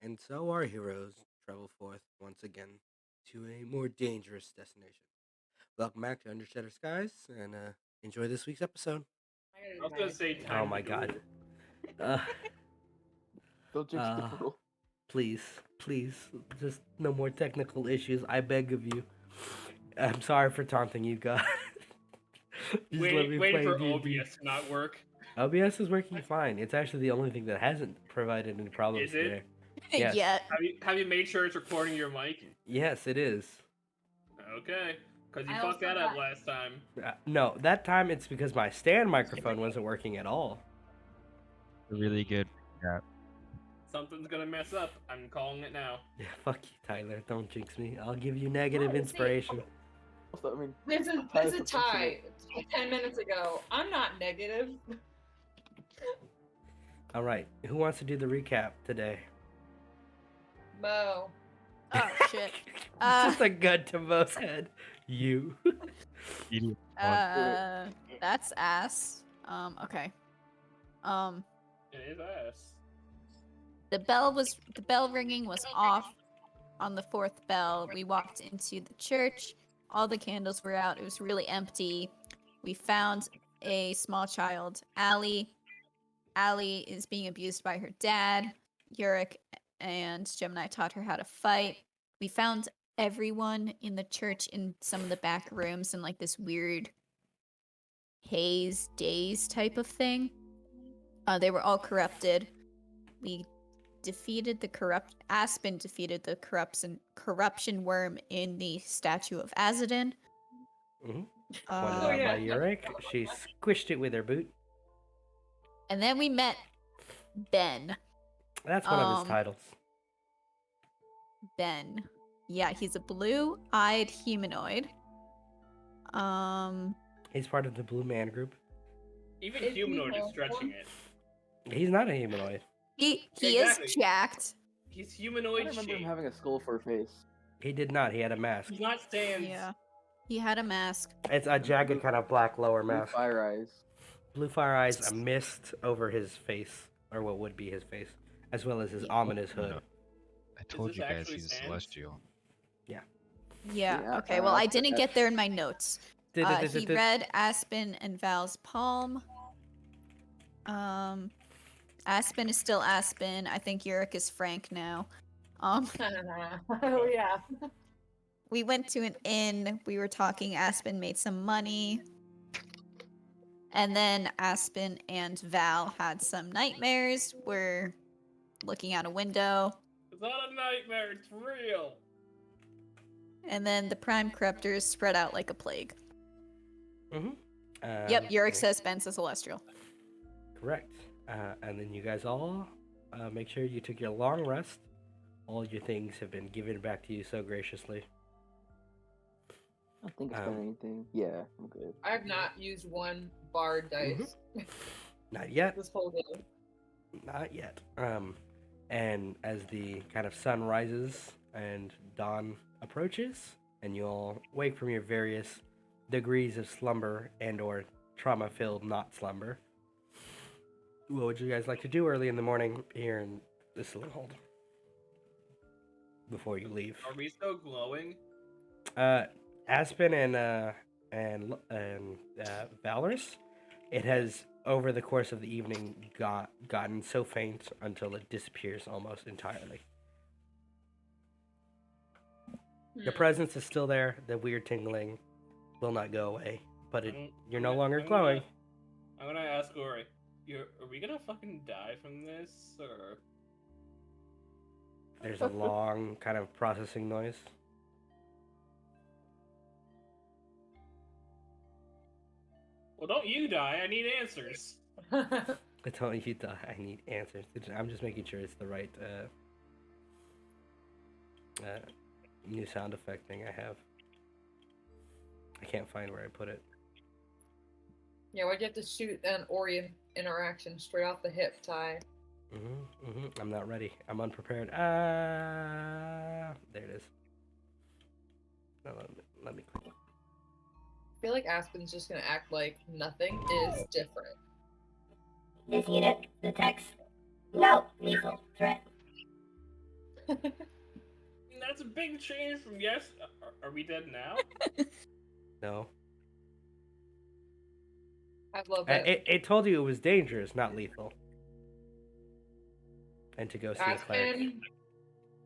And so our heroes travel forth once again to a more dangerous destination. Welcome back to Under Shutter Skies, and enjoy this week's episode. I was gonna say Oh time my to god. duel. Uh, Don't jinx the uh, pool. please, just no more technical issues. I beg of you. I'm sorry for taunting you guys. Just let me Waiting play for D&D. OBS to not work. OBS is working fine. It's actually the only thing that hasn't provided any problems Is it? today. Yes. Yeah. Have you made sure it's recording your mic? Yes, it is. Okay, because you I fucked also that up got- last time. No, that time it's because my stand microphone wasn't working at all. Really good. Yeah. Something's gonna mess up. I'm calling it now. Yeah, fuck you, Tyler. Don't jinx me. I'll give you negative see. inspiration. Also, I mean, There's a Tyler's tie. 10 minutes ago. I'm not negative. All right, who wants to do the recap today? Mo. Oh shit. Just a gun to Mo's head. You. Idiot. That's ass. Okay. It is ass. The bell ringing was off on the fourth bell. We walked into the church. All the candles were out. It was really empty. We found a small child, Allie. Allie is being abused by her dad. Urek and Gemini taught her how to fight. We found everyone in the church in some of the back rooms in like this weird daze type of thing. They were all corrupted. We defeated Aspen defeated the corruption worm in the statue of Azadin. Pointed Uh, out yeah. by Urek. She squished it with her boot. and then we met Ben. That's one of his Um, titles. Ben. Yeah, he's a blue-eyed humanoid. He's part of the Blue Man group. Even Is he humanoid is normal? stretching it. He's not a humanoid. He Exactly. is jacked. He's I humanoid remember him shape. having a skull for a face. He did not. He had a mask. He's not stands. Yeah. He had a mask. It's a jagged kind of black lower Blue mask. fire eyes. Blue fire eyes, a mist over his face, or what would be his face, as well as his ominous hood. I told this you guys actually he's Sans? celestial. Yeah. Yeah, Okay. Well, I didn't that's- get there in my notes. He read Aspen and Val's palm. Aspen is still Aspen. I think Urek is Frank now. Oh, yeah. We went to an inn. We were talking. Aspen made some money. And then Aspen and Val had some nightmares. We're looking out a window. It's not a nightmare. It's real. And then the prime corruptors spread out like a plague. Mm-hmm. Yep, Urek says Ben's a celestial. Correct. And then you guys all make sure you took your long rest. All your things have been given back to you so graciously. I don't think it's been anything. Yeah, I'm good. I have not used one bard dice Not yet. this whole game. Not yet. And as the kind of sun rises and dawn approaches, and you all wake from your various degrees of slumber and/or trauma-filled not slumber, what would you guys like to do early in the morning here in the saloon hold before you leave? Are we still glowing? Aspen and Valrius, it has over the course of the evening gotten so faint until it disappears almost entirely. The presence is still there. The weird tingling will not go away, but you're no longer glowing. I'm gonna ask Ori. Are we gonna fucking die from this, or? There's a long kind of processing noise. Well, don't you die. I need answers. I told you I need answers. I'm just making sure it's the right new sound effect thing I have. I can't find where I put it. Yeah, why'd you have to shoot an Orient interaction straight off the hip, Ty? I'm not ready. I'm unprepared. There it is. No, let me click. I feel like Aspen's just gonna act like nothing is different. Defeated. The text. No lethal threat. That's a big change from yes. Are we dead now? No. I love it. It told you it was dangerous, not lethal. And to go see a cleric. Aspen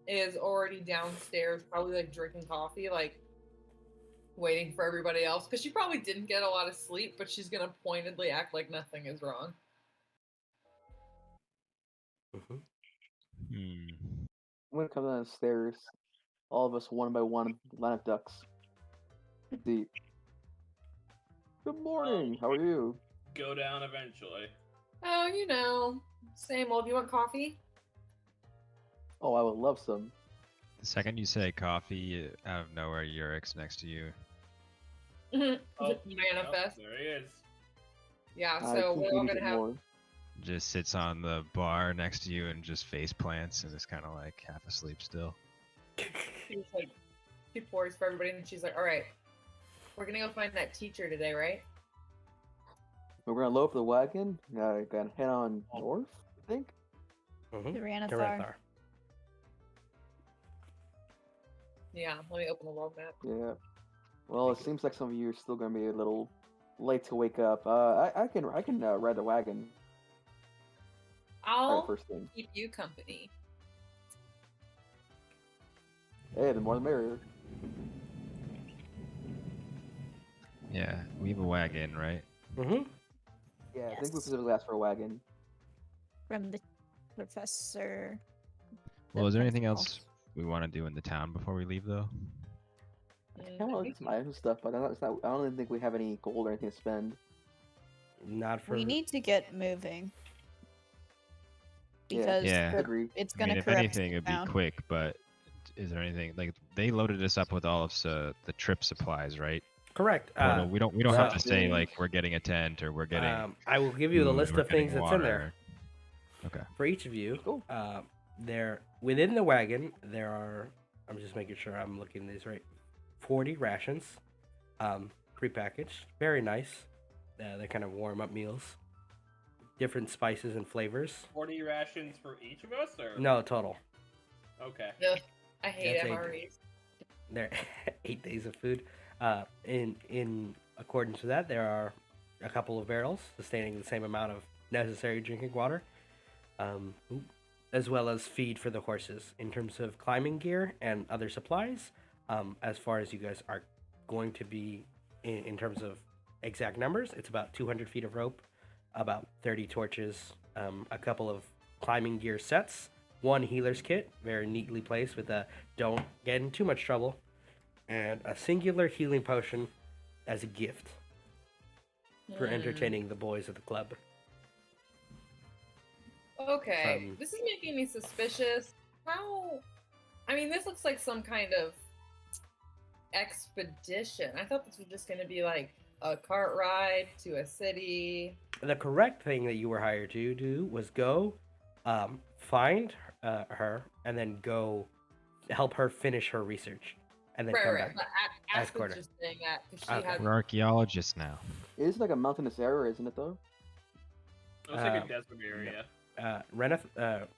is already downstairs, probably like drinking coffee, like waiting for everybody else. Because she probably didn't get a lot of sleep, but she's gonna pointedly act like nothing is wrong. Hmm. When it comes down the stairs, all of us one by one, line of ducks. Deep. Good morning. How are you? Go down eventually. Oh, you know, same old. You want coffee? Oh, I would love some. The second you say coffee, out of nowhere, Urek's next to you. Manifest. Oh, there he is. Yeah, I so think we're we all need gonna it have. more. Just sits on the bar next to you and just face plants and is kind of like half asleep still. She's like, she pours for everybody, and she's like, "All right, we're gonna go find that teacher today, right?" We're gonna load up the wagon. Gonna head on north, I think. Hmm. The To Ranathar. Ranathar. Yeah, let me open the world map. Yeah. Well, it seems like some of you are still gonna be a little late to wake up. I can ride the wagon. I'll First thing. keep you company. Hey, the more the merrier. Yeah, we have a wagon, right? Hmm. Yeah, I think we Yes. specifically asked for a wagon. From the professor. Well, the is there anything principal. else we want to do in the town before we leave, though? I kind of like some items stuff, but it's not. I don't even think we have any gold or anything to spend. Not for. We need to get moving. Yeah, Because Yeah. Agree. it's I gonna mean, if corrupt anything, the it'd be town. quick, but is there anything like they loaded us up with all of the trip supplies, right? Correct. Or we don't have to say well- like we're getting a tent or we're getting I will give you the food, list we're of things getting that's in there. water. Okay. For each of you. Cool. There within the wagon there are. I'm just making sure I'm looking at these right. 40 rations, prepackaged, very nice. They're kind of warm up meals. Different spices and flavors. 40 rations for each of us, or No, total. Okay. Ugh, I hate That's eight. MREs. There, 8 days of food. In accordance with that, there are a couple of barrels sustaining the same amount of necessary drinking water, as well as feed for the horses. In terms of climbing gear and other supplies, as far as you guys are going to be in terms of exact numbers, it's about 200 feet of rope, about 30 torches, a couple of climbing gear sets, one healer's kit, very neatly placed with a don't get in too much trouble, and a singular healing potion as a gift for entertaining the boys of the club. Okay, From- this is making me suspicious. How? I mean, this looks like some kind of expedition. I thought this was just going to be like a cart ride to a city. The correct thing that you were hired to do was go find her and then go help her finish her research and then come back. But As Aspen's quarter. just saying that because she Okay. has. We're archaeologists now. It is like a mountainous area, isn't it? Though. Looks like Uh, a desert area.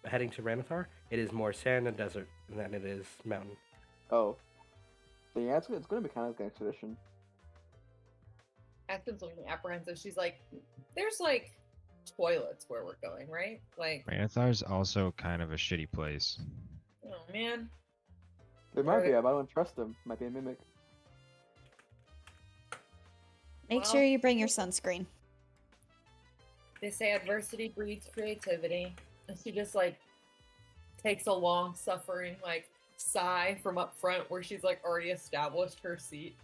Heading to Ranathar, it is more sand and desert than it is mountain. Oh. So yeah, it's going to be kind of like an expedition. Aspen's looking apprehensive. She's like, "There's like toilets where we're going, right? Like, Ranathar's also kind of a shitty place. oh man." There might be, but I don't trust them. Might be a mimic. Make Well- sure you bring your sunscreen. They say adversity breeds creativity, and she just like takes a long suffering like sigh from up front where she's like already established her seat.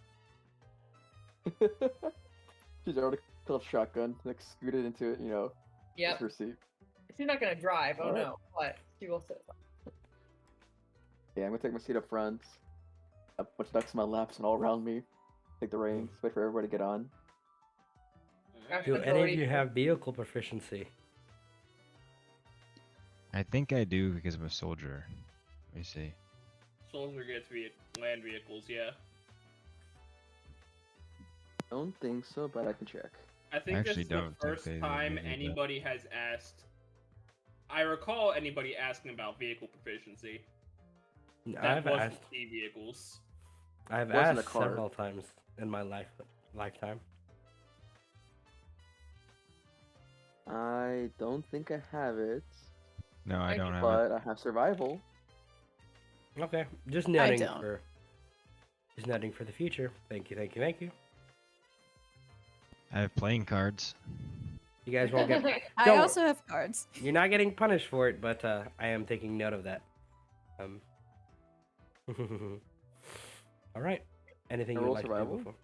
She's already killed shotgun, like scooted into it, Yep. her seat. She's not gonna drive, oh Alright. no, but she will sit. Yeah, I'm gonna take my seat up front. A bunch of ducks on my laps and all around me. Take the reins, wait for everybody to get on. Do Aspen's any of already- you have vehicle proficiency? I think I do because I'm a soldier. Let me see. Soldier gets land vehicles, yeah. Don't think so, but I can check. I think actually this is the don't think first they time really do that. anybody has asked. I recall anybody asking about vehicle proficiency. I've wasn't asked. vehicles. I've Wasn't a asked car. several times in my lifetime. I don't think I have it, No, I don't have it. but I have survival. Okay, just I noting don't. for. Just noting for the future. Thank you, thank you, thank you. I have playing cards. You guys won't get. I Don't- also have cards. You're not getting punished for it, but I am taking note of that. All right. Anything I you'd roll like to survival? do before?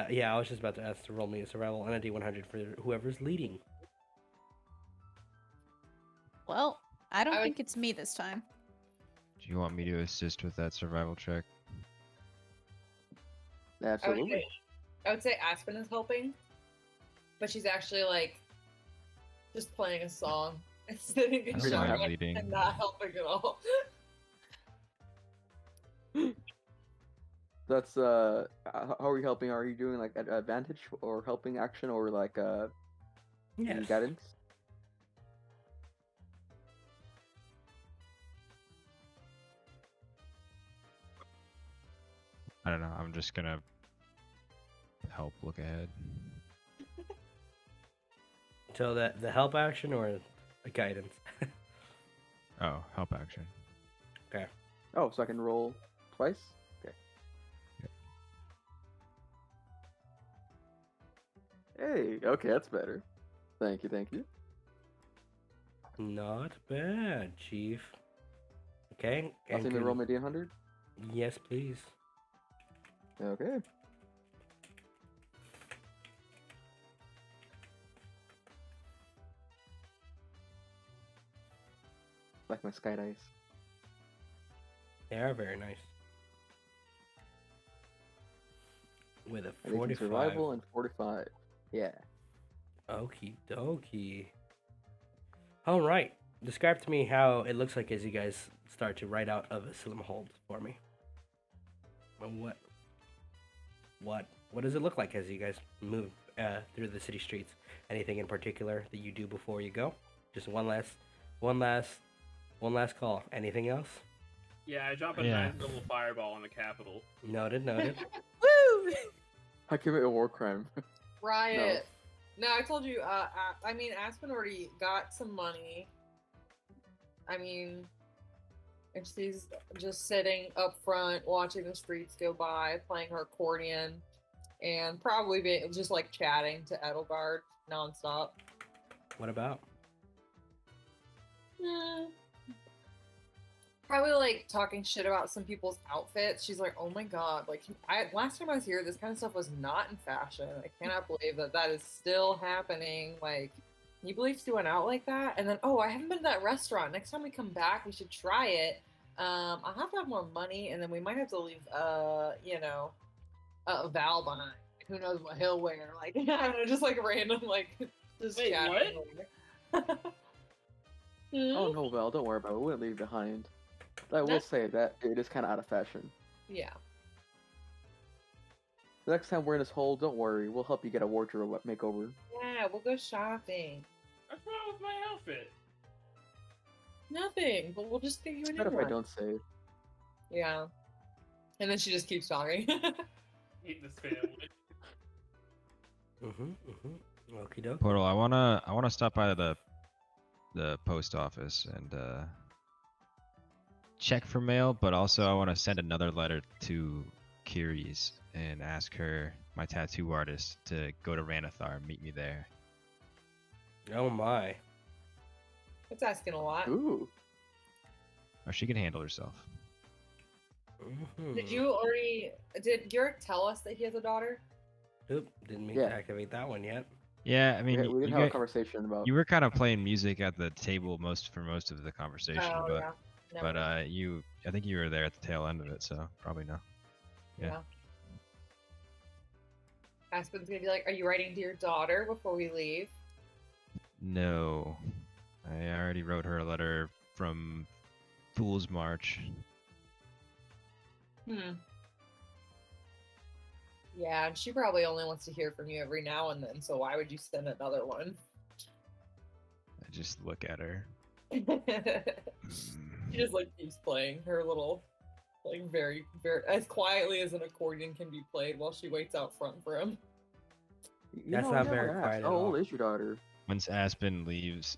Yeah, I was just about to ask to roll me a survival and a D100 for whoever's leading. Well, I don't I would- think it's me this time. Do you want me to assist with that survival check? Absolutely. I would say Aspen is helping, but she's actually like just playing a song and sitting I in don't mind shotgun leading. and not helping at all. That's how are you helping? Are you doing like advantage or helping action or like Yes. guidance? I don't know. I'm just gonna help look ahead. So the help action or a guidance? Oh, help action. Oh, so I can roll twice? Okay. Hey, okay, that's better. Thank you, thank you. Not bad, Chief. Okay. I'll see me could- roll my D100. Yes, please. Okay. Like my sky dice. They are very nice. With a 18 45. survival and 45. Yeah. Okie dokie. All right. Describe to me how it looks like as you guys start to ride out of Asylum Hold for me. What does it look like as you guys move through the city streets? Anything in particular that you do before you go? Just one last call. Anything else? Yeah, I drop a Yeah. nice little fireball on the Capitol. Noted. Woo! I commit a war crime. Riot. No, I told you. I mean, Aspen already got some money. I mean, and she's just sitting up front, watching the streets go by, playing her accordion, and probably just like chatting to Eldegard nonstop. What about? Probably like talking shit about some people's outfits. She's like, "Oh my god! Like, last time I was here, this kind of stuff was not in fashion. I cannot believe that is still happening. Like, can you believe she went out like that? And then, oh, I haven't been to that restaurant. Next time we come back, we should try it. I'll have to have more money, and then we might have to leave, a Val behind. Who knows what he'll wear? Like, I don't know, just like random, like, just Wait, chatting. Oh no, Val, don't worry about it. We won't leave you behind. I will That's- say that it is kind of out of fashion. Yeah. The next time we're in this hole, don't worry. We'll help you get a wardrobe makeover. Yeah, we'll go shopping. What's wrong with my outfit? Nothing, but we'll just give you a new What if I one. don't say? Yeah. And then she just keeps talking. Hate this family. Okie doke. Portal, I wanna stop by the post office and check for mail, but also I want to send another letter to Kiri's and ask her, my tattoo artist, to go to Ranathar and meet me there. Oh my. It's asking a lot. Ooh. Or she can handle herself. Did Urek tell us that he has a daughter? Oop, didn't mean Yeah. to activate that one yet. Yeah, I mean, we you didn't have a got- conversation about. you were kind of playing music at the table for most of the conversation, Oh, but yeah. Never mind. I think you were there at the tail end of it, so probably no. yeah. Aspen's gonna be like, "Are you writing to your daughter before we leave?" No, I already wrote her a letter from Fool's March. Yeah, and she probably only wants to hear from you every now and then, so why would you send another one? I just look at her. She just like keeps playing her little Like very, very as quietly as an accordion can be played while she waits out front for him. That's I not never very asked, quiet at how old all. is your daughter? Once Aspen leaves,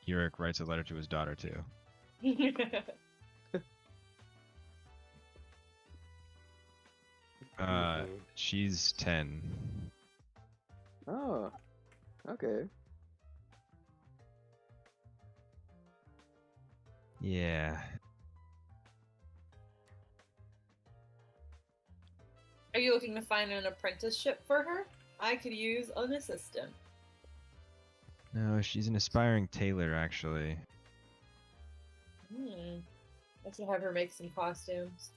Urek writes a letter to his daughter too. Mhm. She's 10. Oh, okay. Yeah. Are you looking to find an apprenticeship for her? I could use an assistant. No, she's an aspiring tailor, actually. I should have her make some costumes.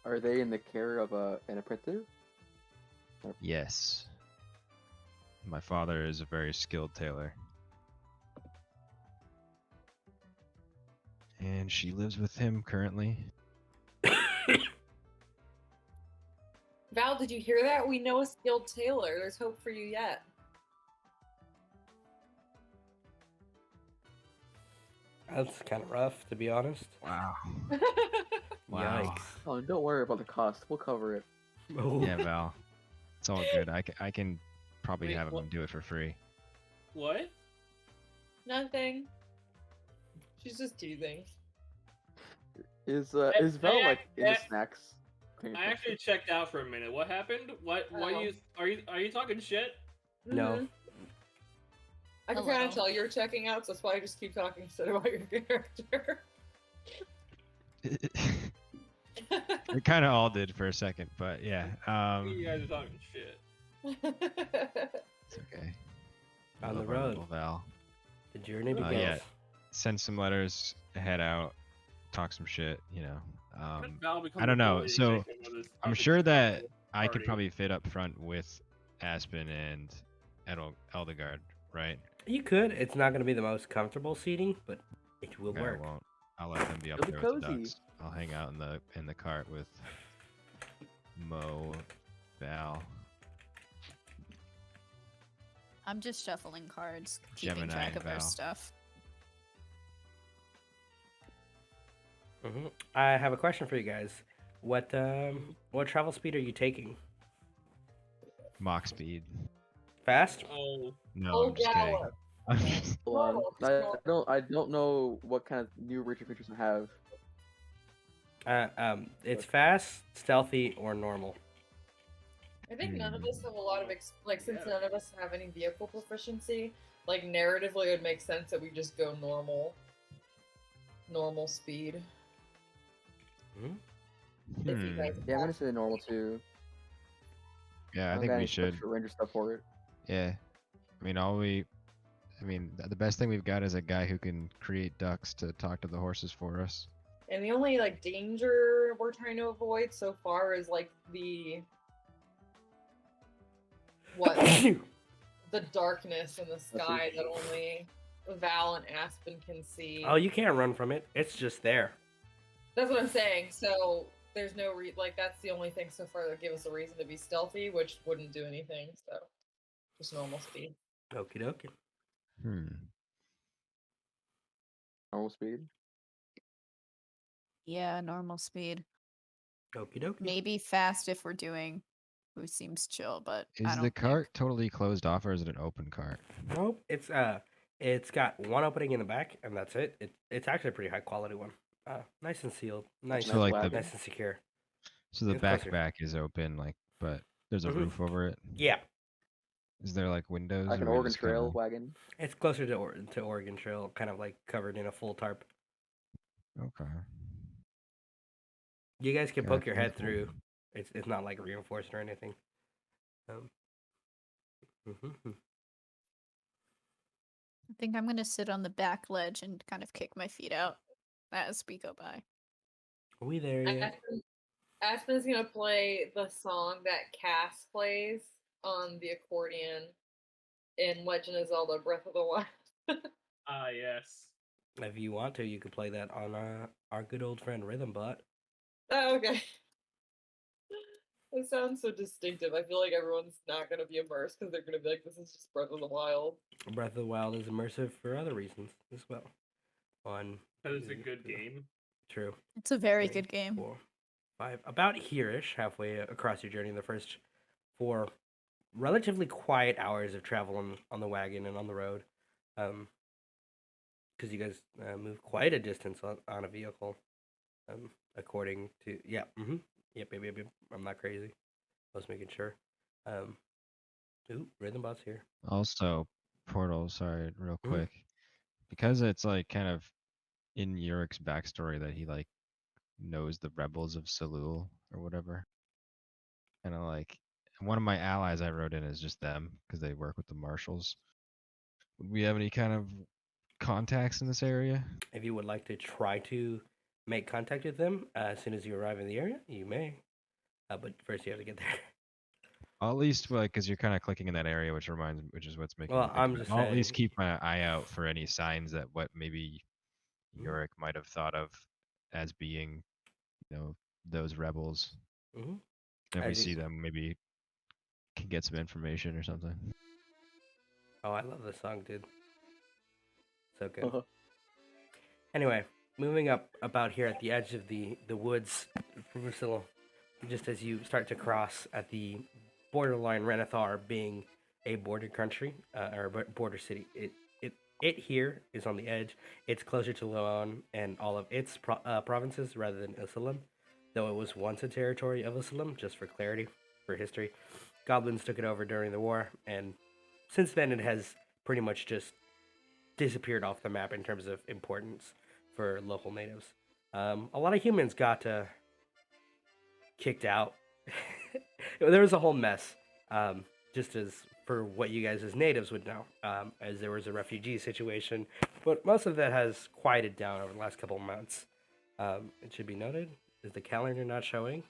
Are they in the care of an apprentice? Yes. My father is a very skilled tailor. And she lives with him currently. Val, did you hear that? We know a skilled tailor. There's hope for you yet. That's kind of rough, to be honest. Wow. Wow. Yikes. Oh, don't worry about the cost. We'll cover it. Oh. Yeah, Val. It's all good. I can probably Wait, have what? him do it for free. What? Nothing. She's just teasing. Is I- Val I- like in the I- snacks? I actually checked out for a minute. What happened? What? Why Oh. are you talking shit? No. Mhm. I can A kind of little. tell you're checking out, so that's why I just keep talking shit about your character. We kind of all did for a second, but yeah. You guys are talking shit. It's okay. On the Love our road. little Val. The journey begins. Yeah. Send some letters, head out, talk some shit, you know. How did Val become I don't a know, bully so victim of this I'm fucking sure that terrible I could party? probably fit up front with Aspen and Eldegard, right? You could. It's not going to be the most comfortable seating, but it will I work. won't. I'll let them be up It'll be there with the cozy. ducks. I'll hang out in the cart with Mo, Val. I'm just shuffling cards, keeping Gemini track and of our Val. stuff. I have a question for you guys. What travel speed are you taking? Mach speed. Fast? Oh, No, Oh, I'm just kidding. Gala. I'm just- Hold on. Normal, just normal. I don't know what kind of new racial features I have. It's fast, stealthy, or normal. I think none of us have a lot of since none of us have any vehicle proficiency. Like narratively, it would make sense that we just go normal speed. If you Hmm. guys Yeah, I'm gonna say normal too. Yeah, I don't think got we any should. special ranger stuff for it. Yeah. I mean, the best thing we've got is a guy who can create ducks to talk to the horses for us. And the only like danger we're trying to avoid so far is like the the darkness in the sky that only Val and Aspen can see. Oh, you can't run from it. It's just there. That's what I'm saying. So there's no that's the only thing so far that give us a reason to be stealthy, which wouldn't do anything. So just normal speed. Okie dokie. Hmm. Normal speed. Yeah, normal speed. Okie dokie. Maybe fast if we're doing who seems chill, but I Is don't the think. cart totally closed off or is it an open cart? Nope. It's got one opening in the back, and that's it. It's actually a pretty high quality one. Nice and sealed. Nice, So, like, the- nice and secure. So the It's closer. back is open, but there's a Mhm. roof over it. Yeah, Is there like windows? Like an or we Oregon just Trail kinda- wagon. it's closer to Oregon Trail, kind of like covered in a full tarp. Okay. You guys can poke Gotcha, your head cool. through. It's not like reinforced or anything. Mhm. I think I'm gonna sit on the back ledge and kind of kick my feet out as we go by. Are we there yet? Aspen's gonna play the song that Cass plays on the accordion in Legend of Zelda: Breath of the Wild. yes. If you want to, you could play that on our good old friend Rhythm Bot. Oh, okay. It sounds so distinctive. I feel like everyone's not gonna be immersed because they're gonna be like, "This is just Breath of the Wild." Breath of the Wild is immersive for other reasons as well. On That is a good game. True. It's a very Three, good game. 4, 5. About here-ish, halfway across your journey, the first 4 relatively quiet hours of travel on the wagon and on the road. Because you guys move quite a distance on a vehicle. According to yep. I'm not crazy. I was making sure. Rhythm bot's here. Also, Portal, sorry, real Mhm. quick. Because it's like kind of in Urek's backstory that he like knows the rebels of Salul or whatever. Kind of like one of my allies I wrote in is just them because they work with the marshals. Would we have any kind of contacts in this area? If you would like to try to make contact with them as soon as you arrive in the area, you may. But first, you have to get there. I'll at least like because you're kind of clicking in that area, which is what's making me Well, think I'm of it. just I'll at least saying. keep my eye out for any signs that what maybe Mhm. Urek might have thought of as being, those rebels. Mm-hmm. And if we As you, see them, maybe can get some information or something. oh, I love this song, dude. So good. Uh-huh. Anyway, moving up about here at the edge of the woods, Priscilla, just as you start to cross at the borderline, Renathar being a border country or border city. It here is on the edge. It's closer to Loan and all of its provinces rather than Islam, though it was once a territory of Islam. Just for clarity, for history, goblins took it over during the war, and since then it has pretty much just disappeared off the map in terms of importance for local natives. A lot of humans got kicked out. There was a whole mess, just as for what you guys as natives would know, as there was a refugee situation, but most of that has quieted down over the last couple of months. It should be noted, is the calendar not showing?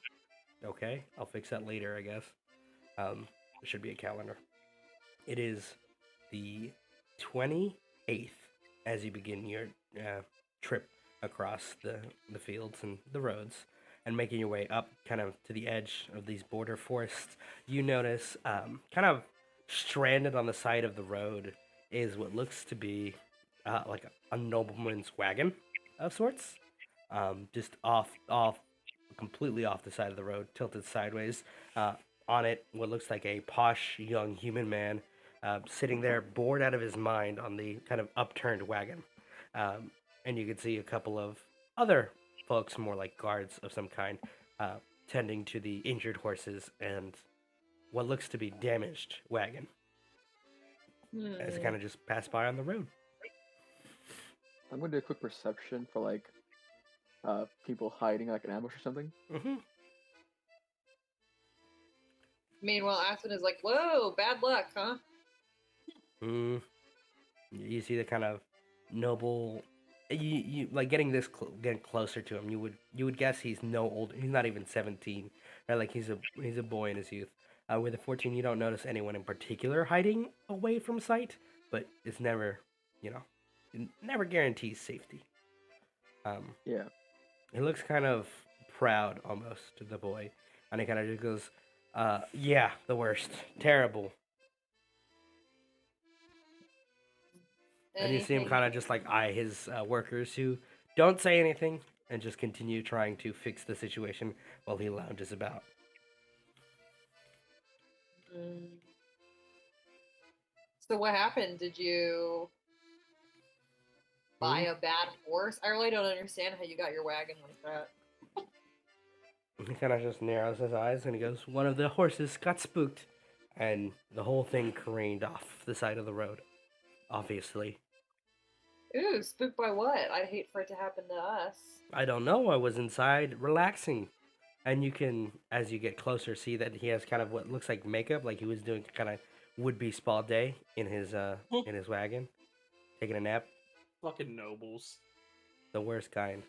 Okay, I'll fix that later, I guess. There should be a calendar. It is the 28th as you begin your trip across the fields and the roads and making your way up kind of to the edge of these border forests. You notice kind of stranded on the side of the road is what looks to be like a nobleman's wagon of sorts, just completely off the side of the road, tilted sideways. On it, what looks like a posh young human man sitting there, bored out of his mind on the kind of upturned wagon. Um, and you can see a couple of other folks, more like guards of some kind, tending to the injured horses and what looks to be damaged wagon as it kind of just passed by on the road. I'm gonna do a quick perception for like people hiding like an ambush or something. Mm-hmm. Meanwhile, Aspen is like, "Whoa, bad luck, huh?" You see the kind of noble. You like getting getting closer to him. You would guess he's no older. He's not even 17. Right? Like he's a boy in his youth. With a 14, you don't notice anyone in particular hiding away from sight, but it's never, it never guarantees safety. Yeah. He looks kind of proud almost to the boy, and he kind of just goes, "Yeah, the worst, terrible." And you see him Anything kind of just like eye his workers who don't say anything and just continue trying to fix the situation while he lounges about. Mm. So what happened? Did you buy a bad horse? I really don't understand how you got your wagon like that. He kind of just narrows his eyes and he goes, "One of the horses got spooked," and the whole thing careened off the side of the road. Obviously, Ooh, spooked by what? I'd hate for it to happen to us. I don't know. I was inside relaxing, and you can, as you get closer, see that he has kind of what looks like makeup, like he was doing kind of would-be spa day in his wagon, taking a nap. Fucking nobles. The worst kind.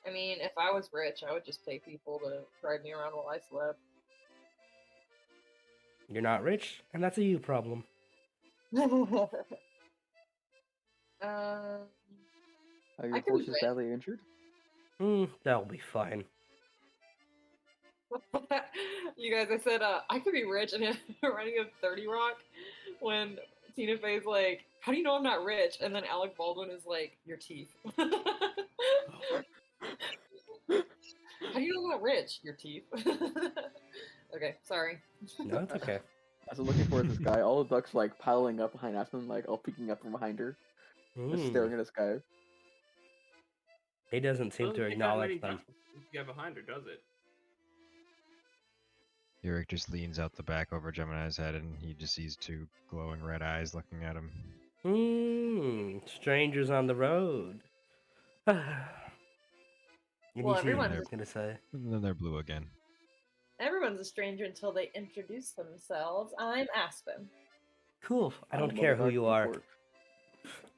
I mean, if I was rich, I would just pay people to drive me around while I slept. You're not rich, and that's a you problem. Are I your could be horses rich. badly injured? That'll be fine. You guys, I said I could be rich and running a 30 Rock when Tina Fey's like, how do you know I'm not rich? And then Alec Baldwin is like, your teeth. How do you know I'm not rich? Your teeth. Okay, sorry. No, it's okay. As I'm looking for this guy, all the ducks like piling up behind Aspen, like all peeking up from behind her, just staring at the sky. He doesn't seem to Doesn't take that many acknowledge them. ducks to get behind her, does it? Urek just leans out the back over Gemini's head, and he just sees two glowing red eyes looking at him. Strangers on the road. And Well, you see what I everyone's was gonna say. And then they're blue again. Everyone's a stranger until they introduce themselves. I'm Aspen. Cool. I don't I'm care who Eldegard you from are. Court.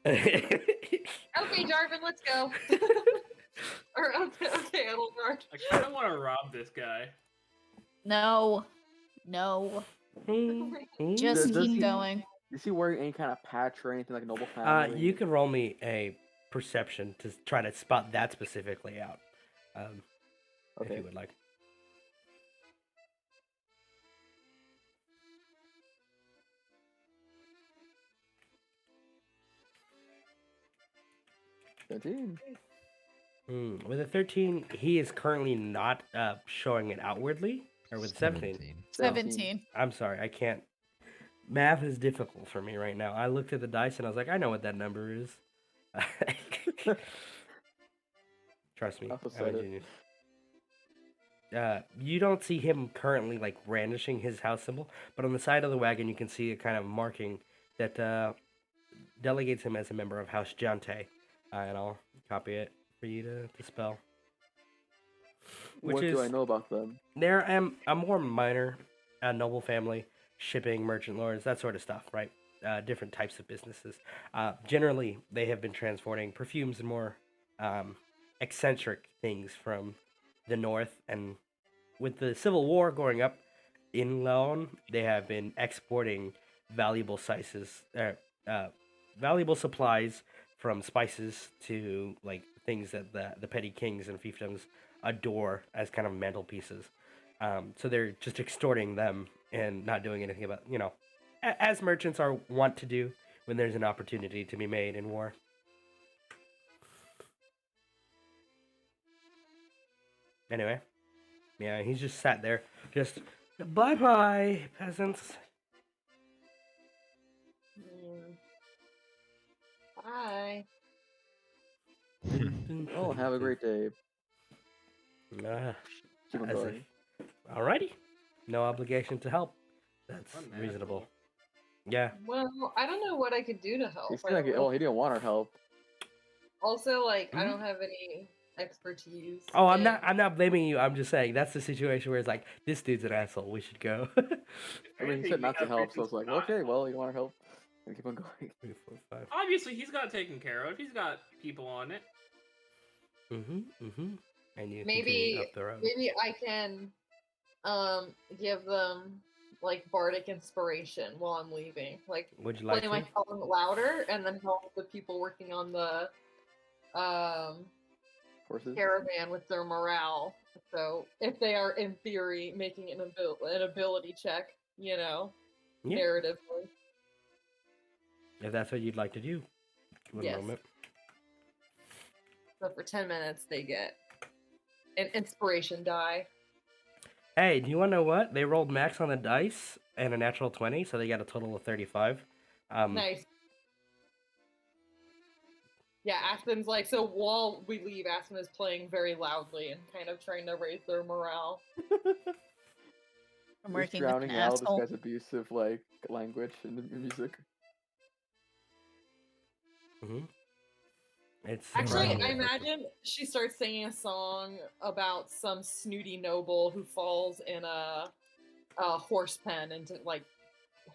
Okay, Jarvan, let's go. Or okay, Eldegard. I kind of want to rob this guy. No. No. Just Does keep he- going. Is he wearing any kind of patch or anything like a noble family? You can roll me a perception to try to spot that specifically out. If Okay. you would like. With a 13, he is currently not showing it outwardly. Or with 17. 17. I'm sorry, I can't. Math is difficult for me right now. I looked at the dice and I was like, I know what that number is. Trust me, Also I'm a said it. genius. You don't see him currently like brandishing his house symbol, but on the side of the wagon you can see a kind of marking that delegates him as a member of House Jante. And I'll copy it for you to spell. Which What is, do I know about them? they're a more minor, noble family, shipping, merchant lords, that sort of stuff, right? Different types of businesses. Generally, they have been transporting perfumes and more eccentric things from the north. And with the Civil War going up in Laon, they have been exporting valuable valuable supplies from spices to like things that the petty kings and fiefdoms adore as kind of mantelpieces. So they're just extorting them and not doing anything about, as merchants are wont to do when there's an opportunity to be made in war. Anyway, yeah, he's just sat there, just bye-bye, peasants. Bye. Oh, have a great day. Keep on As going. Alrighty, no obligation to help. That's What an reasonable. asshole. Yeah. Well, I don't know what I could do to help. He's I gonna don't get. know. Oh, he didn't want our help. Also, like, I don't have any expertise. Oh, I'm in- not. I'm not blaming you. I'm just saying that's the situation where it's like this dude's an asshole. We should go. I mean, he said not to help, so I was like, okay, well, you don't want our help. And keep on going. 3, 4, 5. Obviously, he's got it taken care of. He's got people on it. And you Maybe- continue up the road. Maybe I can, give them like bardic inspiration while I'm leaving. Like, Would you like play to? my song louder and then help the people working on the Horses. caravan with their morale. So if they are in theory making an ability check, Yeah. narratively. If that's what you'd like to do. One Yes. moment. So for 10 minutes they get an inspiration die. Hey, do you want to know what? They rolled max on the dice and a natural 20, so they got a total of 35. Nice. Yeah, Aspen's like, so while we leave, Aspen is playing very loudly and kind of trying to raise their morale. I'm He's working with an drowning out asshole. this guy's abusive like language and the music. It's Actually, surprisingly I effective. imagine she starts singing a song about some snooty noble who falls in a horse pen and like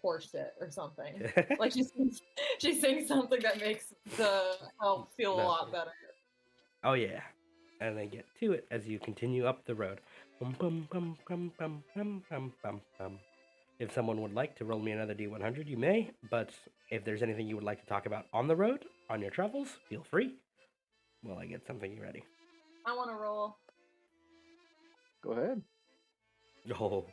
horse shit or something. Like she sings something that makes the help feel a That's lot it. better. Oh yeah, and they get to it as you continue up the road. Bum, bum, bum, bum, bum, bum, bum, bum, bum. If someone would like to roll me another D100, you may. But if there's anything you would like to talk about on the road, on your travels, feel free. While I get something ready. I want to roll. Go ahead. Oh,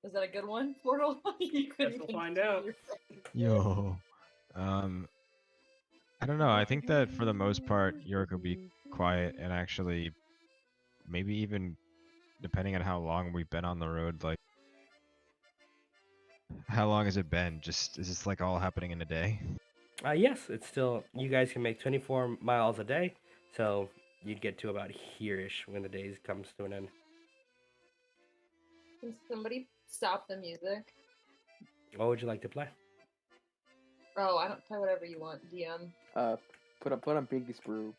Was that a good one, Portal? You couldn't we'll find out. Yo. I don't know. I think that for the most part, York will be quiet and actually maybe even depending on how long we've been on the road, like how long has it been? Just is this like all happening in a day? Yes, it's still. You guys can make 24 miles a day, so you'd get to about here-ish when the day comes to an end. Can somebody stop the music? What would you like to play? Oh, I don't play whatever you want, DM. Put on Pinky's Brew.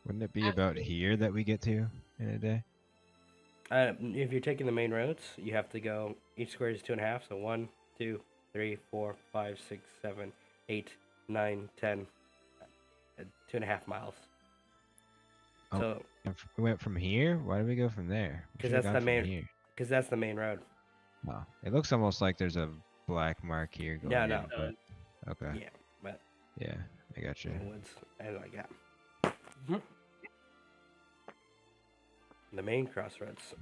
Wouldn't it be about here that we get to in a day? If you're taking the main roads, you have to go. Each square is 2.5, so 1, 2, 3, 4, 5, 6, 7, 8, 9, 10, 2.5 miles. Oh, So, we went from here. Why did we go from there? We because should've that's gone the from main. here. Because that's the main road. Oh, it looks almost like there's a black mark here going Yeah, in, no. but okay. Yeah, but Yeah, I got you. in the woods and like that. Mhm. The main crossroads.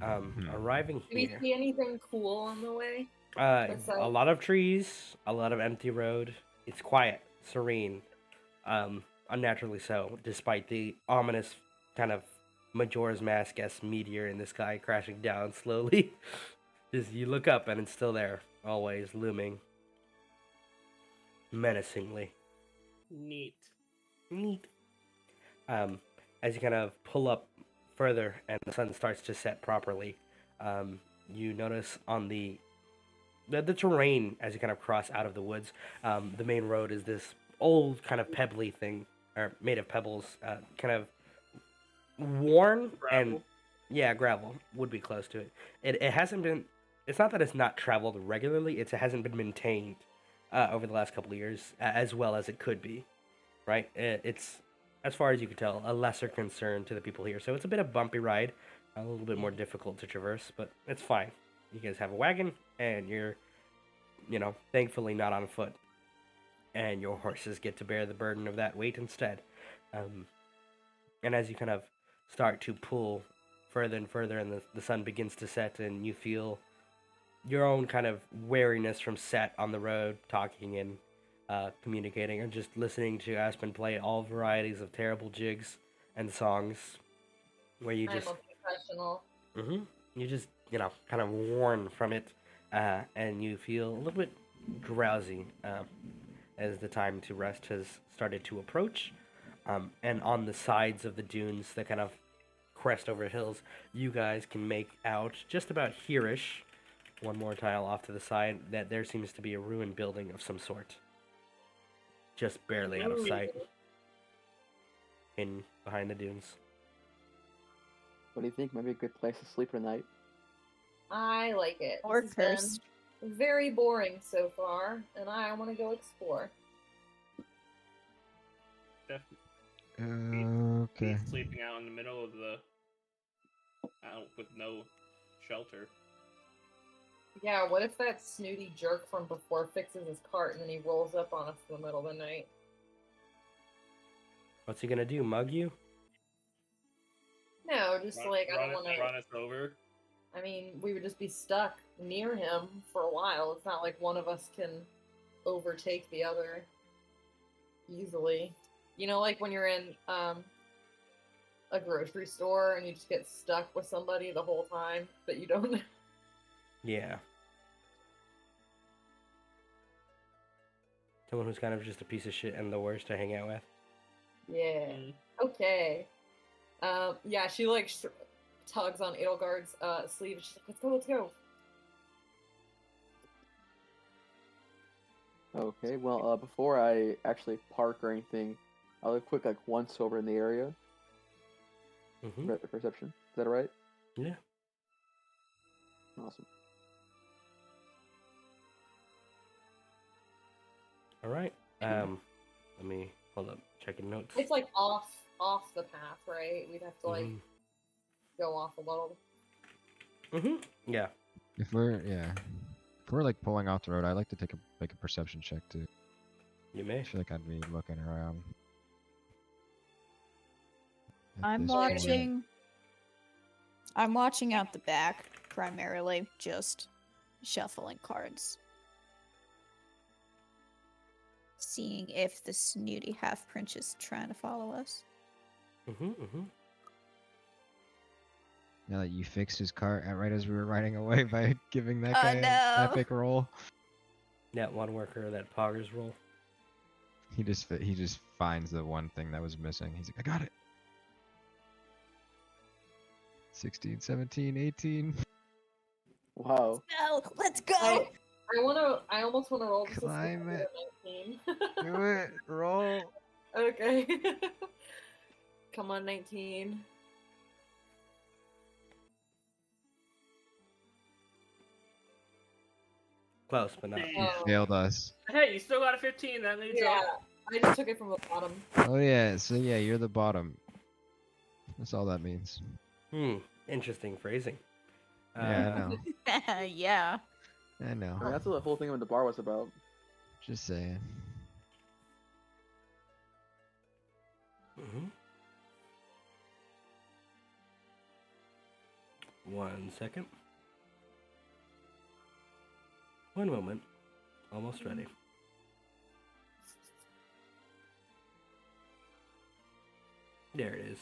Arriving Do we here. see anything cool on the way? A lot of trees, a lot of empty road. It's quiet, serene, unnaturally so, despite the ominous kind of Majora's Mask-esque meteor in the sky crashing down slowly. Just you look up and it's still there, always looming menacingly. Neat. Neat. As you kind of pull up further and the sun starts to set properly, you notice on the terrain as you kind of cross out of the woods, the main road is this old kind of pebbly thing, or made of pebbles, kind of worn and Gravel. gravel would be close to it. It hasn't been. It's not that it's not traveled regularly. It hasn't been maintained over the last couple of years as well as it could be. Right? It's as far as you can tell a lesser concern to the people here. So it's a bit of bumpy ride, a little bit more difficult to traverse, but it's fine. You guys have a wagon, and you're, thankfully not on foot, and your horses get to bear the burden of that weight instead. And as you kind of start to pull further and further, and the sun begins to set, and you feel your own kind of wariness from set on the road, talking and communicating, and just listening to Aspen play all varieties of terrible jigs and songs, where you just I'm a professional. you just kind of worn from it, and you feel a little bit drowsy as the time to rest has started to approach. And on the sides of the dunes that kind of crest over hills, you guys can make out just about here-ish, one more tile off to the side, that there seems to be a ruined building of some sort. Just barely out of sight. In behind the dunes. What do you think? Maybe a good place to sleep tonight. I like it. Or This has cursed. been very boring so far, and I want to go explore. Definitely. Okay. Sleeping out in the middle of the out with no shelter. Yeah, what if that snooty jerk from before fixes his cart and then he rolls up on us in the middle of the night? What's he gonna do? Mug you? No, just like I don't want to. Run us over. I mean, we would just be stuck near him for a while. It's not like one of us can overtake the other easily. You know, like when you're in a grocery store and you just get stuck with somebody the whole time, but you don't. Yeah. Someone who's kind of just a piece of shit and the worst to hang out with. Yeah. Okay. Yeah, she like tugs on Edelgard's sleeve. She's like, "Let's go, let's go." Okay, well, before I actually park or anything, I'll look quick, like, once over in the area. Mm-hmm. Perception. Is that right? Yeah. Awesome. All right. Let me hold up. Checking notes. It's like off the path, right? We'd have to like go off a little. Yeah. If we're like pulling off the road, I like to make a perception check too. You may. I feel like I'd be looking around. at I'm this point. watching. I'm watching out the back primarily, just shuffling cards. Seeing if the snooty half prince is trying to follow us. Now that you fixed his car right as we were riding away by giving that Oh, guy an no. epic roll. That one worker, that poggers roll. He just finds the one thing that was missing. He's like, I got it. 16, 17, 18. Wow. No, let's go. I almost wanna roll this. Climb it. 19. Do it. Roll. Okay. Come on, 19. Close, but not. Damn. You failed us. Hey, you still got a 15. That leads Yeah, up. I just took it from the bottom. Oh yeah, so yeah, you're the bottom. That's all that means. Interesting phrasing. Yeah, I know. Yeah. I know. I mean, that's what the whole thing of the bar was about. Just saying. Mhm. 1 second. 1 moment. Almost ready. There it is.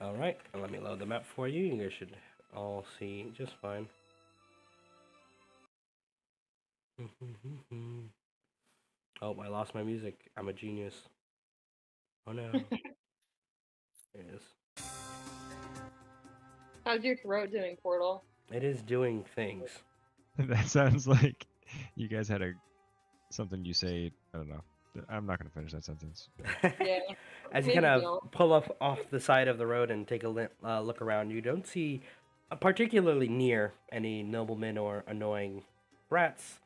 Alright, let me load the map for you. You guys should all see just fine. Oh, I lost my music. I'm a genius. Oh no. There it is. How's your throat doing, Portal? It is doing things. That sounds like you guys had something you say. I don't know. I'm not gonna finish that sentence. Yeah. As you Maybe kind of don't. pull up off the side of the road and take a look around, you don't see particularly near any noblemen or annoying brats,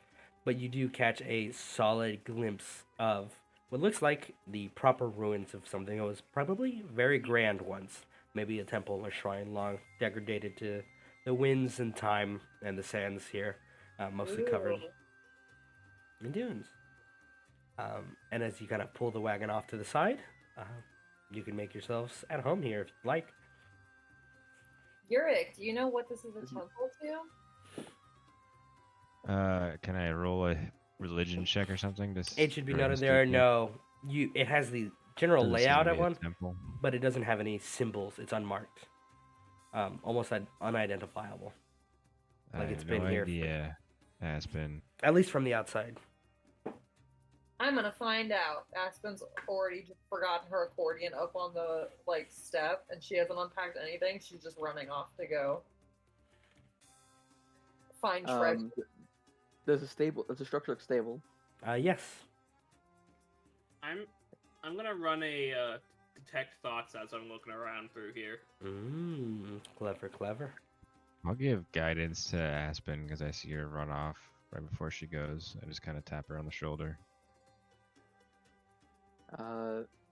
but you do catch a solid glimpse of what looks like the proper ruins of something that was probably very grand once. Maybe a temple or shrine long degraded to the winds and time and the sands here, mostly covered Ooh. in dunes. And as you kind of pull the wagon off to the side, you can make yourselves at home here if you'd like. Urek, do you know what this is a temple to? Can I roll a religion check or something? It should be noted there are no. It has the general layout of one, temple. but it doesn't have any symbols. It's unmarked, almost unidentifiable. Like it's been here idea. Aspen. At least from the outside. I'm gonna find out. Aspen's already just forgotten her accordion up on the step, and she hasn't unpacked anything. She's just running off to go find treasure. There's a stable. There's a structure like stable. Yes. I'm gonna run a detect thoughts as I'm looking around through here. Clever, clever. I'll give guidance to Aspen because I see her run off right before she goes. I just kind of tap her on the shoulder.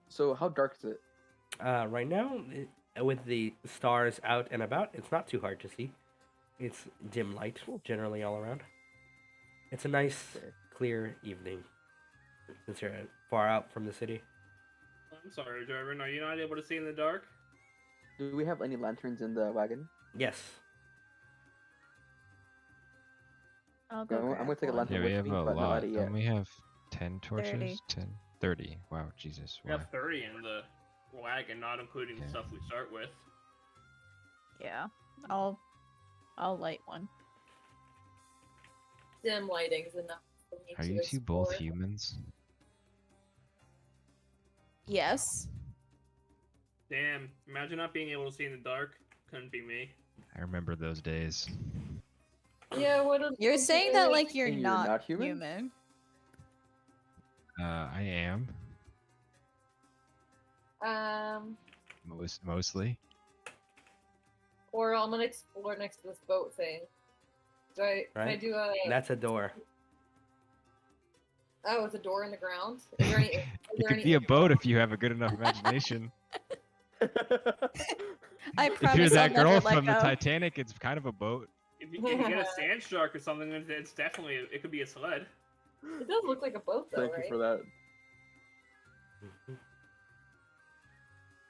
So how dark is it? Right now, with the stars out and about, it's not too hard to see. It's dim light, generally all around. It's a nice, clear evening, since you're far out from the city. I'm sorry, Jordan. Are you not able to see in the dark? Do we have any lanterns in the wagon? Yes. I'll go. I'm grab gonna take a one. lantern Yeah, we with have me, a but not lot. light it yet. Don't we have 10 torches? 30. 10? 30. Wow, Jesus. We Why? have 30 in the wagon, not including the Yeah. stuff we start with. Yeah, I'll light one. Dim lighting's enough for me Are to you two both explore. humans? Yes. Damn, imagine not being able to see in the dark. Couldn't be me. I remember those days. Yeah, what? You're saying that like you're And you're not, not human? human. I am. Mostly. Or I'm gonna explore next to this boat thing. Can I Right. do a? That's a door. Oh, it's a door in the ground. Is there any? Is It there could any be a boat if you have a good enough imagination. I If promise you're I'll that never girl let from the go. Titanic, it's kind of a boat. If you get a sand shark or something, it's definitely it could be a sled. It does look like a boat, though, Thank right? you for that. Mhm.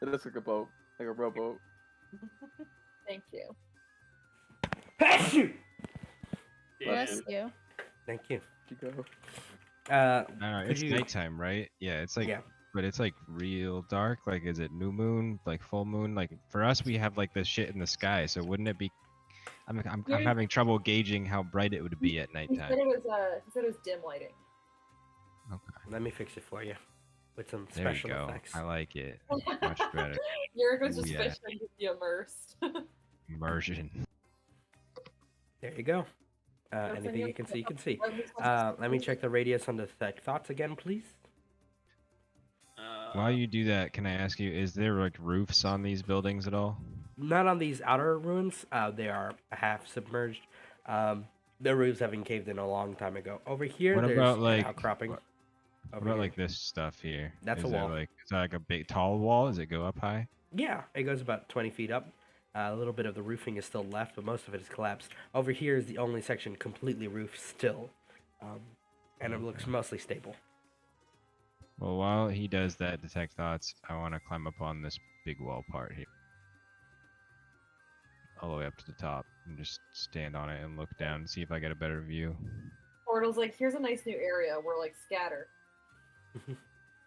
It looks like a boat, like a rowboat. Thank you. Bless you. Yeah. Bless you. Thank you. You go. I don't know, Could it's you- nighttime, right? Yeah, it's like, Yeah. but it's like real dark. Like, is it new moon? Like full moon? Like for us, we have like the shit in the sky. So wouldn't it be? I'm Yeah. having trouble gauging how bright it would be at He nighttime. said it was dim lighting. Okay, Let me fix it for you with some there you special go. effects. I like it. Much better. Urek was Ooh, just yeah. fishing to be immersed. Immersion. There you go. That's Anything any you can see, you can see. Oh, he's supposed to Let me see. check the radius on the detect thoughts again, please. While you do that, can I ask you, is there like roofs on these buildings at all? Not on these outer ruins. They are half submerged. The roofs having caved in a long time ago. Over here, What there's about, an like, outcropping. what Over about here. like this stuff here? That's a Is there, wall. Like, is that like a big tall wall? Does it go up high? Yeah, it goes about 20 feet up. A little bit of the roofing is still left, but most of it is collapsed. Over here is the only section completely roofed still, and it looks mostly stable. Well, while he does that, detect thoughts, I want to climb up on this big wall part here. All the way up to the top and just stand on it and look down and see if I get a better view. Portal's like, here's a nice new area. We're like scatter.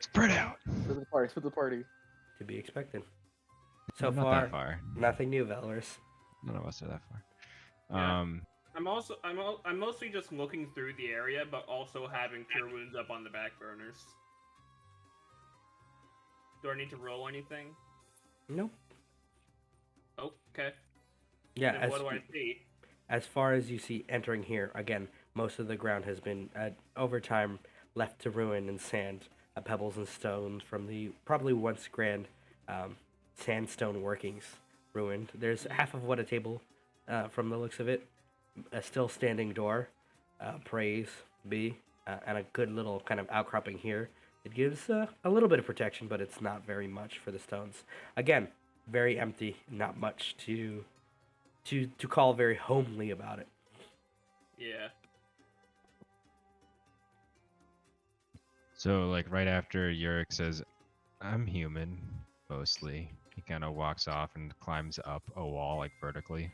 Spread out! Split the party. Split the party. To be expected. So Not far, that far. nothing new, Valrius. None of us are that far. Yeah. I'm mostly just looking through the area, but also having cure wounds up on the back burners. Do I need to roll anything? Nope. Oh, okay. Yeah, Then as, what do I see? as far as you see entering here, again, most of the ground has been, over time, left to ruin and sand, pebbles and stones from the probably once grand sandstone workings ruined. There's half of what a table, from the looks of it, a still standing door, praise be, and a good little kind of outcropping here. It gives a little bit of protection, but it's not very much for the stones. Again, very empty, not much to call very homely about it. Yeah. So, like, right after Urek says, I'm human, mostly, he kind of walks off and climbs up a wall, like, vertically.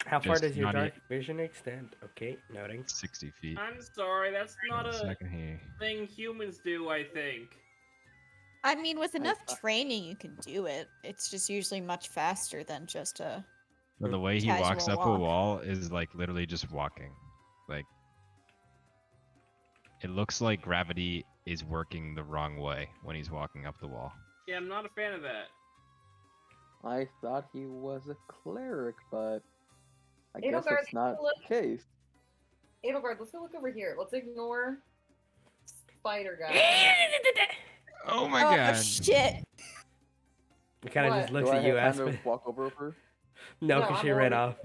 How far Just does your not dark vision extend? Okay, noting. 60 feet. I'm sorry, that's not So I a can hear. thing humans do, I think. I mean, with enough thought- training, you can do it. It's just usually much faster than just a. But the way he walks Casual up a walk. wall is like literally just walking. Like it looks like gravity is working the wrong way when he's walking up the wall. Yeah, I'm not a fan of that. I thought he was a cleric, but I guess Eldegard, that's not look. the case. Edelgard, let's go look over here. Let's ignore Spider Guy. Oh my oh god. shit! It kind of What? just looks Do I at you, have time Aspen. to walk over her? No, No, because I'm she ran already- off.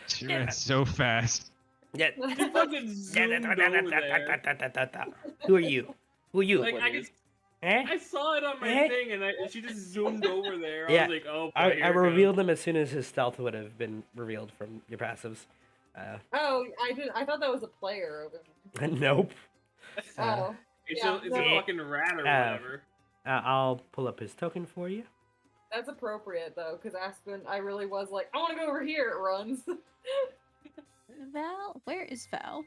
She ran so fast. Yeah. She fucking zoomed over there. Who are you? Who are you? Like, I could Eh? I saw it on my Eh? thing, and she just zoomed over there. Yeah, I was like, oh, boy, I here it revealed him as soon as his stealth would have been revealed from your passives. Oh, I did. I thought that was a player over there. Nope. goes. Oh, It's, yeah, it's a no. fucking rat or Uh, whatever. I'll pull up his token for you. that's appropriate though, because Aspen, I really was like, I want to go over here. It runs. Val, where is Val?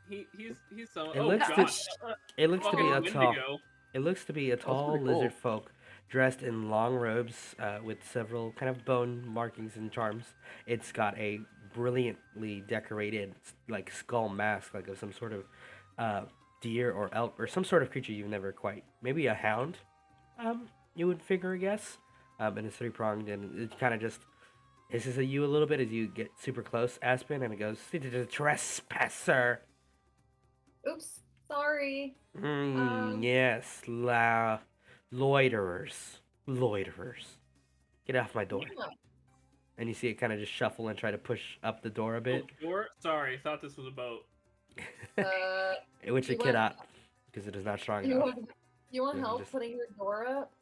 He's so. It Oh looks god. to- It looks to be Fucking a tall. Wendigo. It looks to be a tall pretty cool. lizard folk dressed in long robes with several kind of bone markings and charms. It's got a brilliantly decorated like skull mask, like of some sort of deer or elk or some sort of creature you've never quite. Maybe a hound. You would figure, I guess. And it's three pronged, and it kind of just hisses at you a little bit as you get super close, Aspen, and it goes, "Trespasser." Oops, sorry. Yes, loiterers. Loiterers. Get off my door. Yeah. And you see it kind of just shuffle and try to push up the door a bit, Or, sorry, thought this was a boat. which you it want- cannot, because it is not strong You enough. want, you want Yeah, help just- putting your door up?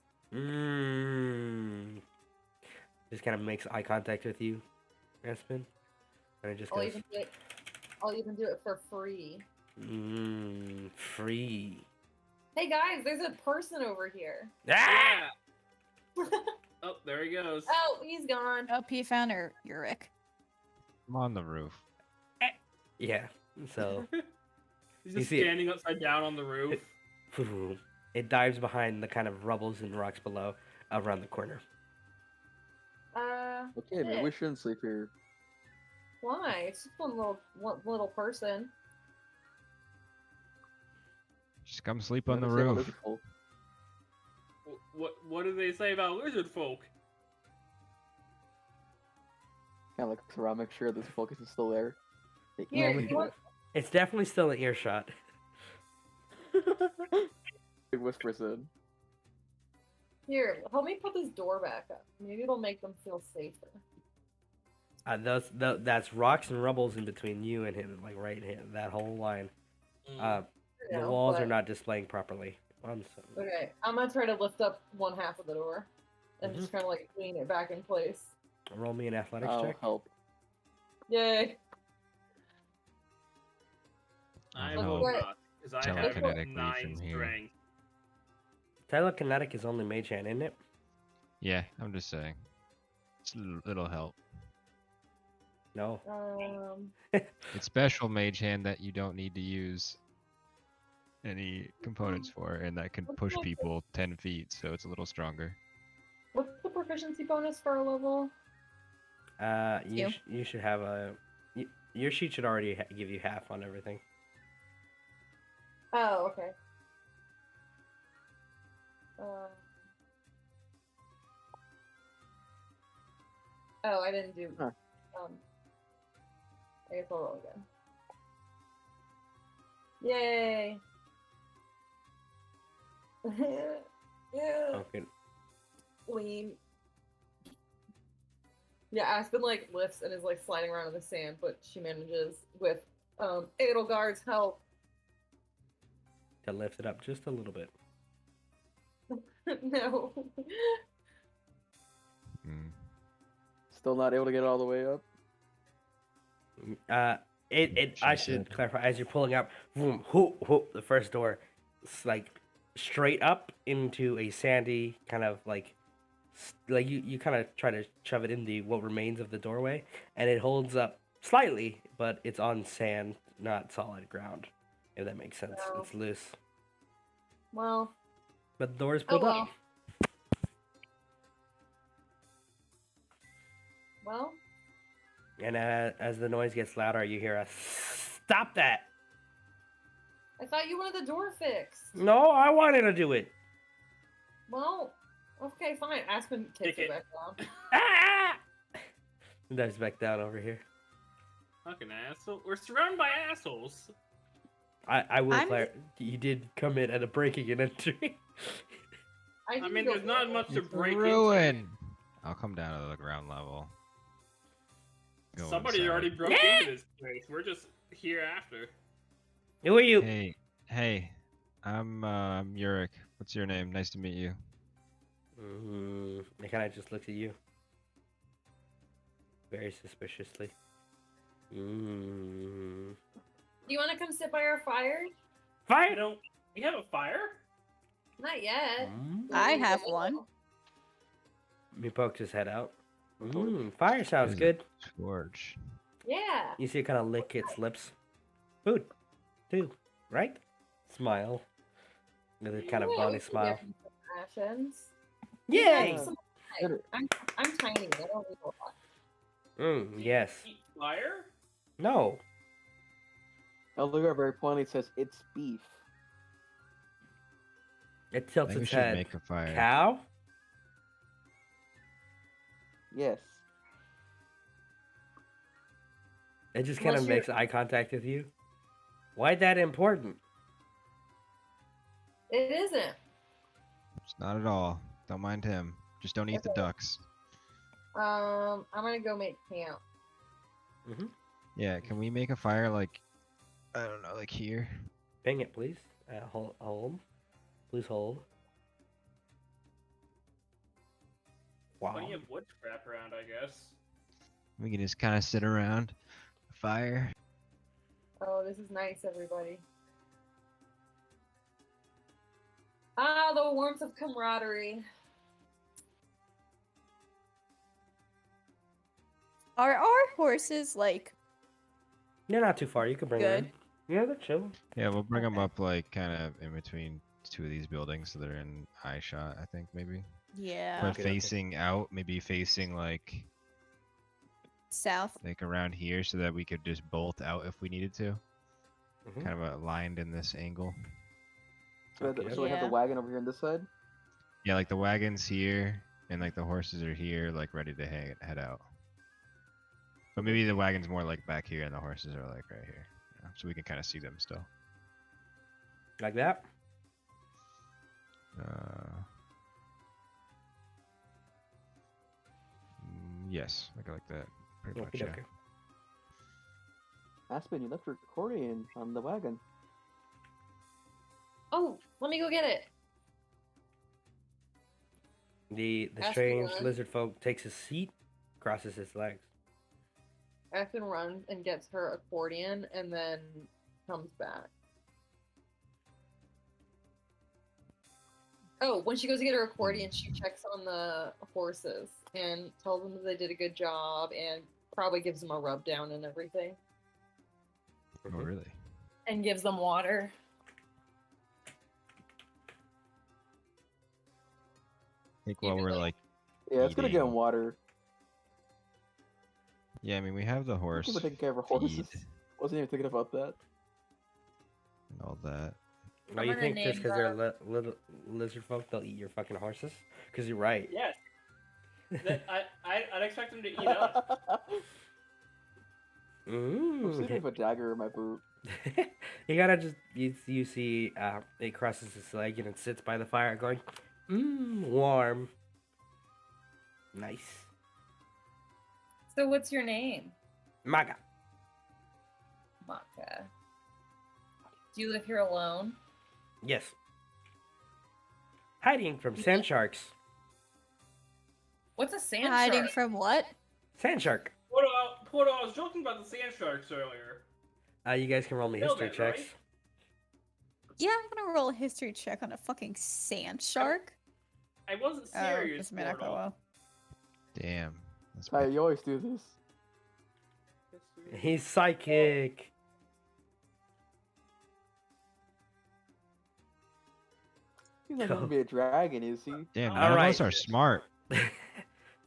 Just kind of makes eye contact with you, Aspen. And it just I'll goes, even do it. I'll even do it for free. free. Hey guys, there's a person over here. Ah! Yeah. Oh, there he goes. Oh, he's gone. Oh, he found her, Urek. I'm on the roof. Yeah. So He's You just see it. standing upside down on the roof. it dives behind the kind of rubbles and rocks below, around the corner. Okay, maybe we shouldn't sleep here. Why? It's just one little person. Just come sleep on the Never say about roof. lizard folk. What do they say about lizard folk? Kind of like around, make sure this focus is still there. They Here, easily you do want- It's definitely still an earshot. it. Big whispers in. Here, help me put this door back up. Maybe it'll make them feel safer. That's rocks and rubbles in between you and him, like right here, that whole line. Mm. You The know, walls are but- not displaying properly. Okay, I'm gonna try to lift up one half of the door and Mm-hmm. just kind of like lean it back in place. Roll me an athletics I'll check. help. Yay! I I'll will help not, because I have telekinetically 9 from here. strength. Telekinetic is only mage hand, isn't it? Yeah, I'm just saying. It's little help. No. It's special mage hand that you don't need to use any components for, and that can push people 10 feet, so it's a little stronger. What's the proficiency bonus for a level? You You. you should have your sheet should already give you half on everything. Oh, okay. Oh, I didn't do. Huh. I guess I'll roll again. Yay! Yeah. Okay. Lean. Yeah, Aspen like lifts and is like sliding around in the sand, but she manages with Edelgard's help. To lift it up just a little bit. No. Mm. Still not able to get it all the way up. I She should said. clarify, as you're pulling up, boom, the first door, it's like straight up into a sandy kind of like you kind of try to shove it in the what remains of the doorway, and it holds up slightly, but it's on sand, not solid ground. If that makes sense, No. it's loose. Well, But the door's oh pulled well. up. Well, And as the noise gets louder, you hear a stop that. I thought you wanted the door fixed. No, I wanted to do it. Well, okay, fine. Aspen kicks Kick it it. back down. Ah! Dives back down over here. Fucking asshole. We're surrounded by assholes. I will I'm- clarify. You did come in at a breaking and entering. I didn't mean, go there's not for it. much to It's break into. ruin. I'll come down to the ground level. Go Somebody inside. already broke into this place. We're just here after. Who are you? Hey, I'm Urek. What's your name? Nice to meet you. It kind of just looks at you. Very suspiciously. Do you want to come sit by our fire? Fire! We have a fire? Not yet. I have one. He poked his head out. Fire sounds Is it? good. Torch. Yeah. You see it kind of lick its lips. Food, too, right? Smile. With a kind of Yeah, we bony can smile. get some rations. Yay! Yeah, some- I'm tiny. I don't need a lot. Yes. Eat fire? No. Eldegard very pointedly says it's beef. It I tilts think we its should head. make a fire. Cow? Yes. It just kind of Unless you're- makes eye contact with you. Why that important? It isn't. It's not at all. Don't mind him. Just don't eat the Okay. ducks. I'm gonna go make camp. Yeah, can we make a fire like, I don't know, like here? Bang it, please. Hold. Please hold. Wow. Plenty of wood scrap around, I guess. We can just kind of sit around. fire. Oh, this is nice, everybody. Ah, the warmth of camaraderie. Are our horses like They're not too far. You can bring them good? in. Yeah, they're chill. Yeah, we'll bring them Okay. up like kind of in between two of these buildings, so they're in eye shot. I think maybe, Yeah. but Okay. facing out, maybe facing like South. around here, so that we could just bolt out if we needed to. Mhm. Kind of aligned in this angle. So, Okay, so we have the yeah. wagon over here on this side. Yeah, like the wagon's here, and like the horses are here, like ready to head out. But maybe the wagon's more like back here, and the horses are like right here, so we can kind of see them still. Like that. Yes, like that, pretty much. Okay, Yeah. okay. Aspen, you left your accordion on the wagon. Oh, let me go get it. The Aspen strange runs. lizard folk takes his seat, crosses his legs. Aspen runs and gets her accordion and then comes back. Oh, when she goes to get her accordion, she checks on the horses and tells them that they did a good job and probably gives them a rub down and everything. Oh, Mhm. really? And gives them water. I think You while do we're that? like, Yeah, it's gonna get in Eating. water. yeah, I mean, we have the horse People taking care of our feed horses. Wasn't even thinking about that. and all that. Now I'm you gonna think just name because they're little lizard folk, they'll eat your fucking horses? Because you're right. Yes. I'd expect them to eat us. I'm sleeping Mm. with a dagger in my boot. You gotta just you see it crosses its leg and it sits by the fire going, warm. Nice. So what's your name? Maga. Maka. Do you live here alone? Yes. Hiding from sand sharks. What's a sand Hiding shark? from what? Sand shark. Porto, I was joking about the sand sharks earlier. You guys can roll me Know history that, checks. right? Yeah, I'm gonna roll a history check on a fucking sand shark. I wasn't Oh, serious, it's Minako. Porto. Damn. That's Hey, you always do this. He's psychic. He's not gonna be a dragon, is he? Damn, All none of right. us are smart.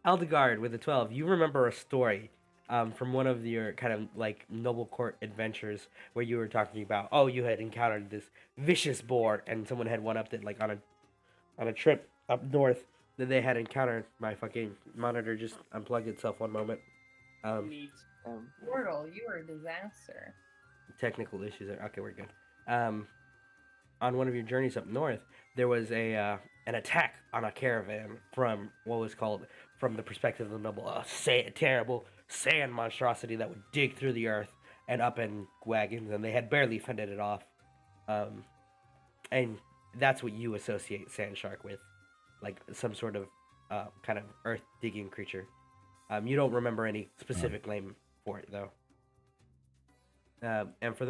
Eldegard with a 12. You remember a story from one of your kind of like noble court adventures where you were talking about, oh, you had encountered this vicious boar and someone had one upped it like on a trip up north that they had encountered. My fucking monitor just unplugged itself one moment. Neat. Portal, you are a disaster. Technical issues there. Okay, we're good. On one of your journeys up north, there was an attack on a caravan from what was called, from the perspective of the noble, a terrible sand monstrosity that would dig through the earth and up in wagons, and they had barely fended it off. And that's what you associate sand shark with, like some sort of kind of earth digging creature. You don't remember any specific name for it though. And for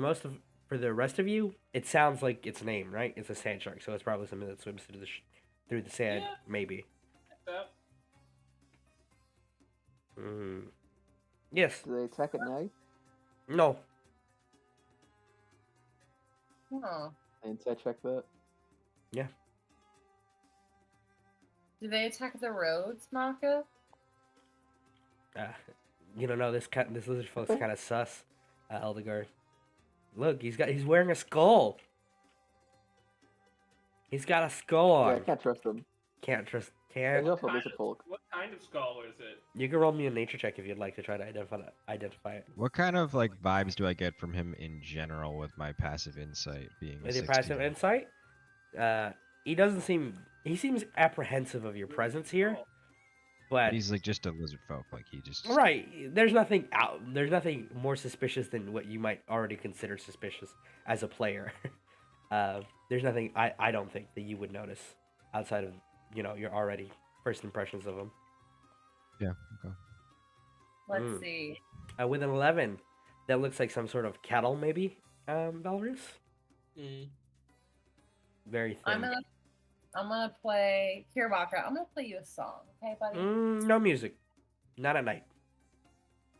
the rest of you, it sounds like its name, right? It's a sand shark, so it's probably something that swims through the sand, Yeah. maybe. That- Yes. Do they attack at night? No. Huh. And I check that. Do they attack the roads, Maka? You don't know this lizard folk's kind of sus, Eldegard. Look, he's wearing a skull. He's got a skull Yeah, I on. can't trust them. Can't trust. There's Can't. also lizard folk. What kind of skull is it? You can roll me a nature check if you'd like to try to identify it. What kind of like vibes do I get from him in general with my passive insight being a With your 16? passive insight, he seems apprehensive of your presence here, but He's like just a lizard folk, like he just right, there's nothing more suspicious than what you might already consider suspicious as a player. There's nothing I don't think that you would notice outside of, your already first impressions of him. Yeah, okay. Let's Mm. see. With an 11, that looks like some sort of cattle, maybe. Valrius. Mm. Very thin. I'm gonna play Kiribaka. I'm gonna play you a song, okay, buddy? No music. Not at night.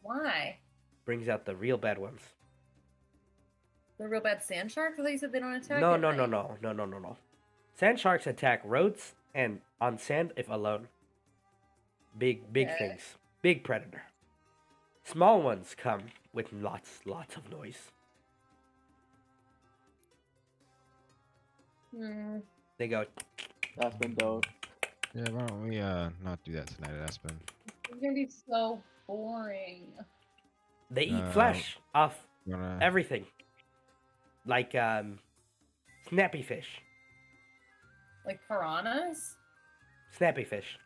Why? Brings out the real bad ones. The real bad sand sharks? I thought you said they don't attack. No, at no, no, night. no. Sand sharks attack roads and on sand if alone. Big Okay. things. Big predator. Small ones come with lots of noise. Hmm. They go. Aspen, don't. Yeah, why don't we not do that tonight at Aspen? It's gonna be so boring. They eat flesh off Wanna... everything. Like snappy fish. Like piranhas? Snappy fish.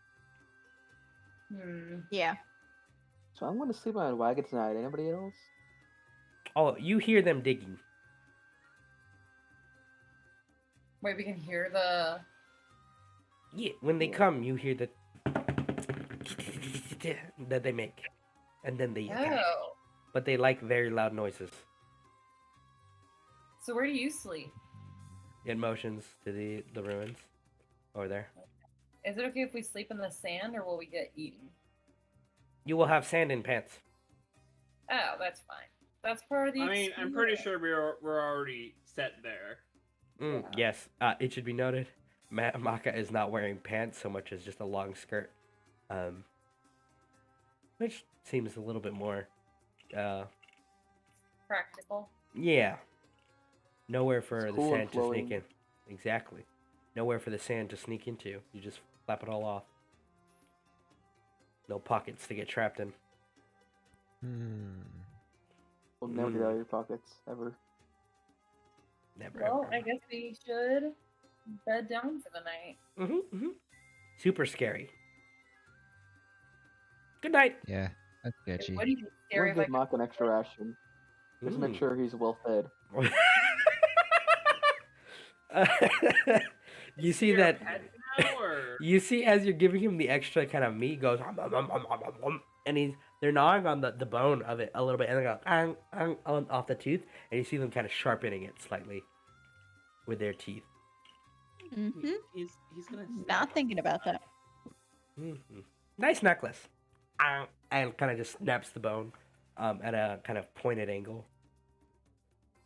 Yeah. So I'm going to sleep on a wagon tonight. Anybody else? Oh, you hear them digging. Wait, we can hear the. Yeah, when they come, you hear the that they make, and then they attack. Oh. But they like very loud noises. So where do you sleep? It motions to the ruins over there. Is it okay if we sleep in the sand, or will we get eaten? You will have sand in pants. Oh, that's fine. That's part of the. I mean, I'm pretty sure we're already set there. Yes. It should be noted, Maka is not wearing pants so much as just a long skirt, which seems a little bit more. Practical. Yeah. Nowhere for It's the cool and sand to sneak flowing. in. Exactly. Nowhere for the sand to sneak into. You just flap it all off. No pockets to get trapped in. We'll never get out of your pockets, ever. Never. Well, ever. I guess we should bed down for the night. Super scary. Good night. Yeah, that's sketchy. What do you think? We'll Scary give like Mock an extra ration. Just to make sure he's well fed. You see You're a that? pet now, or? You see, as you're giving him the extra kind of meat, he goes, and they're gnawing on the bone of it a little bit, and they go, off the tooth, and you see them kind of sharpening it slightly with their teeth. Mm-hmm. He's gonna. Not thinking about that. Nice necklace. And kind of just snaps the bone at a kind of pointed angle.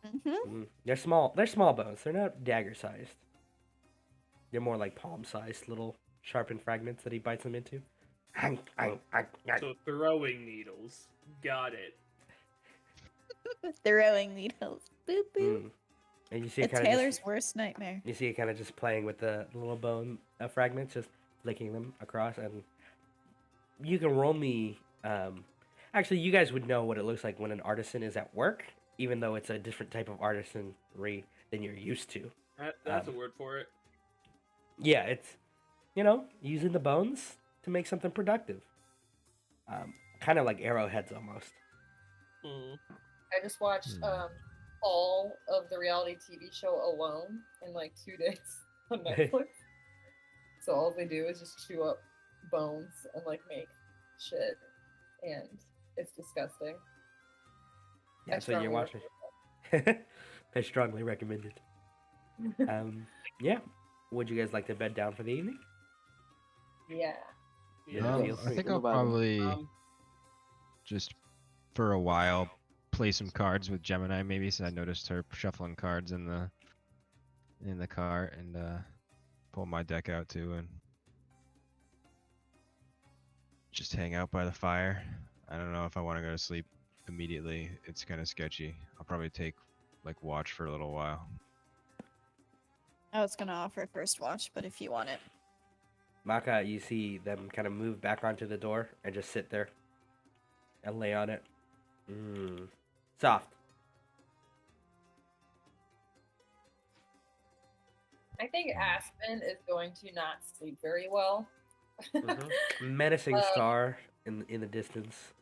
Mm-hmm. They're small. They're small bones. They're not dagger sized. They're more like palm sized little sharpened fragments that he bites them into. So throwing needles. Got it. Throwing needles. Boop boop. And you see It's it kind of Taylor's worst nightmare. you see it kind of just playing with the little bone fragments, just flicking them across, and you can roll me. Actually, you guys would know what it looks like when an artisan is at work, even though it's a different type of artisanry than you're used to. That's a word for it. Yeah, it's using the bones to make something productive. Kind of like arrowheads almost. I just watched all of the reality TV show Alone in like 2 days on Netflix. So all they do is just chew up bones and like make shit, and it's disgusting. Yeah, so you're watching. I strongly recommend it. Yeah. Would you guys like to bed down for the evening? Yeah. Yeah. Feel I free. think I'll probably just for a while play some cards with Gemini, maybe. So I noticed her shuffling cards in the car, and pull my deck out too, and just hang out by the fire. I don't know if I want to go to sleep immediately. It's kind of sketchy. I'll probably take like watch for a little while. I was gonna offer first watch, but if you want it. Maka, you see them kind of move back onto the door and just sit there and lay on it. Soft. I think Aspen is going to not sleep very well. Menacing star in the distance.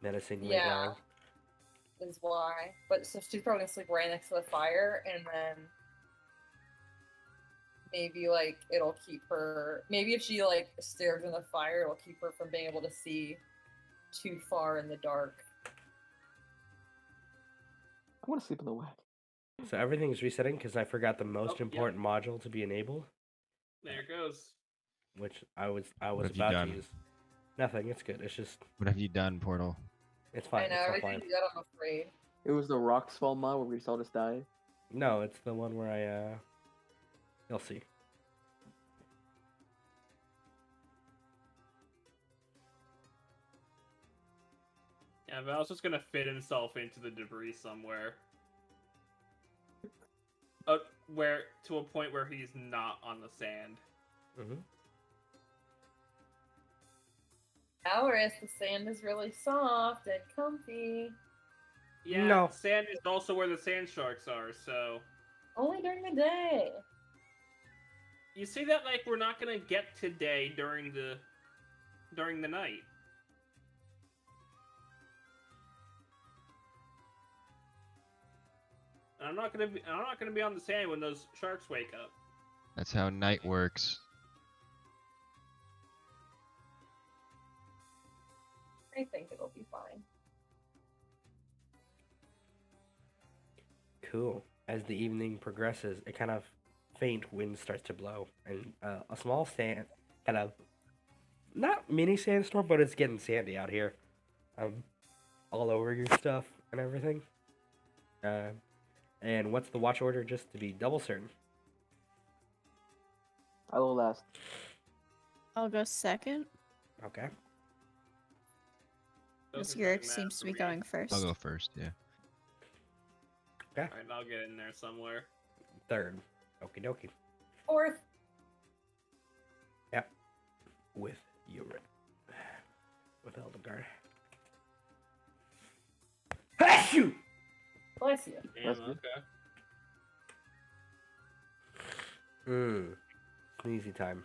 Menacingly Yeah. glowing. Is why. But so she's probably gonna sleep right next to the fire, and then maybe like it'll keep her. Maybe if she like stares in the fire, it'll keep her from being able to see too far in the dark. I want to sleep in the wagon. So everything's resetting because I forgot the most yep. important module to be enabled, There it goes. which I was What have you about to done? use. Nothing. It's good. It's just What have you done, Portal? it's I fine. know It's all everything's fine. good. I'm afraid. It was the rocks fall mod where we just all just died. No, it's the one where I you'll see. Yeah, Val's just gonna fit himself into the debris somewhere. Where to a point where he's not on the sand. Mm-hmm. Valrius, the sand is really soft and comfy. Yeah, No. sand is also where the sand sharks are, so Only during the day. you see that like we're not gonna get today during the night. And I'm not gonna be on the sand when those sharks wake up. That's how night works. I think it'll be fine. Cool. As the evening progresses, a kind of faint wind starts to blow, and a small sand, kind of, not mini sandstorm, but it's getting sandy out here, all over your stuff and everything. And what's the watch order, just to be double certain? I will last. I'll go second. Okay. Because Doesn't really Urek matter seems to for be me. going first. I'll go first, yeah. Okay. Alright, I'll get in there somewhere. Third. Okie dokie. Fourth. Yep. With Urek. With Eldegard. Shoot! Bless you. Damn, That's good. okay. Sneezy time.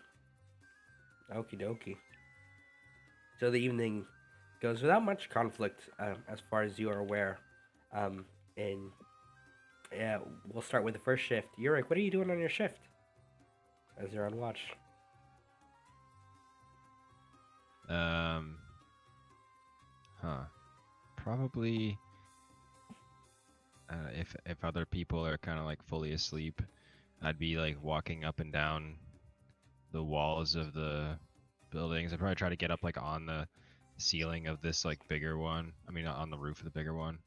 Okie dokie. So the evening goes without much conflict, as far as you are aware. And yeah, we'll start with the first shift. Urek, what are you doing on your shift? As you're on watch. Probably. If other people are kind of like fully asleep, I'd be like walking up and down the walls of the buildings. I'd probably try to get up like on the ceiling of this like bigger one. I mean, on the roof of the bigger one,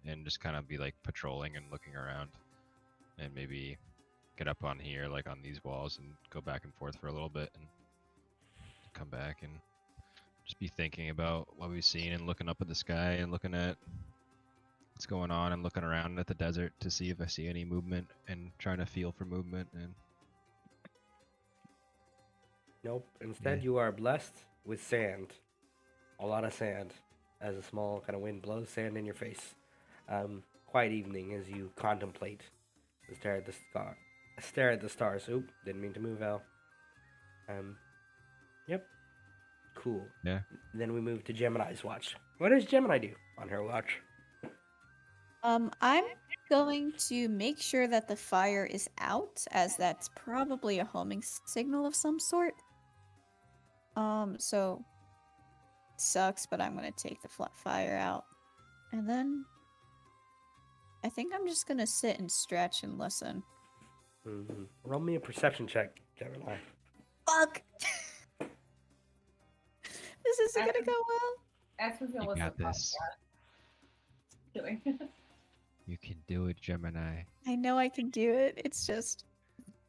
and just kind of be like patrolling and looking around, and maybe get up on here like on these walls and go back and forth for a little bit and come back and just be thinking about what we've seen and looking up at the sky and looking at what's going on and looking around at the desert to see if I see any movement and trying to feel for movement. And Nope. Instead, Yeah. you are blessed with sand. A lot of sand. As a small kind of wind blows sand in your face. Quiet evening as you contemplate. Stare at the star. Stare at the stars. Oop, didn't mean to move, Al. Yep. Cool. Yeah. Then we move to Gemini's watch. What does Gemini do on her watch? I'm going to make sure that the fire is out, as that's probably a homing signal of some sort. So sucks, but I'm gonna take the flat fire out, and then I think I'm just gonna sit and stretch and listen. Roll me a perception check, Gemini. Fuck! This isn't gonna go well. Aspen's gonna You listen got to this. podcast. Kidding. You can do it, Gemini. I know I can do it. It's just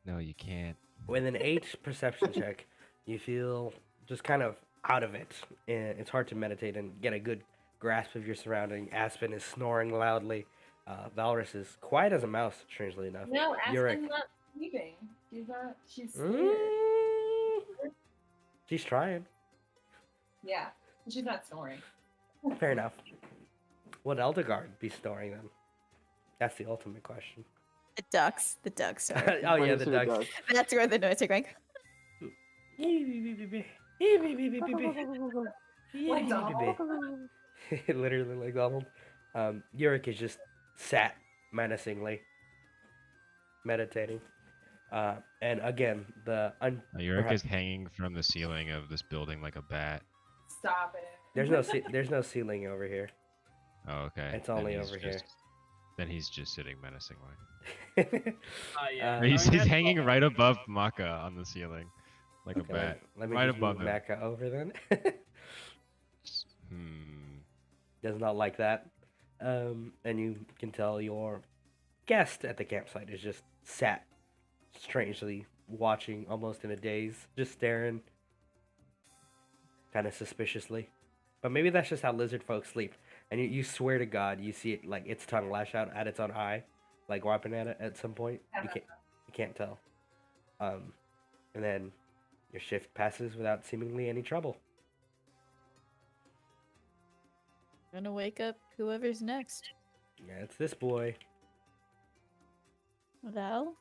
No, you can't. With an 8 perception check, you feel just kind of out of it. And it's hard to meditate and get a good grasp of your surrounding. Aspen is snoring loudly. Valrius is quiet as a mouse, strangely enough. No, Urek. Aspen's not sleeping. She's not. She's scared. Mm, she's trying. Yeah, she's not snoring. Fair enough. Would Eldegard be snoring then? That's the ultimate question. the ducks. The ducks. Sorry. Oh yeah, Brings the to the ducks. That's where the noise are going. Like Donald. Literally like Donald. Urek is just sat menacingly, meditating. And again, Urek is hanging from the ceiling of this building like a bat. Stop it. there's no ceiling over here. Oh, okay. It's Then only he's over here. just Then he's just sitting menacingly. Yeah. Or he's I mean, that's hanging fine. right above Maka on the ceiling, like a Okay, bat. let me Right just above move him. Mecca over then. Hmm. Does not like that. And you can tell your guest at the campsite is just sat strangely watching, almost in a daze, just staring kind of suspiciously. But maybe that's just how lizard folk sleep. And you swear to God, you see it like its tongue lash out at its own eye, like wiping at it at some point. You can't tell. And then your shift passes without seemingly any trouble. I'm gonna wake up whoever's next. Yeah, it's this boy. Val?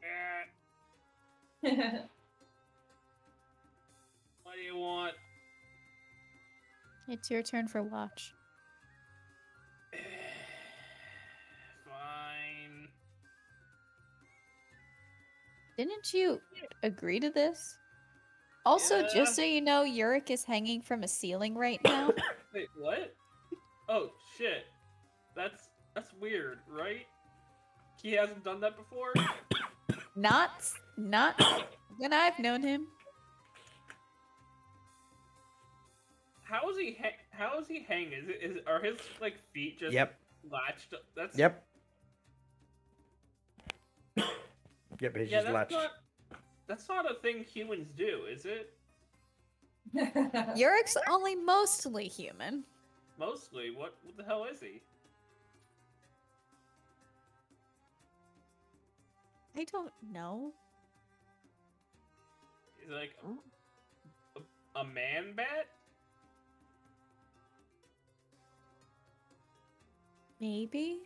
Eh, what do you want? It's your turn for watch. Fine. Didn't you agree to this? Also, Yeah. just so you know, Urek is hanging from a ceiling right now. Wait, what? Oh shit. That's weird, right? He hasn't done that before. Not when I've known him. How is he? How is he hanging? Are his like feet just Yep. latched? That's Yep. Yep, he's yeah. just latched. That's not a thing humans do, is it? Urek's only mostly human. Mostly. What the hell is he? I don't know. He's like a man bat. Maybe?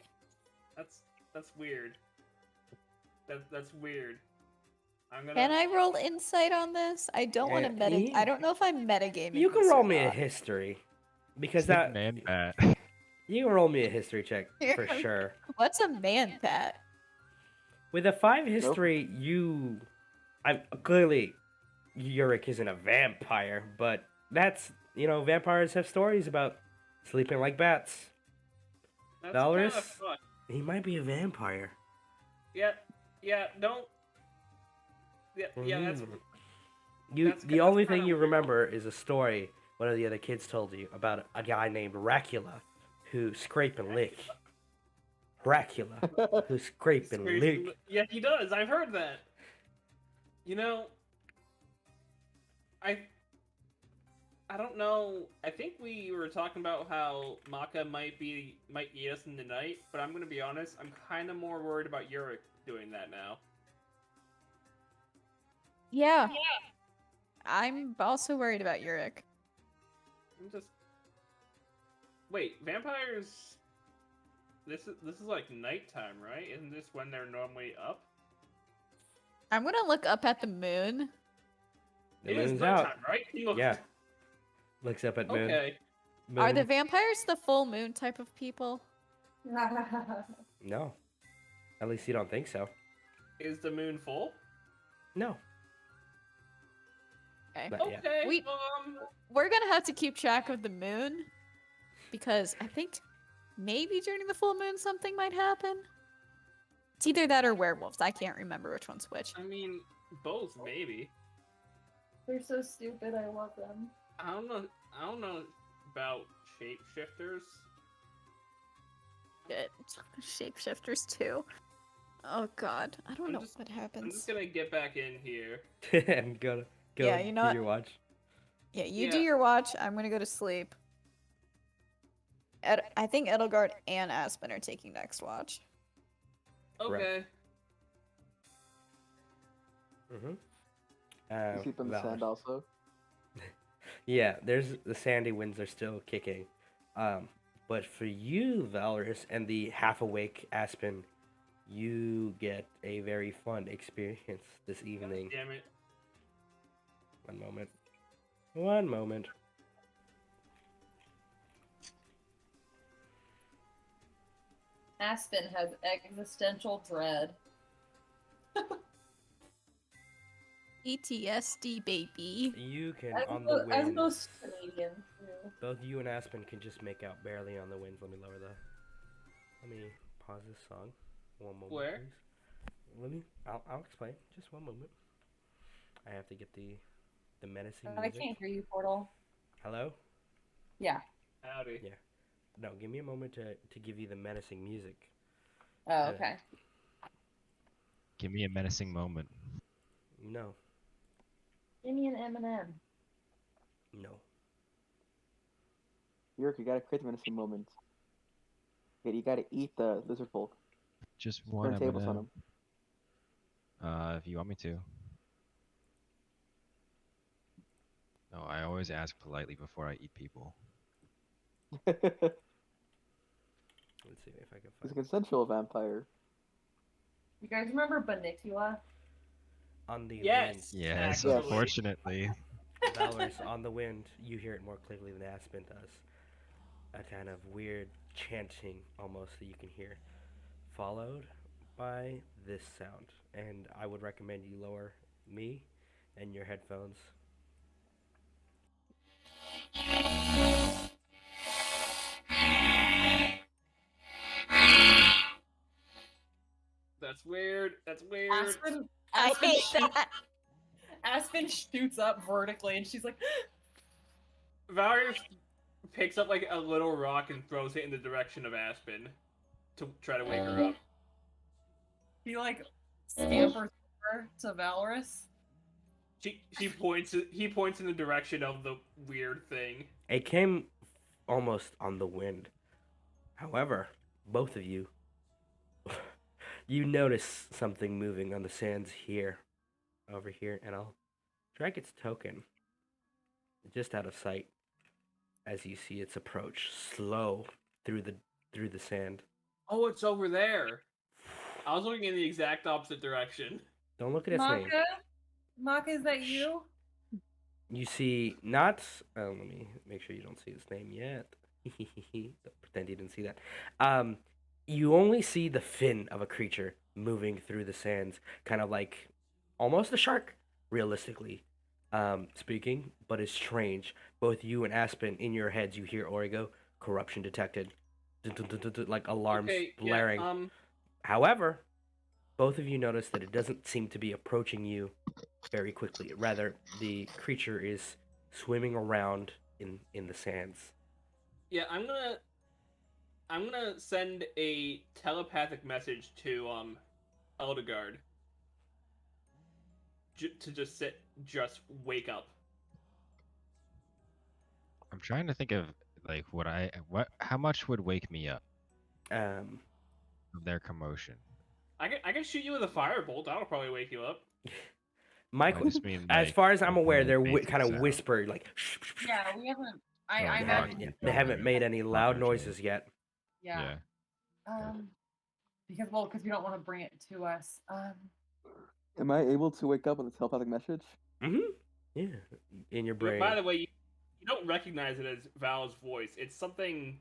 That's weird. That's weird. I'm gonna. Can I roll insight on this? I don't want to Yeah, I don't know if I'm metagaming. You can this or roll me a not. history. Because Big that man bat. you can roll me a history check for Yeah. sure. What's a man pat? With a 5 history, I'm clearly Urek isn't a vampire, but that's vampires have stories about sleeping like bats. That's Valrius? kinda fun. He might be a vampire. Yeah. Don't. Yeah. That's. That's The only thing kinda you weird. remember is a story one of the other kids told you about a guy named Dracula who scrape and lick. Dracula who scrape and lick. Yeah, he does. I've heard that. You know, I don't know. I think we were talking about how Maka might eat us in the night, but I'm gonna be honest. I'm kind of more worried about Urek doing that now. Yeah. I'm also worried about Urek. I'm just wait. Vampires. This is like nighttime, right? Isn't this when they're normally up? I'm gonna look up at the moon. The It is moon's nighttime, out. right? He looks- Yeah. Looks up at moon. Okay. Are the Moon. vampires the full moon type of people? No. At least you don't think so. Is the moon full? No. Okay. Not yet. Okay. We're gonna have to keep track of the moon because I think maybe during the full moon something might happen. It's either that or werewolves. I can't remember which one's which. I mean, both maybe. They're so stupid. I love them. I don't know about shapeshifters. Good. Shapeshifters too. Oh god, I don't I'm know just- what I'm happens. just gonna get back in here. And go Yeah, you know do what? your watch. Yeah, you do Yeah. your watch. I'm gonna go to sleep. I think Eldegard and Aspen are taking next watch. Okay. Mm-hmm. You sleep in the sand also. Yeah, the sandy winds are still kicking. But for you, Valrius, and the half-awake Aspen, you get a very fun experience this evening. Damn it. One moment. Aspen has existential dread. PTSD, baby. You can As, on the as winds. most Canadians do. Both you and Aspen can just make out barely on the winds. Let me lower Let me pause this song. One moment, Where? please. Let me. I'll explain. Just one moment. I have to get the menacing I music. can't hear you, Portal. Hello? Yeah. Howdy. Yeah. No, give me a moment to give you the menacing music. Oh, okay. Give me a menacing moment. No. Give me an M&M. No. Urek, you gotta create the menacing moment. Okay, you gotta eat the lizard folk. Just one Turn tables on M&M. If you want me to. No, I always ask politely before I eat people. him. Let's see if I can He's a find consensual vampire. You guys remember Banicula? on the Yes. Yes, Actually. unfortunately. wind. Valrius, on the wind, you hear it more clearly than Aspen does. A kind of weird chanting almost that you can hear, followed by this sound. And I would recommend you lower me and your headphones. That's weird. That's weird. I hate that. Aspen shoots up vertically, and she's like, Valrius picks up like a little rock and throws it in the direction of Aspen to try to wake her up. he like scampers over to Valorous. He points in the direction of the weird thing. It came almost on the wind. However, both of you, you notice something moving on the sands here, over here, and I'll drag its token just out of sight as you see its approach slow through the sand. Oh, it's over there. I was looking in the exact opposite direction. Don't look at its name. Maka, is that you? You see not. Let me make sure you don't see its name yet. Don't pretend you didn't see that. You only see the fin of a creature moving through the sands, kind of like almost a shark, realistically speaking, but it's strange. Both you and Aspen, in your heads, you hear Origo, corruption detected, like alarms Okay, blaring. yeah, However, both of you notice that it doesn't seem to be approaching you very quickly. Rather, the creature is swimming around in the sands. yeah, I'm gonna send a telepathic message to Eldegard to just wake up. I'm trying to think of like how much would wake me up Um, of their commotion. I can shoot you with a firebolt. That'll probably wake you up. Michael, I just mean, as like, far as I'm aware, they're basic kind of sound. whispered, like. Yeah, we haven't. I Oh, They imagine. haven't, right. they haven't made any loud Okay. noises yet. Yeah. Because we don't want to bring it to us. Am I able to wake up with a telepathic message? Mm-hmm. Yeah, in your brain. By the way, you don't recognize it as Val's voice. It's something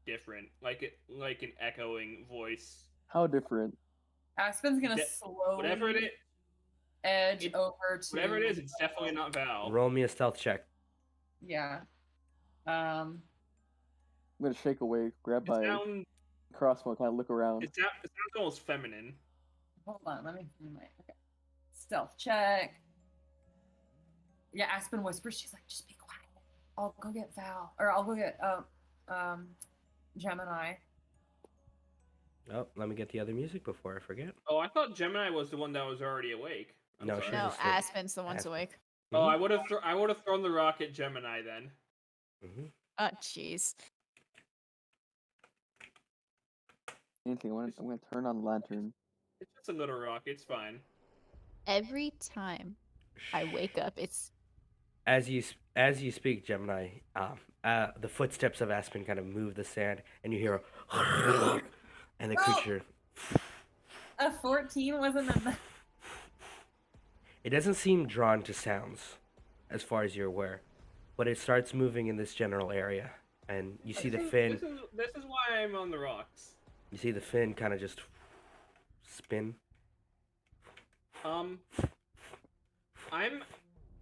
different, like an echoing voice. How different? Aspen's gonna slowly Whatever it is, edge over to whatever it is, it's definitely not Val. Roll me a stealth check. Yeah. I'm gonna shake awake, grab It my sounds crossbow, kind of look around. it sounds almost feminine. Hold on, let me do my stealth check. Yeah, Aspen whispers. She's like, "Just be quiet. I'll go get Val, or I'll go get Gemini." Oh, let me get the other music before I forget. Oh, I thought Gemini was the one that was already awake. I'm No, sorry. she's No, asleep. Aspen's the one's Aspen. awake. Oh, I would have thrown the rock at Gemini then. Mm-hmm. Oh, jeez. Anything, I'm gonna turn on the lantern. It's just a little rock. It's fine. Every time I wake up, it's As you speak, Gemini, the footsteps of Aspen kind of move the sand, and you hear a and the creature. A 14 wasn't enough. It doesn't seem drawn to sounds, as far as you're aware, but it starts moving in this general area, and you see the fin. This is why I'm on the rocks. You see the fin kind of just spin. I'm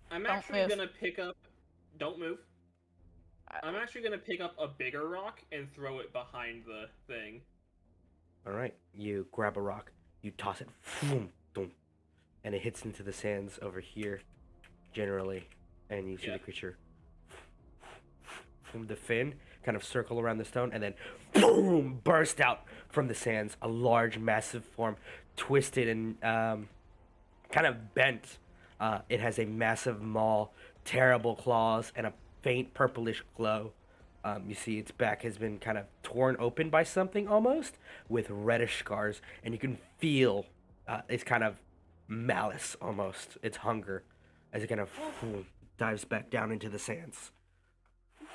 Don't actually move. gonna pick up. Don't move. I'm actually gonna pick up a bigger rock and throw it behind the thing. All right, you grab a rock, you toss it, boom, boom, and it hits into the sands over here, generally, and you see Yeah. the creature from the fin kind of circle around the stone, and then boom, burst out from the sands, a large, massive form, twisted and kind of bent. It has a massive maw, terrible claws, and a faint purplish glow. You see its back has been kind of torn open by something almost, with reddish scars, and you can feel its kind of malice almost, its hunger, as it kind of dives back down into the sands.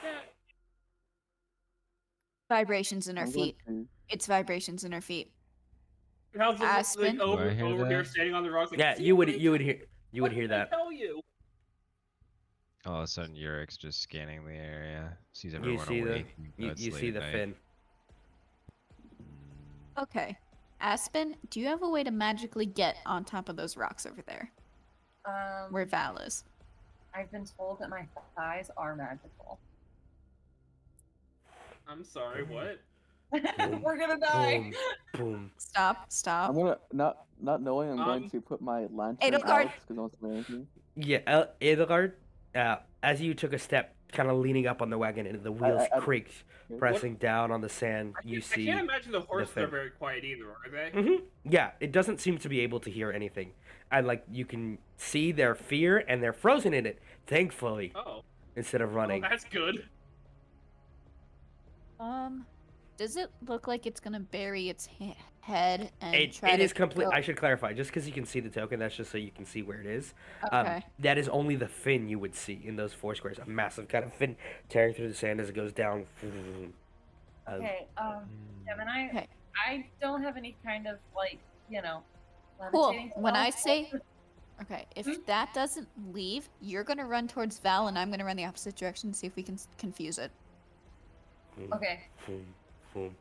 Yeah. Vibrations in her I'm going feet. to. It's vibrations in her feet. How's the, Aspen? like Do I over hear over here that? standing on the rocks? Like, Yeah, "See you what would I you would tell- hear you what would hear did I that. tell you. All of a sudden, Urek's just scanning the area, sees You everyone see the awake. even though it's you late see at the night. fin. Okay. Aspen, do you have a way to magically get on top of those rocks over there? Where Val is? I've been told that my thighs are magical. I'm sorry, what? Boom, We're gonna die. Boom, boom. Stop, stop. I'm gonna not knowing. I'm going Um, to put my lantern Edelgard. out because no one's doing anything. Yeah, Eldegard, as you took a step, kind of leaning up on the wagon, and the wheels I- creaked, pressing down on the sand. You I see. can't imagine the horses fin. are very quiet either, are they? Yeah, it doesn't seem to be able to hear anything. And like you can see their fear, and they're frozen in it. Thankfully, Oh, instead of well, running. that's good. Does it look like it's gonna bury its head and It try to is complete. go- I should clarify, just because you can see the token, that's just so you can see where it is. Okay. That is only the fin you would see in those four squares. A massive kind of fin tearing through the sand as it goes down. Okay, Gemini, Okay. I don't have any kind of like, Cool. levitating When I spells. say, okay, if that doesn't leave, you're gonna run towards Val, and I'm gonna run the opposite direction to see if we can confuse it. Okay.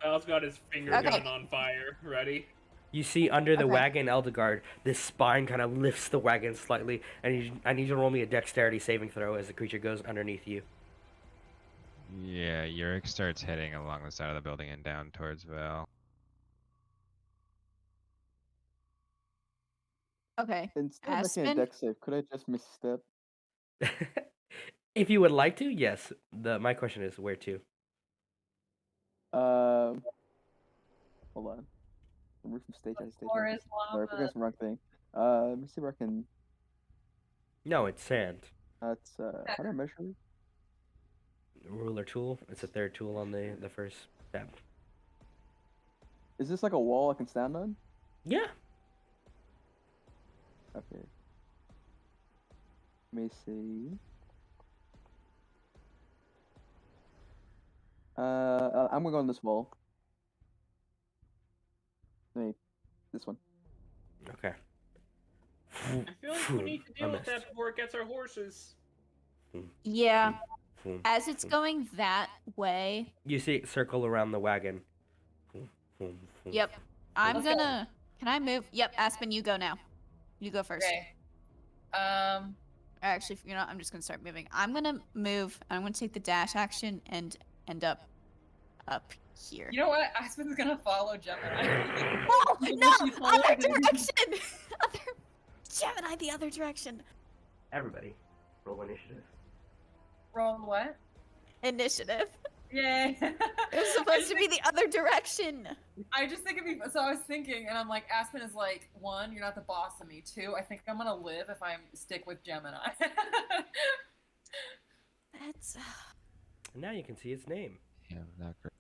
Al's got his finger Okay. gun on fire. Ready? You see under the Okay. wagon, Eldegard, this spine kind of lifts the wagon slightly, and I need you to roll me a dexterity saving throw as the creature goes underneath you. Yeah, Urek starts heading along the side of the building and down towards Val. Okay. Instead of making a Aspen? deck save, could I just misstep? If you would like to, yes. My question is where to. Hold on. Remove from stage. The floor is Sorry, I forgot lava. some wrong thing. Let me see where I can. No, it's sand. That's how do I measure it? Ruler tool. It's a third tool on the first tab. Is this like a wall I can stand on? Yeah. Okay. Let me see. I'm gonna go on this wall. Wait, this one. Okay. I feel like we need to deal with that before it gets our horses. Yeah. As it's going that way, You see it circle around the wagon. yep. I'm Let's go. gonna. Can I move? Yep, Aspen, you go now. You go first. Okay. Actually, you know, I'm just gonna start moving. I'm gonna move. I'm gonna take the dash action and end up here. You know what? Aspen's gonna follow Gemini. Oh no! She followed Other him. direction. Other Gemini, the other direction. Everybody, roll initiative. Roll what? Initiative. Yay! It was supposed to be the other direction. I just think it'd be so. I was thinking, and I'm like, Aspen is like, 1, you're not the boss of me. 2, I think I'm gonna live if I stick with Gemini. That's. And now you can see its name. Yeah, not great.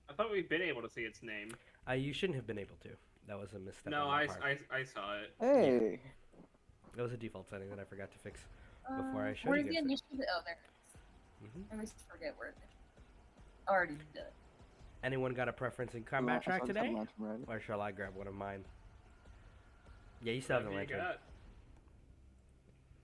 I thought we'd been able to see its name. You shouldn't have been able to. That was a misstep. No, on my I part. saw it. Hey. That was a default setting that I forgot to fix before I showed Where's you the guys. initiative? Oh, there. I always forget where it is. I already did it. Anyone got a preference in I combat saw track this on today? lantern, right? Or shall I grab one of mine? Yeah, you still have the Whatever you lantern. got.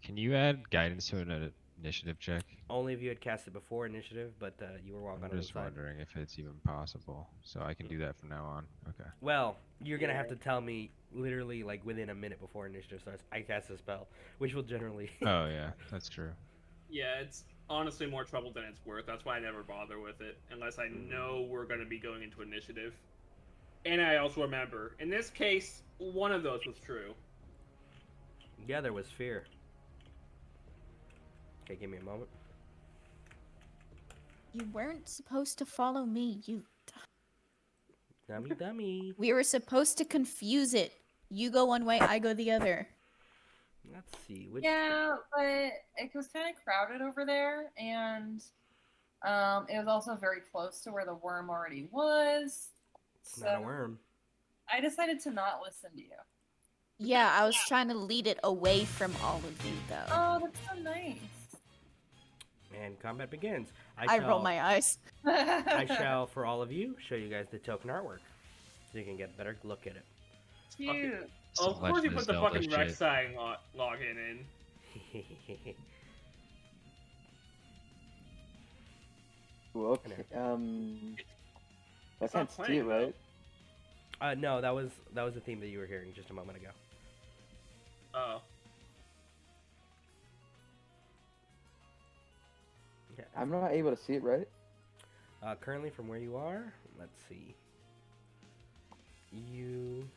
Can you add guidance to an initiative check? Only if you had cast it before initiative, but you were walking I'm on the just side. wondering if it's even possible. So I can do that from now on. Okay. Well, you're gonna have to tell me literally like within a minute before initiative starts. I cast a spell, which will generally. Oh yeah, that's true. Yeah, it's honestly more trouble than it's worth. That's why I never bother with it unless I know we're going to be going into initiative. And I also remember, in this case, one of those was true. Yeah, there was fear. Okay, give me a moment. You weren't supposed to follow me. Dummy, dummy. We were supposed to confuse it. You go one way, I go the other. Let's see. Which... Yeah, but it was kind of crowded over there, and it was also very close to where the worm already was. It's not a worm. I decided to not listen to you. Yeah, I was trying to lead it away from all of you, though. Oh, that's so nice. And combat begins. I roll my eyes. I shall, for all of you, show you guys the token artwork, so you can get a better look at it. Cute. Oh, of course you Legend put of the Zelda fucking shit. Rek'Sai login in. Ooh, okay. I It's can't not see playing, it, right? No, that was the theme that you were hearing just a moment ago. Oh. Yeah. I'm not able to see it, right? Currently, from where you are, let's see. You,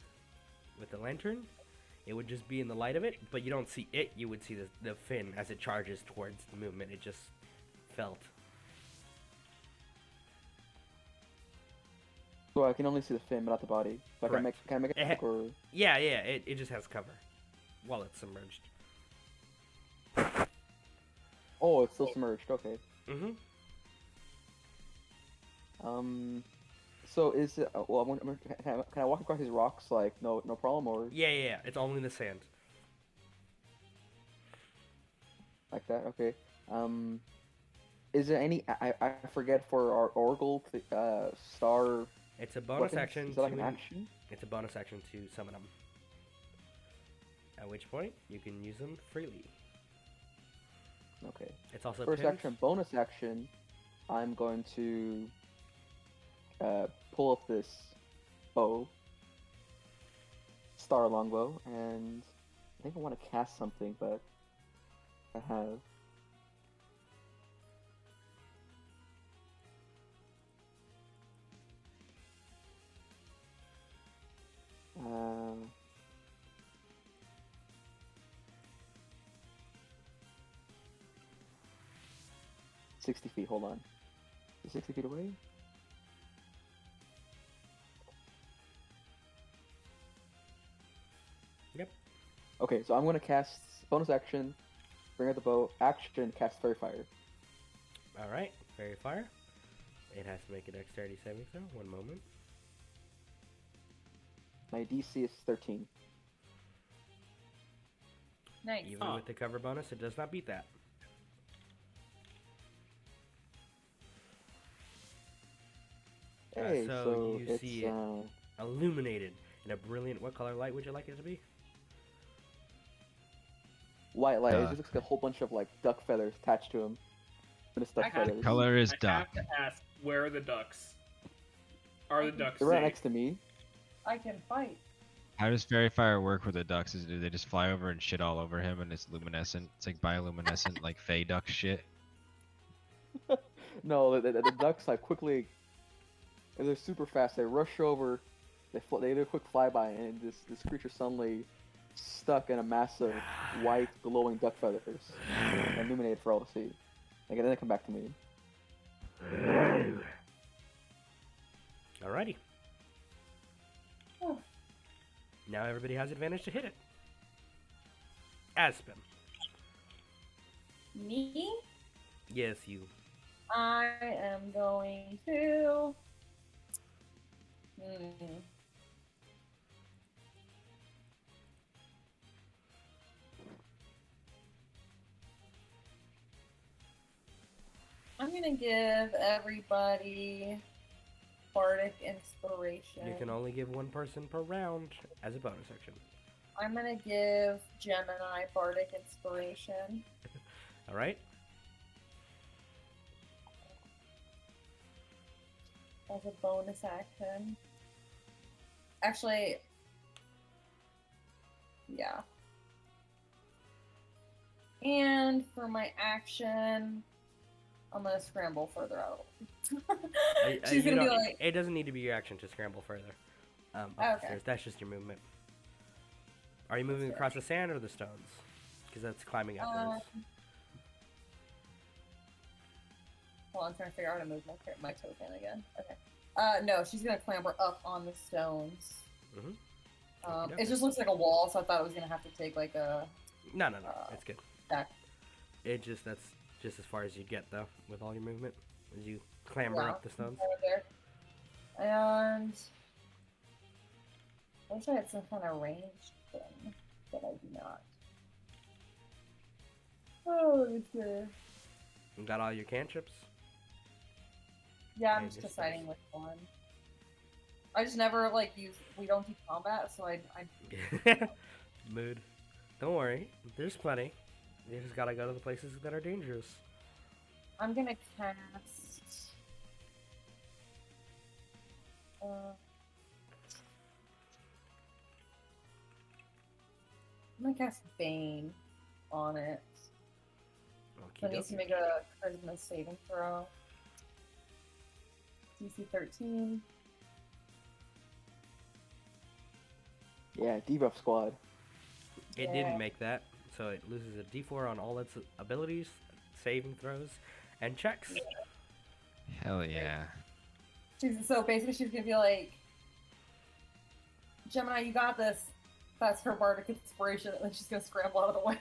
with the lantern, it would just be in the light of it, but you don't see it. You would see the fin as it charges towards the movement. It just felt. So I can only see the fin, but not the body. So I Correct. can I make it Eh, look, or Yeah, it just has cover while it's submerged. oh, it's still submerged. Okay. Mm-hmm. So is it? Well, can I walk across these rocks like no problem, or Yeah. It's only in the sand. like that? Okay. Is there any? I forget for our Oracle star. It's a bonus weapons? action. Is that like to an action? It's a bonus action to summon them. At which point you can use them freely. Okay. It's also First pinned. action, bonus action. I'm going to pull up this bow, star longbow, and I think I want to cast something, but I have. Uh, 60 feet, hold on. Is it 60 feet away? Yep. Okay, so I'm gonna cast bonus action, bring out the bow, action, cast Fairy Fire. All right, fairy fire. It has to make a dexterity saving throw. One moment. My DC is 13. Nice. Even with the cover bonus, it does not beat that. Hey, so so you it's see it illuminated in a brilliant. What color light would you like it to be? white light. It Duck. just looks like a whole bunch of like duck feathers attached to him. But it's duck I have- feathers. Color is I duck. have to ask, where are the ducks? Are the ducks They're right safe? next to me. I can fight. How does fairy fire work with the ducks? Do they just fly over and shit all over him and it's luminescent? It's like bioluminescent, like fey duck shit. No, the ducks like quickly. They're super fast. They rush over. They do a quick flyby, and this creature suddenly stuck in a mass of white glowing duck feathers, illuminated for all to see. And then they come back to me. Alrighty. Oh. Now everybody has advantage to hit it. Aspen. Me? Yes, you. I am going to. I'm gonna give everybody bardic inspiration. You can only give one person per round as a bonus action. I'm gonna give Gemini bardic inspiration. All right. As a bonus action. Actually, yeah. And for my action, I'm gonna scramble further out. You She's gonna be don't- like, it doesn't need to be your action to scramble further. Up the Okay. stairs. That's just your movement. Are you moving That's across the sand or the stones? Because that's climbing upwards. hold on, I'm trying to figure out how to move my token again. Okay. No, she's gonna clamber up on the stones. Mhm. It just looks like a wall, so I thought it was gonna have to take like a. No, it's good. Back. That's just as far as you get though, with all your movement, as you clamber Yeah. up the stones. Over there. And I wish I had some kind of ranged thing, but I do not. Oh, let me see. You got all your cantrips. Yeah, I'm And just your deciding spells. which one. I just never like use. We don't do combat, so I Mood. Don't worry, there's plenty. You just gotta go to the places that are dangerous. I'm gonna cast. I'm gonna cast Bane on it. So it needs to Okey-dokey. make a charisma saving throw. DC 13. Yeah, debuff squad. It Yeah. didn't make that, so it loses a D4 on all its abilities, saving throws, and checks. Hell yeah. So basically, she's gonna be like, Gemini, you got this. That's her bardic inspiration, and then she's gonna scramble out of the way.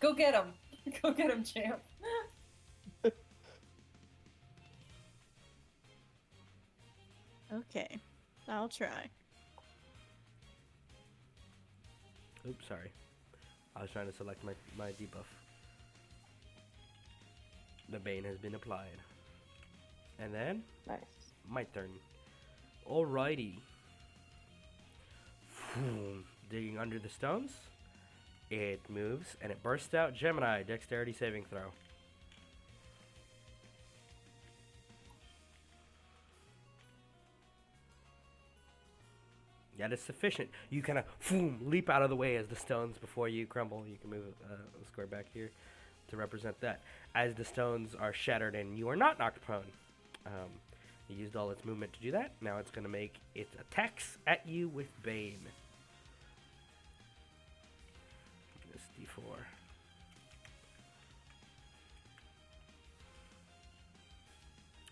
Go get him! Go get him, champ! Okay, I'll try. Oops, sorry. I was trying to select my debuff. The Bane has been applied. And then, Nice. my turn. Alrighty. Digging under the stones. It moves and it bursts out. Gemini, dexterity saving throw. That is sufficient. You kind of leap out of the way as the stones before you crumble. You can move a square back here to represent that. As the stones are shattered and you are not knocked prone. It used all its movement to do that. Now it's going to make its attacks at you with Bane. This D4.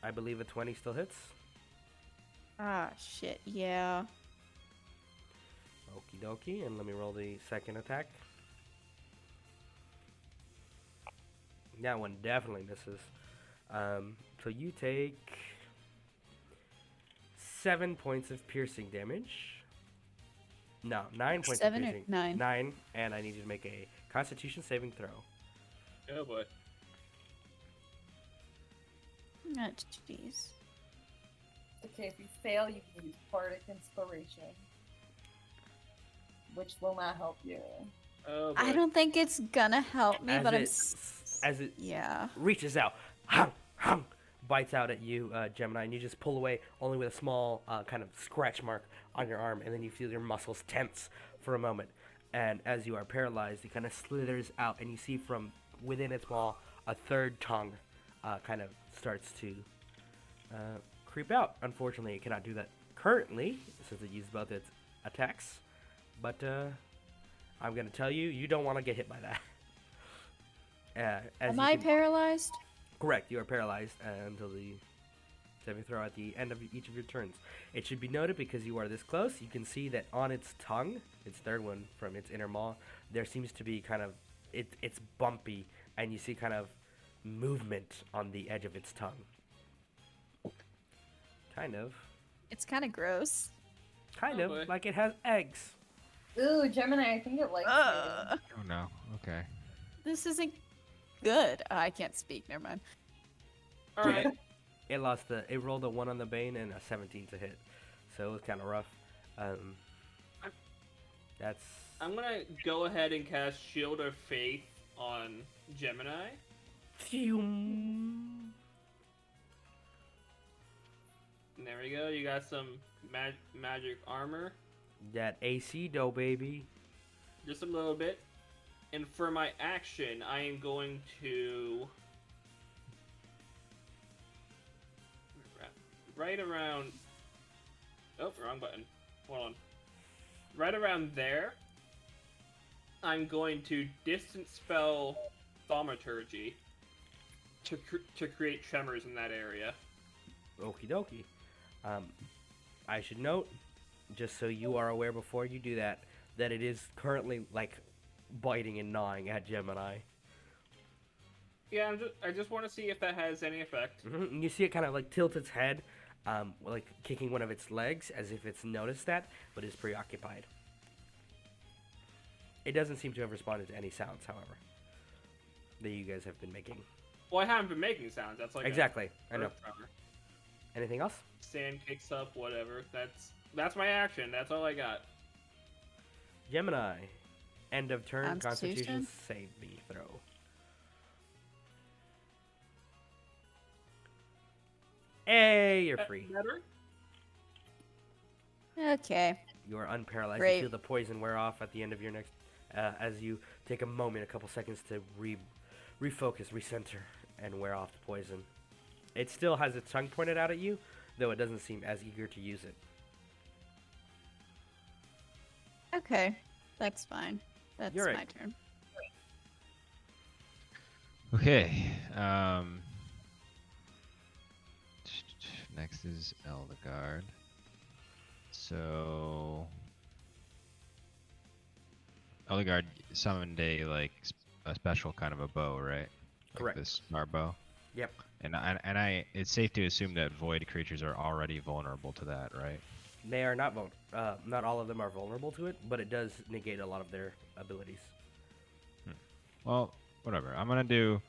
I believe a 20 still hits. Ah, shit, yeah. Okie dokie, and let me roll the second attack. That one definitely misses. So you take 7 points of piercing damage. No, 9 points 7 of or piercing. 9? 9, and I need you to make a Constitution saving throw. Oh boy. Ah, jeez. Okay, if you fail, you can use bardic inspiration, which will not help you. Oh boy. I don't think it's gonna help me, As but as it yeah. reaches out, hung, hung, bites out at you, Gemini, and you just pull away only with a small kind of scratch mark on your arm, and then you feel your muscles tense for a moment. And as you are paralyzed, it kind of slithers out, and you see from within its maw a third tongue kind of starts to creep out. Unfortunately, it cannot do that currently, since it used both its attacks. But I'm going to tell you, you don't want to get hit by that. As Am you I can- paralyzed? Correct, you are paralyzed until the saving throw at the end of each of your turns. It should be noted, because you are this close, you can see that on its tongue, its third one from its inner maw, there seems to be kind of, it's bumpy, and you see kind of movement on the edge of its tongue. Kind of. It's kind of gross. Kind Oh, of, boy. like it has eggs. Ooh, Gemini, I think it likes you. Oh no. Okay. This isn't good. I can't speak. Never mind. All right. It rolled a 1 on the Bane and a 17 to hit. So it was kind of rough. That's... I'm gonna go ahead and cast Shield of Faith on Gemini. Phew. And there we go. You got some magic armor, That AC dough, baby. just a little bit. And for my action, I am going to right around. Oh, wrong button. Hold on. Right around there, I'm going to distance spell thaumaturgy to create tremors in that area. Okie dokie. I should note, just so you are aware before you do that, that it is currently like biting and gnawing at Gemini. Yeah, I just want to see if that has any effect. And you see it kind of like tilt its head, like kicking one of its legs as if it's noticed that, but is preoccupied. It doesn't seem to have responded to any sounds, however, that you guys have been making. Well, I haven't been making sounds. That's like Exactly. I know. earth tremor. Anything else? Sand kicks up, whatever. That's my action. That's all I got. Gemini. End of turn. Constitution? Constitution save me throw. Hey, you're free. Better? Okay. You are unparalyzed. Great. You feel the poison wear off at the end of your next, as you take a moment, a couple seconds to refocus, recenter, and wear off the poison. It still has its tongue pointed out at you, though it doesn't seem as eager to use it. Okay. That's fine. That's Urek. my turn. Okay. Next is Eldegard. So Eldegard summoned a special kind of a bow, right? Correct. Like this star bow. Yep. And it's safe to assume that void creatures are already vulnerable to that, right? They are not not all of them are vulnerable to it, but it does negate a lot of their abilities. Well, whatever. I'm gonna do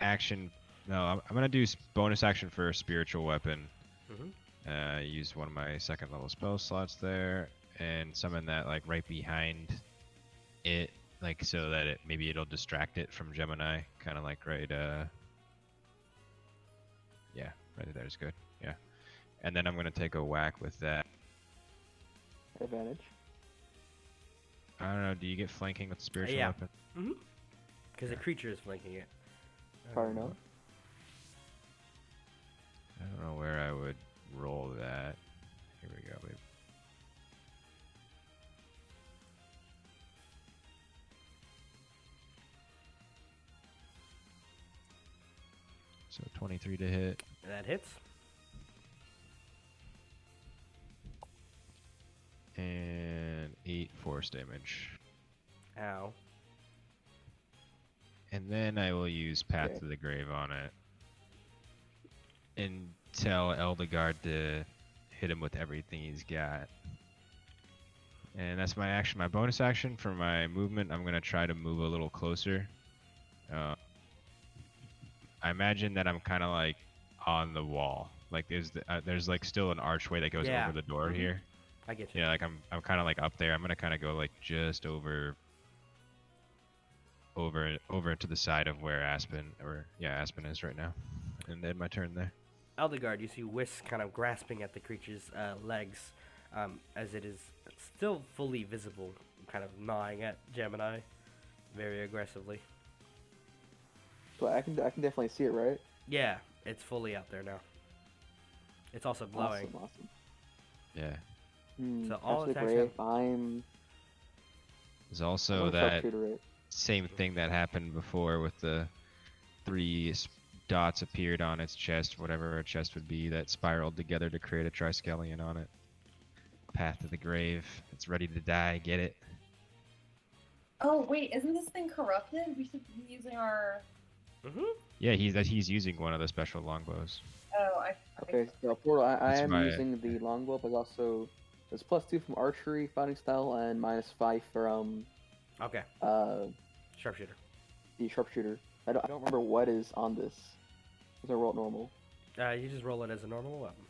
action. No, I'm gonna do bonus action for a spiritual weapon. Use one of my second level spell slots there, and summon that like right behind it, like so that maybe it'll distract it from Gemini, kind of like right. Yeah, right there is good. Yeah, and then I'm gonna take a whack with that. Advantage. I don't know. Do you get flanking with the spiritual Yeah. weapon? Because the creature is flanking it. Far enough. I don't know where I would roll that. Here we go. Babe. So 23 to hit. That hits. And 8 force damage. Ow. And then I will use Path Okay. to the Grave on it. And tell Eldegard to hit him with everything he's got. And that's my action. My bonus action for my movement, I'm going to try to move a little closer. I imagine that I'm kind of like on the wall. Like there's like still an archway that goes Yeah. over the door here. I get you. Yeah, like I'm kind of like up there. I'm going to kind of go like just over to the side of where Aspen is right now. And then my turn there. Eldegard, you see Whisk kind of grasping at the creature's legs, as it is still fully visible, kind of gnawing at Gemini very aggressively. So I can definitely see it, right? Yeah, it's fully out there now. It's also glowing. Awesome. Yeah. So all Path to the attacks Grave, have- I'm Also I'm a that sharpshooter, right? same thing that happened before with the 3 dots appeared on its chest, whatever a chest would be, that spiraled together to create a triskelion on it. Path to the Grave. It's ready to die. Get it? Oh wait, isn't this thing corrupted? We should be using our. Yeah, he's using one of the special longbows. Oh, Okay, so Portal, I That's am my- using the longbow, but also there's +2 from archery, fighting style, and -5 from Okay, sharpshooter. the sharpshooter. I don't remember what is on this. Because I rolled normal. You just roll it as a normal weapon.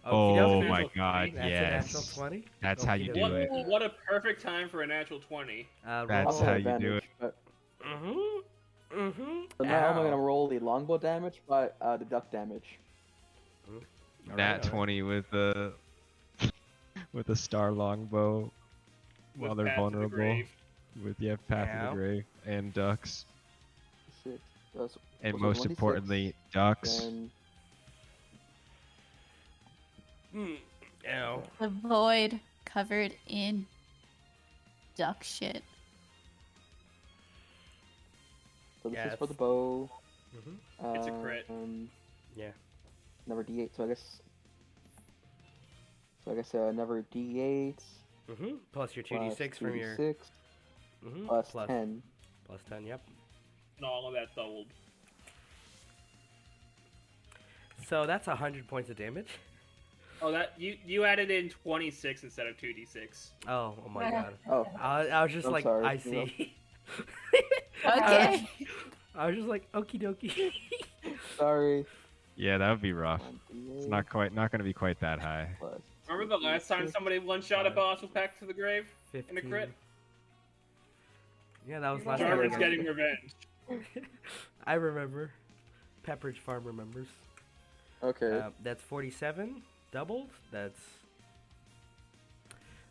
Oh Okey-doke. my Natural god, 20, That's yes. a natural 20. That's how you Okey-doke. do it. What a perfect time for a natural 20. That's Also how have you do advantage, But, Mm-hmm. now I'm gonna roll the longbow damage, but deduct damage. Nat 20 with the with a star longbow while With they're Path to the vulnerable. Grave. With Path to Ow. the Grave and ducks. 6. That's And was it most 1d6? importantly, ducks. Then Ow. The void covered in duck shit. So this Yeah, is for the it's- bow. Mm-hmm. It's a crit. Yeah. Never D8. So I guess. Never D8 Mm-hmm. Plus your plus 2d6 from your. 2d6 Mm-hmm. plus 10. Plus 10. Yep. And all of that doubled. So that's 100 points of damage. Oh, that you added in 26 instead of 2d6. Oh my god. Oh, I was just I'm like, sorry, I you know. see. Okay. I was just like, okie dokie. sorry. Yeah, that would be rough. 1d8 It's not quite be quite that high. plus Remember the last time 2d6. somebody one-shot a boss with Pack to the Grave? 15. In a crit? Yeah, that was last time. Jarvan's I getting guess. revenge. I remember. Pepperidge Farm remembers. Okay. That's 47 doubled. That's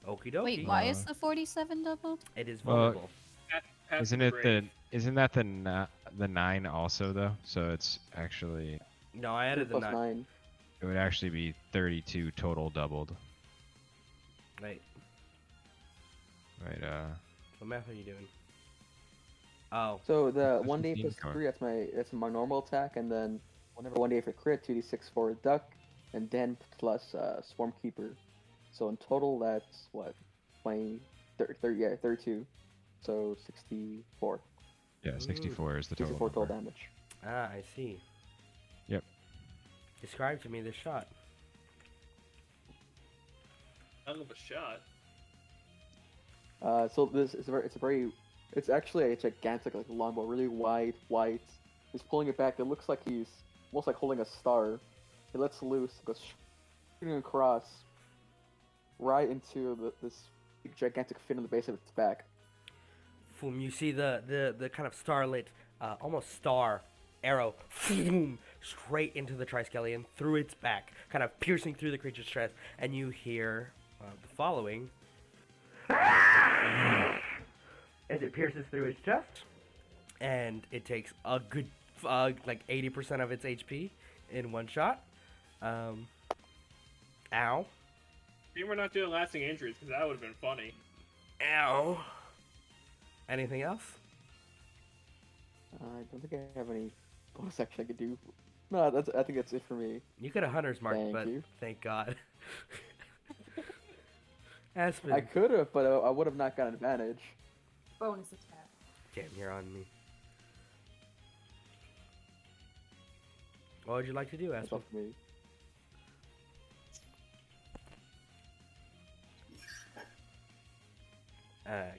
okie dokie. Wait, why is the 47 doubled? It is Well, vulnerable. Path to Isn't the it Grave. isn't that the 9 also though? So it's actually No, I added the plus 9. 9. it would actually be 32 total doubled. Right. Right. What math are you doing? Oh, So the Plus 1d8 plus 15 3, that's my normal attack, and then whenever 1d8 for crit, 2d6 for duck, and then plus swarm keeper. So in total, that's what 20, 30, yeah, 32. So 64. Yeah, 64 is the total. 64 total number. damage. I see. Yep. Describe to me this shot. Hell of a shot. So this is it's actually a gigantic like longbow, really wide, white. He's pulling it back. It looks like he's almost like holding a star. He lets loose, goes shooting across, right into this gigantic fin on the base of its back. Boom, you see the kind of starlit, almost star arrow, boom, straight into the Triskelion, through its back, kind of piercing through the creature's chest, and you hear the following. As it pierces through its chest, and it takes a good, like 80% of its HP in one shot. Ow. Maybe we're not doing lasting injuries because that would have been funny. Ow. Anything else? I don't think I have any bonus action I could do. No, I think that's it for me. You could have Hunter's Mark, Thank but you. thank God. Aspen. I could have, but I would have not gotten advantage. Bonus attack. Damn, you're on me. What would you like to do, That's Aspen? up to me.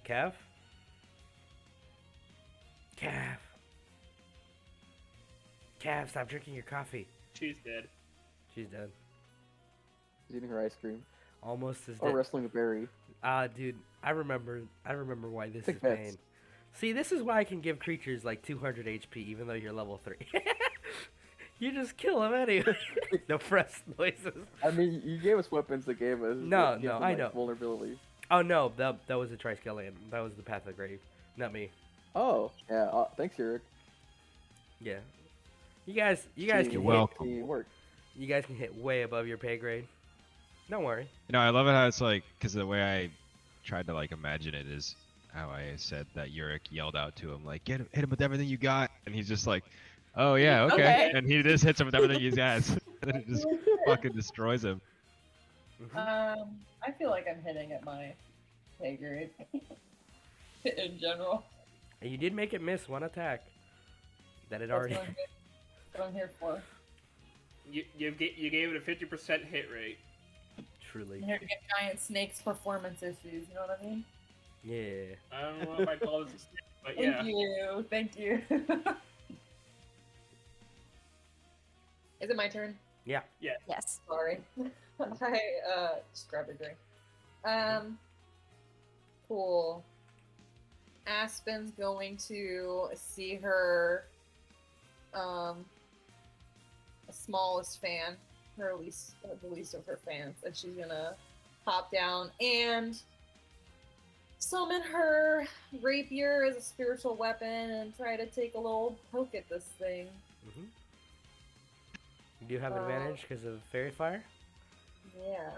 Cav? Cav! Cav, stop drinking your coffee. She's dead. She's dead. She's eating her ice cream Almost as or dead. wrestling a berry. Dude, I remember why this Take is bets. pain. See, this is why I can give creatures like 200 HP even though you're level 3. You just kill them anyway. No fresh noises. I mean, you gave us weapons that gave us No, that no, them, I like, know. vulnerability. Oh no, that was a Triskelion. That was the Path of the Grave, not me. Oh, yeah. Thanks, Urek. Yeah. You guys can You're hit, welcome. Teamwork. you guys can hit way above your pay grade. Don't worry. You know, I love it how it's like, because the way I tried to like imagine it is how I said that Urek yelled out to him, like, hit him with everything you got, and he's just like, oh yeah, okay, Okay. and he just hits him with everything he has, and then it just fucking destroys him. I feel like I'm hitting at my pay grade in general. And you did make it miss one attack. That it That's already. what I'm here for. You gave it a 50% hit rate. Truly. I'm here to get giant snakes performance issues. You know what I mean? Yeah. I don't know if I call this a snake, but Thank yeah. you. Thank you. Is it my turn? Yeah. Yes. Sorry. I just grabbed a drink. Cool. Aspen's going to see her smallest fan, the least of her fans, and she's gonna hop down and summon her rapier as a spiritual weapon and try to take a little poke at this thing. Mm-hmm. You do have advantage because of Fairy Fire? Yeah.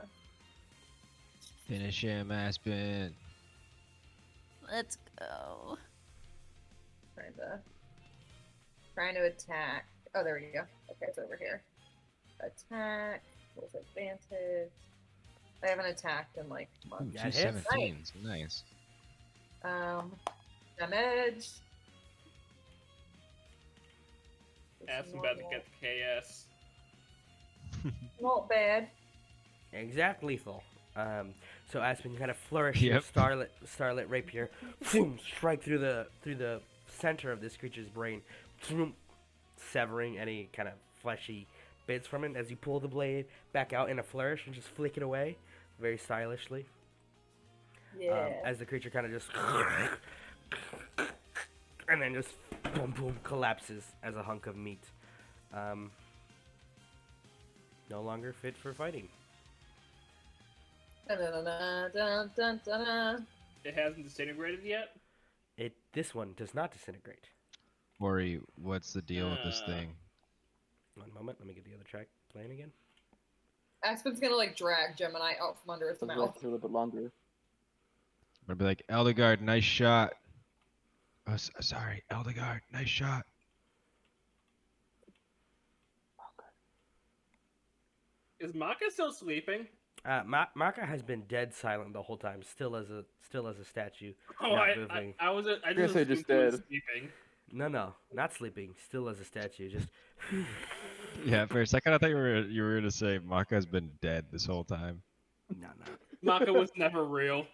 Finish him, Aspen. Let's go. Trying to attack. Oh, there we go. Okay, it's over here. Attack. With advantage. I haven't attacked in like Ooh, months. That two hits. 17s. Nice. Damage. Aspen about to get the KS. Not bad. Exact lethal. So Aspen, you kind of flourish your Yep. starlit rapier, boom, strike through the center of this creature's brain, boom, severing any kind of fleshy bits from it as you pull the blade back out in a flourish and just flick it away, very stylishly. Yeah. As the creature kind of just and then just boom boom collapses as a hunk of meat. No longer fit for fighting. Dun-dun-dun-dun-dun-dun-dun. It hasn't disintegrated yet. This one does not disintegrate. Ori, what's the deal with this thing? One moment, let me get the other track playing again. Aspen's gonna like drag Gemini out from under its Let's mouth. rest a little bit longer. I'd be like, Eldegard, nice shot. Oh, sorry, Eldegard, nice shot. Is Maka still sleeping? Maka has been dead silent the whole time, still as a statue. Oh, Not moving. I was. I Guess just I assumed just he was did. sleeping. No, not sleeping. Still as a statue. Just Yeah, for a second I thought you were gonna say Maka's been dead this whole time. no. Maka was never real.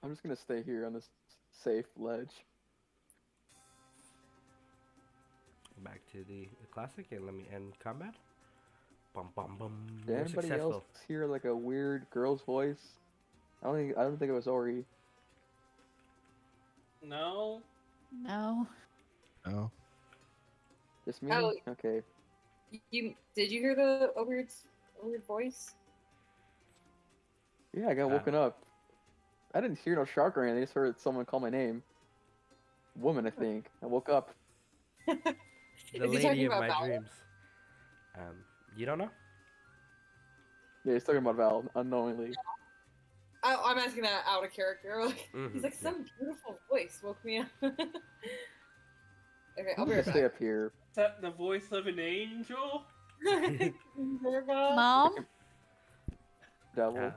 I'm just gonna stay here on this safe ledge. Back to the classic, and let me end combat. Bum bum bum. Did You're anybody successful. else hear like a weird girl's voice? I don't think it was Ori. No. No. Oh, Just me? Oh. Okay. Did you hear the weird voice? Yeah, I got woken up. I didn't hear no shark or anything. I just heard someone call my name. Woman, I think. I woke up. The Is he lady talking of about my Val? dreams. You don't know? Yeah, he's talking about Val unknowingly. I'm asking that out of character. Like, Mhm, he's like, yeah. some beautiful voice woke me up. Okay, I'll I'm be gonna right stay back. up here. Is that the voice of an angel? Mom? Devil.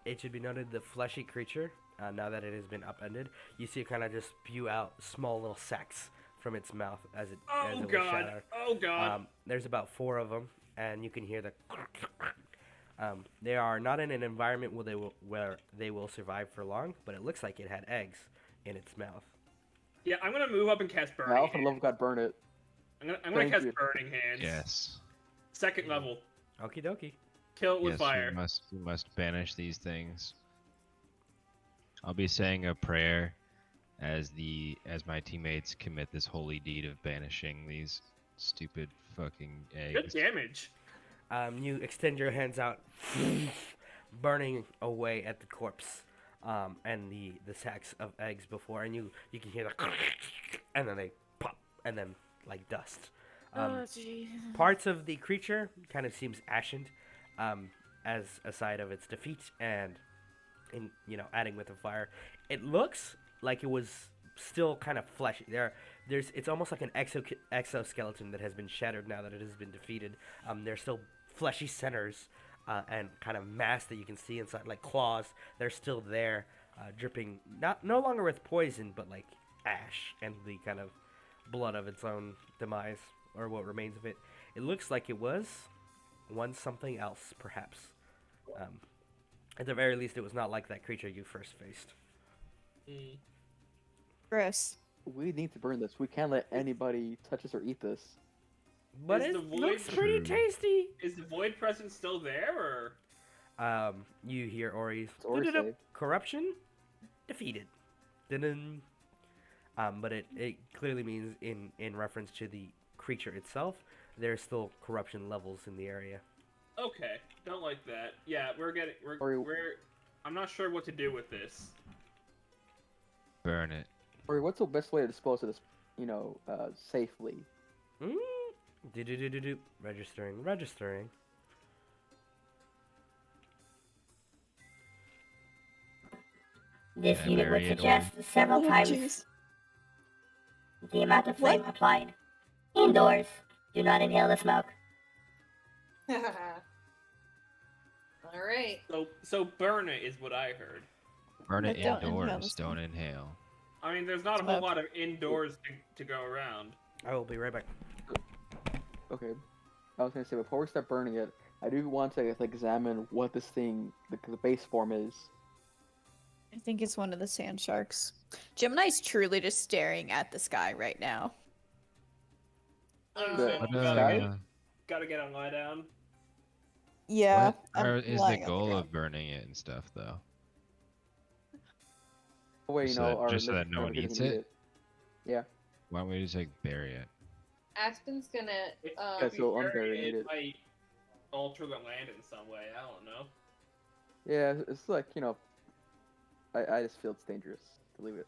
It should be noted the fleshy creature, now that it has been upended, you see it kind of just spew out small little sacs from its mouth as it Oh was god. shattered. Oh god. There's about 4 of them, and you can hear the. They are not in an environment where they will survive for long, but it looks like it had eggs in its mouth. Yeah, I'm gonna move up and cast Burning Val, for the love Hands. of God, burn it. I'm gonna Thank cast you. Burning Hands. yes. Second level. Okie dokie. Kill it with Yes, fire. we must banish these things. I'll be saying a prayer as my teammates commit this holy deed of banishing these stupid fucking Good eggs. damage. You extend your hands out, burning away at the corpse, and the sacks of eggs before, and you can hear the, and then they pop, and then like dust. Parts of the creature kind of seems ashened, as a side of its defeat, and in adding with the fire, it looks like it was still kind of fleshy. It's almost like an exoskeleton that has been shattered now that it has been defeated. There's still fleshy centers and kind of mass that you can see inside, like claws. They're still there, dripping no longer with poison, but like ash and the kind of blood of its own demise, or what remains of it. It looks like it was once something else, perhaps. At the very least, it was not like that creature you first faced. Mm. Gross. We need to burn this. We can't let anybody touch us or eat this. But Is it the void looks pretty true? tasty. Is the void presence still there, or You hear Ori's It's Ori "Du-du-du, save. corruption defeated. Dun-dun. But it clearly means in reference to the creature itself, there's still corruption levels in the area. okay? Don't like that. Yeah, Ori- we're. I'm not sure what to do with this. Burn it. Ori, what's the best way to dispose of this, safely? Do-do-do-do-do. Registering. This Can I unit would bury it suggest several Oh, times jeez. the amount of flame applied. Indoors. Do not inhale the smoke. All right. So burn it is what I heard. Burn it But don't inhale the indoors. Don't smoke. inhale. I mean, there's not a whole Smoke. lot of indoors to go around. I will be right back. Okay. I was gonna say before we start burning it, I do want to examine what this thing, the base form is. I think it's one of the sand sharks. Gemini's truly just staring at the sky right now. The What, sky? Gotta get on lie down. Yeah. what is the goal of burning it and stuff, though? Way, Just so that- our just so that listeners no one can eats eat it? Yeah. Why don't we just like bury it? Aspen's gonna. Yeah, so unbury it it. might alter the land in some way. I don't know. Yeah, it's like, I just feel it's dangerous to leave it.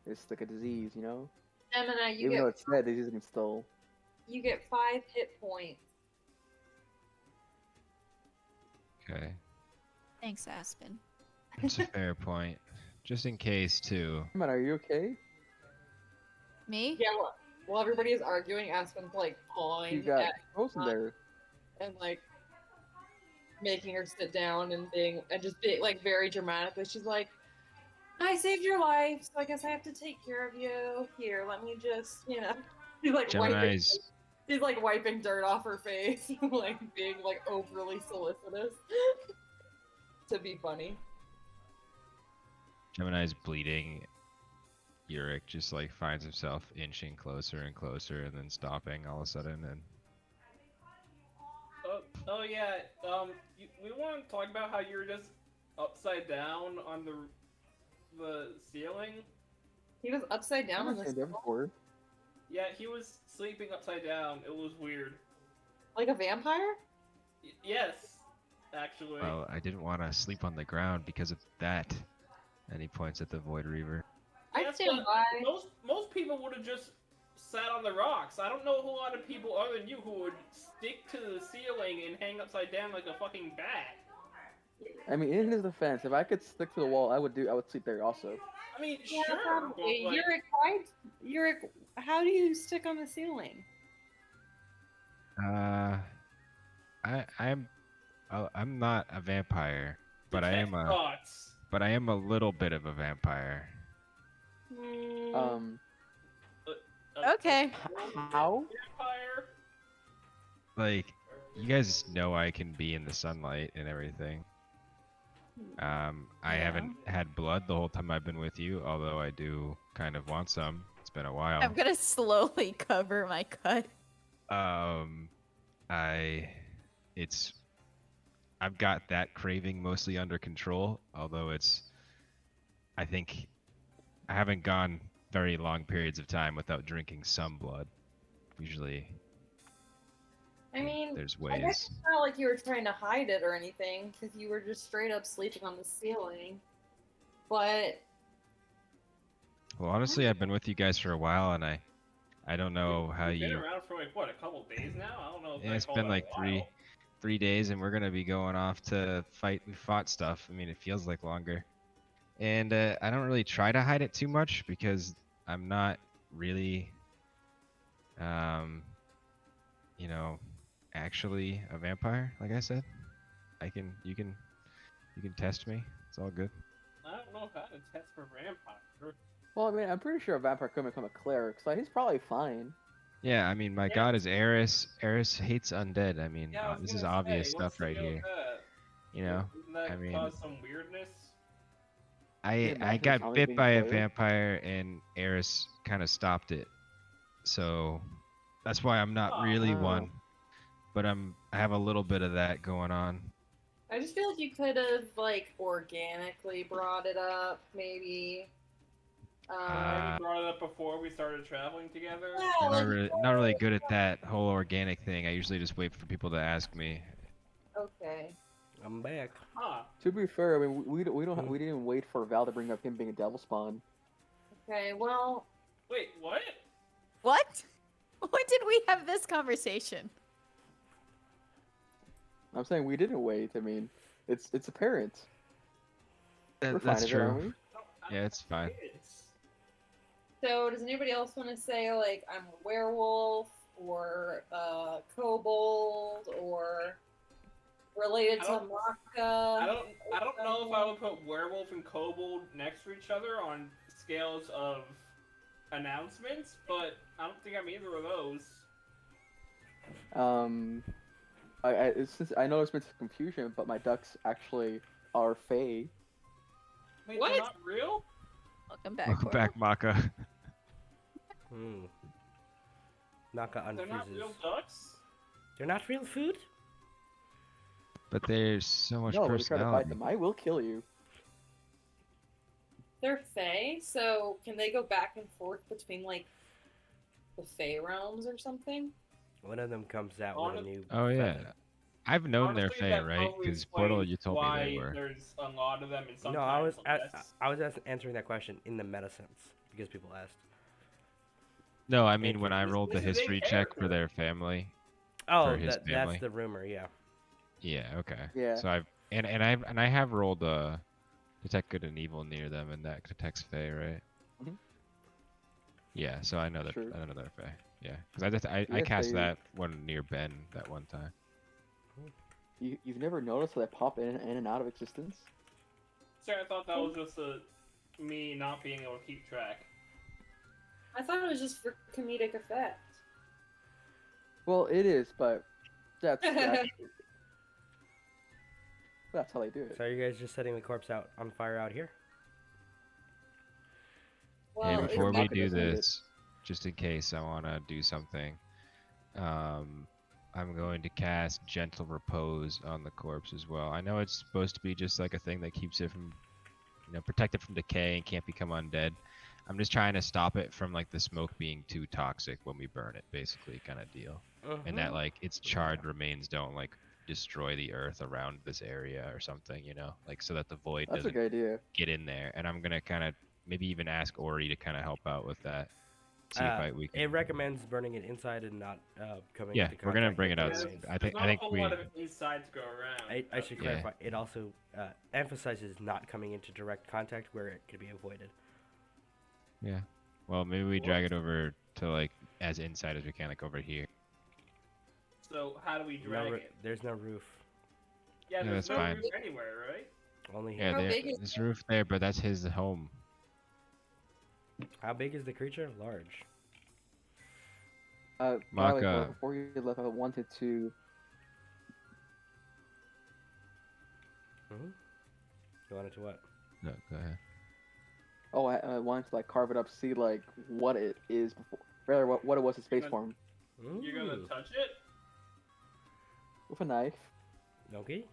It's like a disease, Gemini, you Even though get it's dead, disease can still. 5 hit points. Okay, Thanks, Aspen. that's a fair point. Just in case, too. Man, are you okay? Me? Yeah, while everybody is arguing, Aspen's like You pawing got at frozen there. and like making her sit down and just being like very dramatically. She's like, "I saved your life, so I guess I have to take care of you. Here, let me just, She's like Gemini's she's like wiping dirt off her face, like being like overly solicitous to be funny. Gemini's bleeding. Urek just like finds himself inching closer and closer, and then stopping all of a sudden. And Oh yeah. We want to talk about how you were just upside down on the ceiling. He was upside down on I've the seen that before. Yeah, he was sleeping upside down. It was weird. like a vampire. Yes, actually. well, I didn't want to sleep on the ground because of that. And he points at the Void Reaver. I'd Yes, stand but by. most people would have just sat on the rocks. I don't know a whole lot of people other than you who would stick to the ceiling and hang upside down like a fucking bat. I mean, in his defense, if I could stick to the wall, I would sleep there also. I mean, Yeah, sure, probably. but like, Urek, how do you stick on the ceiling? I'm not a vampire, but I detect am thoughts. a little bit of a vampire. Okay. How? Vampire. Like, you guys know I can be in the sunlight and everything. I haven't had blood the whole time I've been with you, although I do kind of want some. It's been a while. I'm gonna slowly cover my cut. I've got that craving mostly under control, although I think I haven't gone very long periods of time without drinking some blood. Usually I mean, there's I guess ways. it's not like you were trying to hide it or anything, because you were just straight up sleeping on the ceiling. But Well, honestly, I've been with you guys for a while, and I don't know how You've been you. around for like what, a couple days now? I don't know. If Yeah, I it's call been that like a while. three days, and we're gonna be going off to fight. We fought stuff. I mean, it feels like longer. And I don't really try to hide it too much because I'm not really, actually a vampire. Like I said, you can test me. It's all good. I don't know how to test for vampire. Well, I mean, I'm pretty sure a vampire could become a cleric, so he's probably fine. Yeah, I mean, my Yeah. god is Eris. Eris hates undead. I mean, Yeah, I was this is gonna obvious say, what's stuff the right deal with here. that? You know, Doesn't that I mean- cause some weirdness? I imagine got finally bit being by a cleric? vampire and Eris kind of stopped it. So that's why I'm not really Oh. one, but I have a little bit of that going on. I just feel like you could have like organically brought it up, maybe. Have you brought it up before we started traveling together? Yeah, I'm like, not really good at that whole organic thing. I usually just wait for people to ask me. okay. I'm back. Huh. To be fair, I mean, we didn't wait for Val to bring up him being a devil spawn. Okay, well, Wait, what? What? When did we have this conversation? I'm saying we didn't wait. I mean, it's apparent. We're fine That's with it, aren't true. we? Yeah, it's fine. So, does anybody else want to say, like, I'm a werewolf, or kobold, or related to I don't Maka? I don't know if I would put werewolf and kobold next to each other on scales of announcements, but I don't think I'm either of those. Since I know there's been some confusion, but my ducks actually are Fae. Wait, What? they're not real? Welcome back. Welcome Coral. back, Maka. Naka They're not real unfuses. ducks? They're not real food? But there's so much No, when you try to bite personality. them, I will kill you. They're Fae, so can they go back and forth between, like, the Fae realms or something? One of them comes out with a new. Oh yeah, feather. I've known Honestly, they're Fae, that right? probably Because Portal, explains you told me why they were. there's a lot of them, and sometimes No, I was answering that question in the meta sense because people asked. No, I mean when I This- rolled the this is a history check for character. their family. Oh, his that's family. the rumor. Yeah. Yeah. Okay. Yeah. So I've and I have rolled detect good and evil near them, and that detects Fae, right? Mhm. Yeah. So I know that True. I know they're Fae. Yeah. Because I Yeah, cast they- that one near Ben that one time. You've never noticed that they pop in and out of existence? Sorry, I thought that was just me not being able to keep track. I thought it was just for comedic effect. Well, it is, but that's that's how they do it. So are you guys just setting the corpse out on fire out here? Well, Hey, it's before we Maka do doesn't need it. this, just in case I want to do something, I'm going to cast Gentle Repose on the corpse as well. I know it's supposed to be just like a thing that keeps it from, protected from decay and can't become undead. I'm just trying to stop it from like the smoke being too toxic when we burn it, basically, kind of deal. And that like its charred remains don't like destroy the earth around this area or something, like so that the void That's a doesn't good idea. get in there. And I'm gonna kind of maybe even ask Ori to kind of help out with that. See if we can. It recommends burning it inside and not coming. Yeah, into we're gonna contact bring with it the out. remains. I There's think not I think a whole we. lot of inside to go around. I should Yeah. clarify. It also emphasizes not coming into direct contact where it could be avoided. Yeah. Well, maybe we drag it over to like as inside as we can, like over here. So how do we drag it? There's no roof. Yeah, Yeah, there's that's no fine. roof anywhere, right? Only Yeah, here. How big is this roof there, but that's his home. How big is the creature? Large. By the way, Maka. before you left, I wanted to. You wanted to what? No, go ahead. Oh, I wanted to like carve it up, see like what it is before, rather what it was in space form You're gonna Ooh. touch it? with a knife. Okay.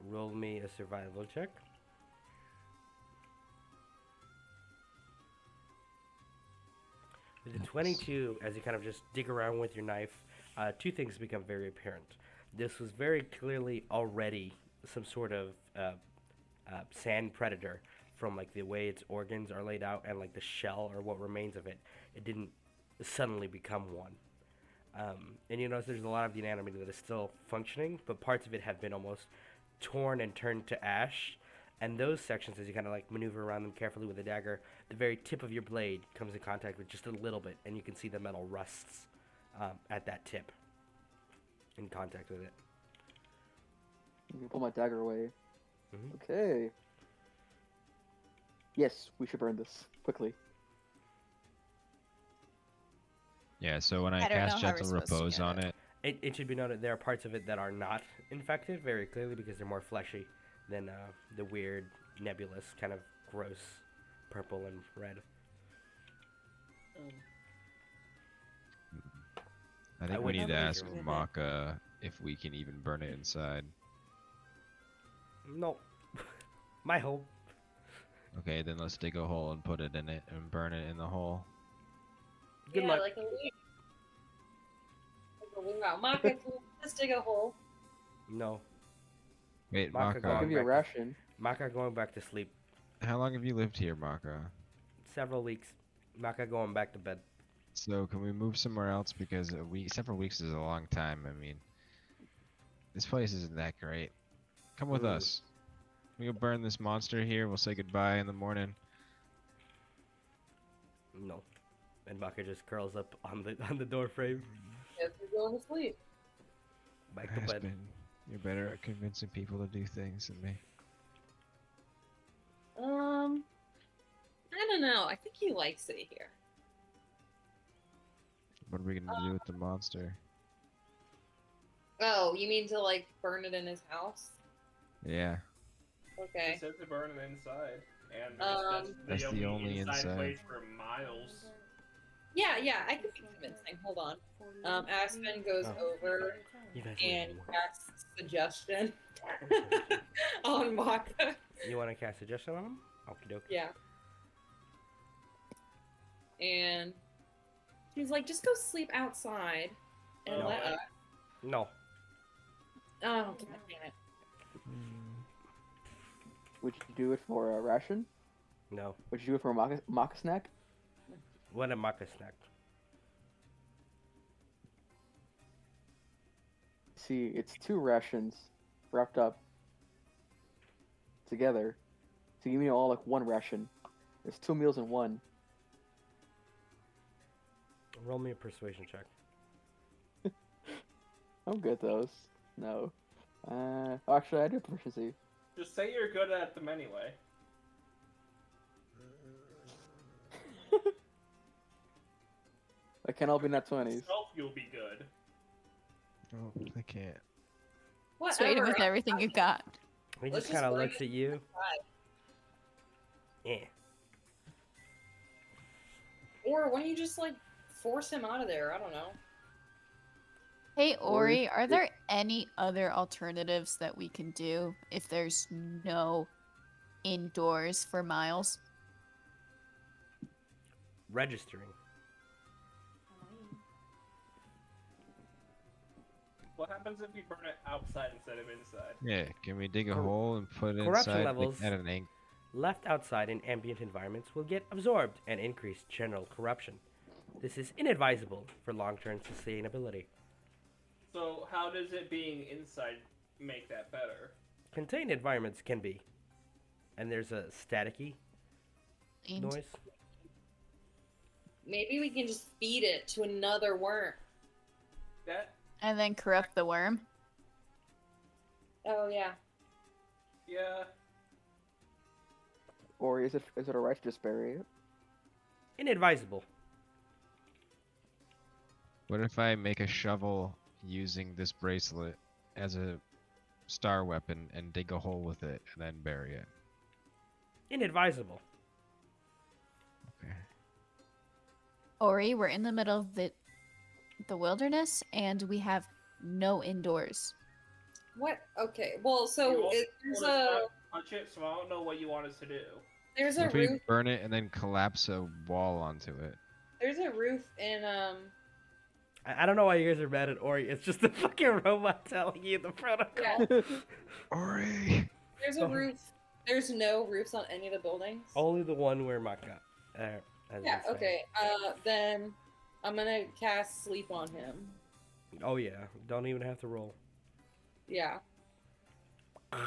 Roll me a survival check. With a 22, as you kind of just dig around with your knife, two things become very apparent. This was very clearly already some sort of sand predator from like the way its organs are laid out and like the shell or what remains of it. It didn't suddenly become one. And you notice there's a lot of the anatomy that is still functioning, but parts of it have been almost torn and turned to ash. And those sections, as you kind of like maneuver around them carefully with a dagger, the very tip of your blade comes in contact with just a little bit, and you can see the metal rusts at that tip in contact with it. You can pull my dagger away. Mhm. Okay. Yes, we should burn this quickly. Yeah. So when I I don't know cast how we're Gentle supposed to Repose get on it. It should be noted there are parts of it that are not infected very clearly because they're more fleshy than the weird, nebulous, kind of gross purple and red. I think we wouldn't need to know ask either. Maka if we can even burn it inside. No. My hope. Okay, then let's dig a hole and put it in it and burn it in the hole. Good yeah, luck. like a wing. Like a wing out. Maka, can you just dig a hole? No. Wait, Maka, Maka, I'll go give you a back to- ration. Maka going back to sleep. how long have you lived here, Maka? Several weeks. Maka going back to bed. So can we move somewhere else because a week, several weeks is a long time. I mean, this place isn't that great. Come with Ooh. us. We go burn this monster here. We'll say goodbye in the morning. No. And Maka just curls up on the door frame. Guess we're going to sleep. Back to bed. Aspen, you're better at convincing people to do things than me. I don't know. I think he likes it here. What are we gonna do with the monster? Oh, you mean to like burn it in his house? Yeah. Okay. It says to burn it inside, and That's the only inside. place for miles. Yeah, I can be convincing. Hold on. Aspen goes over You guys and need more. casts suggestion on Maka. You want to cast suggestion on him? Okie dokie. Yeah. And she's like, just go sleep outside and Oh, let us. No. Oh, God damn it. Would you do it for a ration? No. Would you do it for a maca snack? What a Maka snack. See, it's 2 rations wrapped up together. So you mean all like 1 ration. There's 2 meals in 1. Roll me a persuasion check. I'm good at those. No. Actually, I do have proficiency. Just say you're good at them anyway. I can't all be nat 20s. Yourself, you'll be good. Oh, I can't. Persuade him with Whatever. everything you got. He Let's just just kind of bring looks it at you. inside. Yeah. Or why don't you just like force him out of there? I don't know. Hey Ori, Ori, are there any other alternatives that we can do if there's no indoors for Miles? Registering. What happens if you burn it outside instead of inside? Yeah, can we dig a Cor- hole and put it corruption inside levels. like, at an angle? Left outside in ambient environments will get absorbed and increase general corruption. This is inadvisable for long-term sustainability. So how does it being inside make that better? Contained environments can be. And there's a staticky And noise. Maybe we can just feed it to another worm. That and then corrupt the worm. Oh yeah. yeah. Or is it alright to just bury it? Inadvisable. What if I make a shovel using this bracelet as a star weapon and dig a hole with it and then bury it? Inadvisable. Okay. Ori, we're in the middle of the wilderness and we have no indoors. What? Okay. Well, so You won't there's wanna a touch it, so I don't know what you want us to do. there's What a if we roof burn it and then collapse a wall onto it? there's a roof in I don't know why you guys are mad at Ori. It's just the fucking robot telling you the protocol. yeah, Ori! there's a roof. There's no roofs on any of the buildings. Only the one where Maka. Yeah. Okay. Then I'm gonna cast sleep on him. Oh yeah. Don't even have to roll. Yeah. You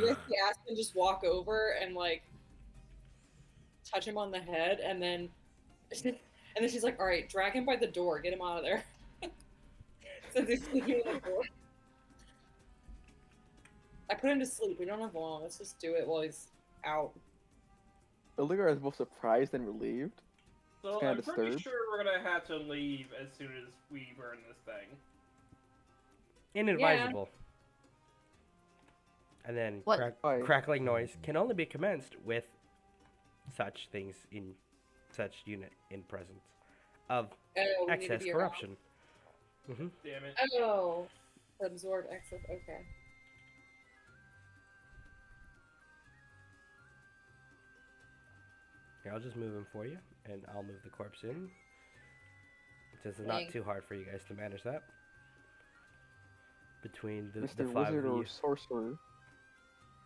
guys see Aspen just walk over and like touch him on the head, and then she's like, "All right, drag him by the door, get him out of there." So they're sleeping on the door. I put him to sleep. We don't have long. Let's just do it while he's out. Eldegard is both surprised and relieved. So It's kinda I'm pretty disturbed. sure we're gonna have to leave as soon as we burn this thing. Inadvisable. And then What? Why? crackling noise can only be commenced with such things in such unit in presence of Oh, we need to excess be around. corruption. Hmm. Damn it. Oh, absorb excess. Okay. Here, I'll just move him for you, and I'll move the corpse in. Since it's not Thanks. too hard for you guys to manage that. Between the Mr. five Wizard of or you. Sorcerer,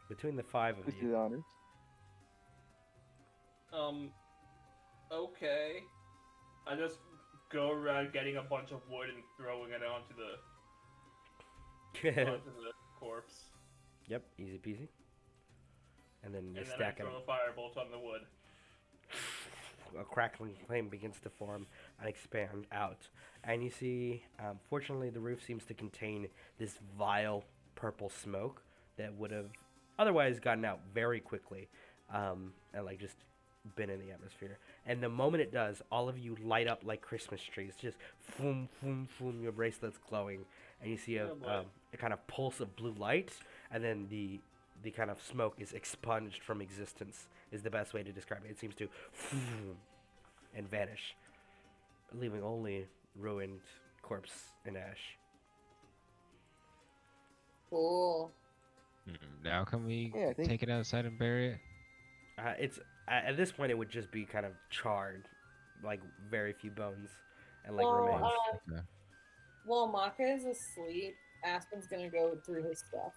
Between the 5 of please do you. the honors. Okay. I just go around getting a bunch of wood and throwing it onto the corpse. Yep, easy peasy. and then you're And then I stacking throw them. a firebolt on the wood. A crackling flame begins to form and expand out. And you see, fortunately, the roof seems to contain this vile purple smoke that would have otherwise gotten out very quickly, and like just been in the atmosphere. And the moment it does, all of you light up like Christmas trees. Just boom, boom, boom. Your bracelet's glowing, and you see Oh, boy. a kind of pulse of blue light, and then the kind of smoke is expunged from existence. Is the best way to describe it. It seems to and vanish, leaving only ruined corpse and ash. Cool. Now can we Yeah, I think- take it outside and bury it? It's at this point it would just be kind of charred, like very few bones and like Well, remains. Okay. While Maka is asleep, Aspen's gonna go through his stuff.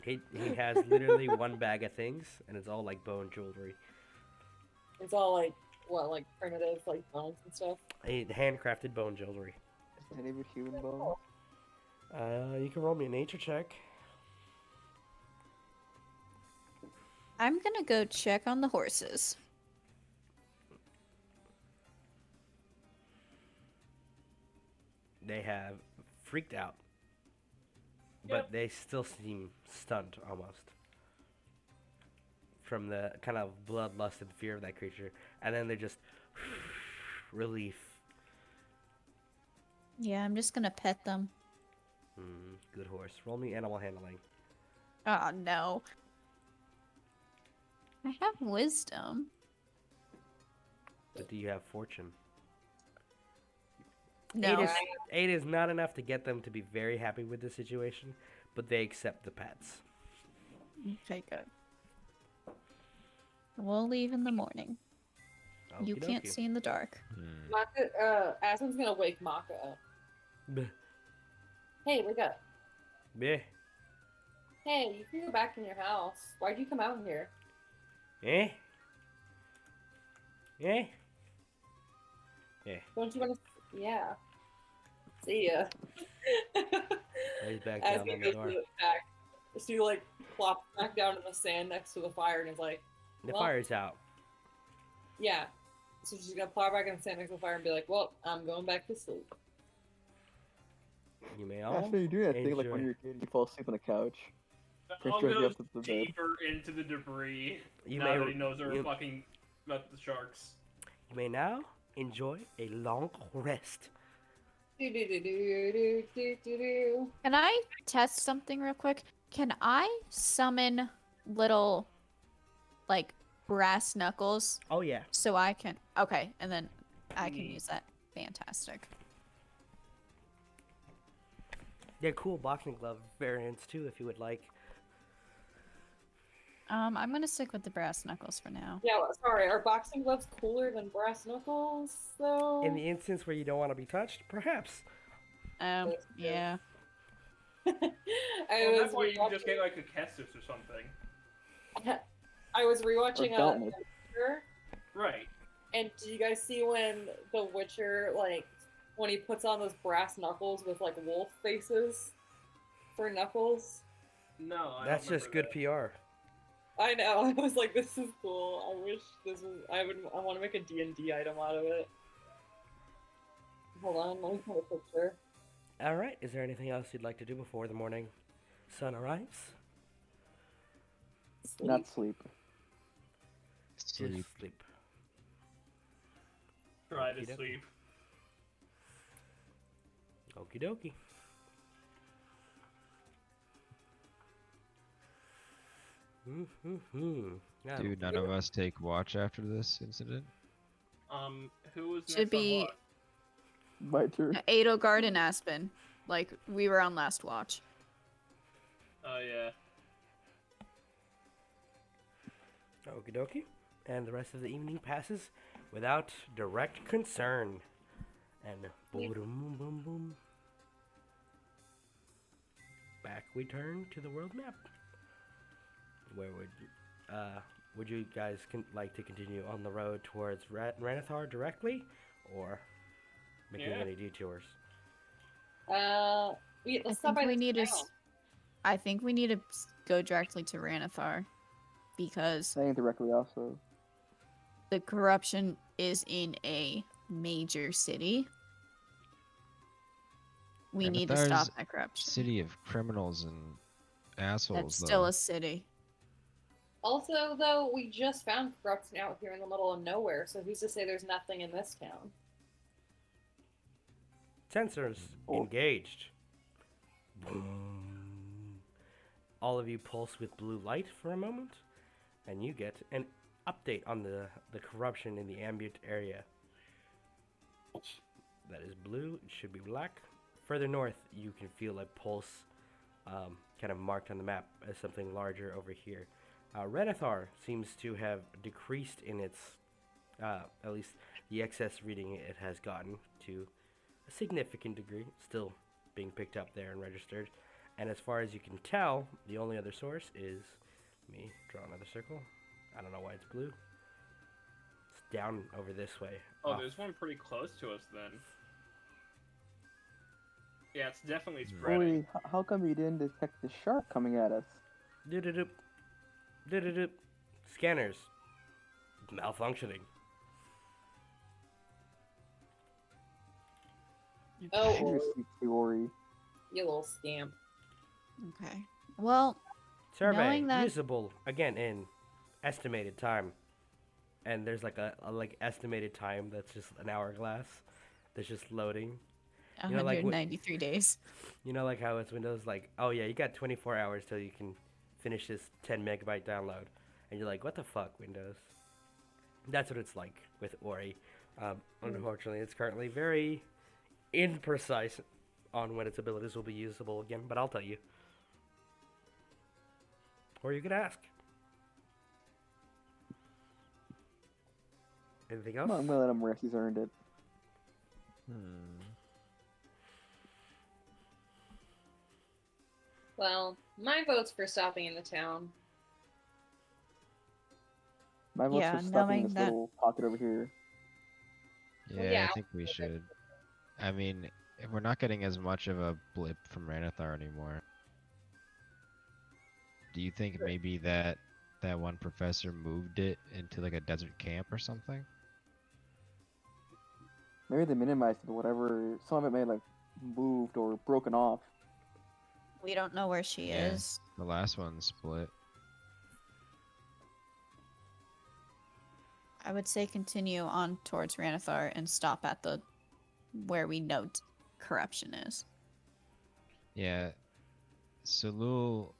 He has literally one bag of things, and it's all like bone jewelry. It's all like like primitive, like bones and stuff. Handcrafted bone jewelry. Any of it human bones? You can roll me a nature check. I'm gonna go check on the horses. They have freaked out, Yep. but they still seem stunned almost from the kind of bloodlust and fear of that creature, and then they're just relief. Yeah, I'm just gonna pet them. Good horse. Roll me animal handling. Oh no. I have wisdom. But do you have fortune? No. Eight is not enough to get them to be very happy with the situation, but they accept the pets. Okay, good. We'll leave in the morning. You can't Okey-dokey. see in the dark. Maka, Aspen's gonna wake Maka up. Bleh. Hey, wake up. Bleh. Hey, you can go back in your house. Why'd you come out here? Eh? Eh? Don't you want to? Yeah. See ya. He's back As down he on the goes door. to the back, she like plops back down in the sand next to the fire and is like, The well- fire's out. yeah. So she's gonna plop back in the sand next to the fire and be like, well, I'm going back to sleep. You may That's all. what you do that thing like enjoy. when you're a kid, you fall asleep on the couch. Push I'll directly go up to the bed. deeper into the debris You now may that he knows we're you- fucking about the sharks. You may now enjoy a long rest. Do-do-do-do-do-do-do-do. Can I test something real quick? Can I summon little, like, brass knuckles Oh yeah. so I can... Okay, and then I can Neat. use that. Fantastic. They're cool boxing glove variants too, if you would like. I'm gonna stick with the brass knuckles for now. Yeah, well, sorry. Are boxing gloves cooler than brass knuckles, though? In the instance where you don't want to be touched, perhaps. That's true. Yeah. I Well, was that's why you can just rewatching- get like a Kessus or something. I was rewatching Or The Gauntlet. Witcher, Right. and do you guys see when The Witcher, like, when he puts on those brass knuckles with, like, wolf faces for knuckles? No, I That's don't just good remember PR. I know. I was like, this is cool. I wish this was. I want to make a D&D item out of it. Hold on, let me put a picture. All right. Is there anything else you'd like to do before the morning sun arrives? Not sleep. Sleep. Just sleep. that. Try to Okey-dokey. sleep. Okie dokie. Yeah, Do none of us take watch after this incident? Who was next Should on be watch? My turn. Eldegard and Aspen. Like, we were on last watch. Oh yeah. Okie dokie. And the rest of the evening passes without direct concern. And boom, boom, boom, boom. Back we turn to the world map. Where would you guys like to continue on the road towards Ranithar directly, or making Yeah. any detours? Let's I stop by think we this need to. town. I think we need to go directly to Ranithar. because Saying directly also. the corruption is in a major city. We Yeah, but need to stop there's that corruption. City of criminals and assholes, That's still though. a city. Also, though, we just found corruption out here in the middle of nowhere, so who's to say there's nothing in this town? Sensors Oh. engaged. All of you pulse with blue light for a moment, and you get an update on the corruption in the ambient area. That is blue, it should be black. Further north, you can feel a pulse kind of marked on the map as something larger over here. Renethar seems to have decreased in its, at least the excess reading it has gotten to a significant degree, still being picked up there and registered. And as far as you can tell, the only other source is, let me draw another circle. I don't know why it's blue. It's down over this way. Oh, off. there's one pretty close to us then. Yeah, it's definitely Hmm. spreading. Ori, how come you didn't detect the shark coming at us? Doo-doo-doo. Doo-doo-doo. Scanners malfunctioning. Oh, Seriously, Ori. you little scamp. Okay. Well, Survey Knowing that- usable again in estimated time, and there's like a like estimated time that's just an hourglass that's just loading. You know, like what- 193 days. You know, like how it's Windows, like, oh yeah, you got 24 hours till you can finish this 10 megabyte download, and you're like, what the fuck, Windows? That's what it's like with Ori. Unfortunately, it's currently very imprecise on when its abilities will be usable again, but I'll tell you. Or you could ask. Anything else? I'm gonna let him rest. He's earned it. Well, my vote's for stopping in the town. My vote's Yeah, for stopping knowing this that- little pocket over here. Yeah, yeah. I think we should. I mean, if we're not getting as much of a blip from Ranathar anymore, do you think maybe that one professor moved it into like a desert camp or something? Maybe they minimized it, but whatever. Some of it may like moved or broken off. We don't know where she Yeah. is. The last one split. I would say continue on towards Ranathar and stop at the where we know corruption is. Yeah. Salul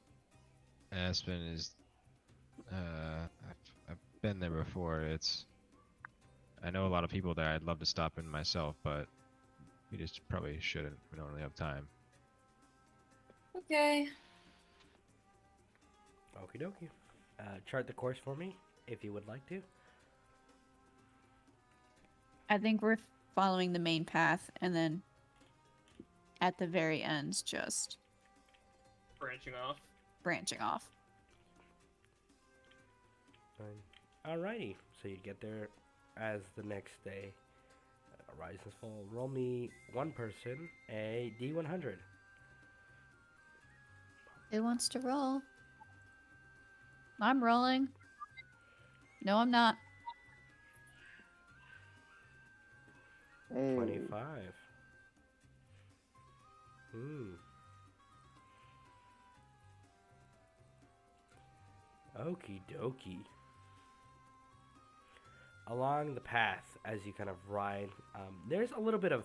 Aspen is I've been there before. I know a lot of people there. I'd love to stop in myself, but we just probably shouldn't. We don't really have time. Okay. Okie dokie. Chart the course for me, if you would like to. I think we're following the main path and then at the very end just Branching off. branching off. Alrighty, so you get there as the next day. Rise and fall. Roll me one person a D100. Who wants to roll? I'm rolling. No, I'm not. Hey. 25. Okie dokie. Along the path, as you kind of ride, there's a little bit of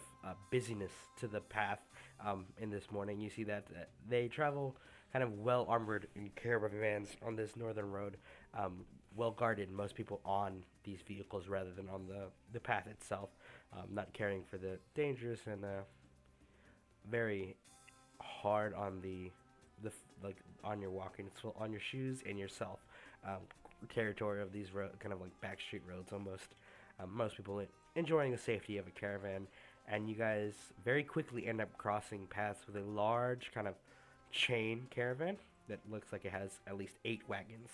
busyness to the path in this morning. You see that they travel kind of well armored in caravans on this northern road, well guarded. Most people on these vehicles rather than on the path itself, not caring for the dangers and very hard on like on your walking, so on your shoes and yourself. Territory of these kind of like backstreet roads almost. Most people enjoying the safety of a caravan, and you guys very quickly end up crossing paths with a large kind of chain caravan that looks like it has at least 8 wagons.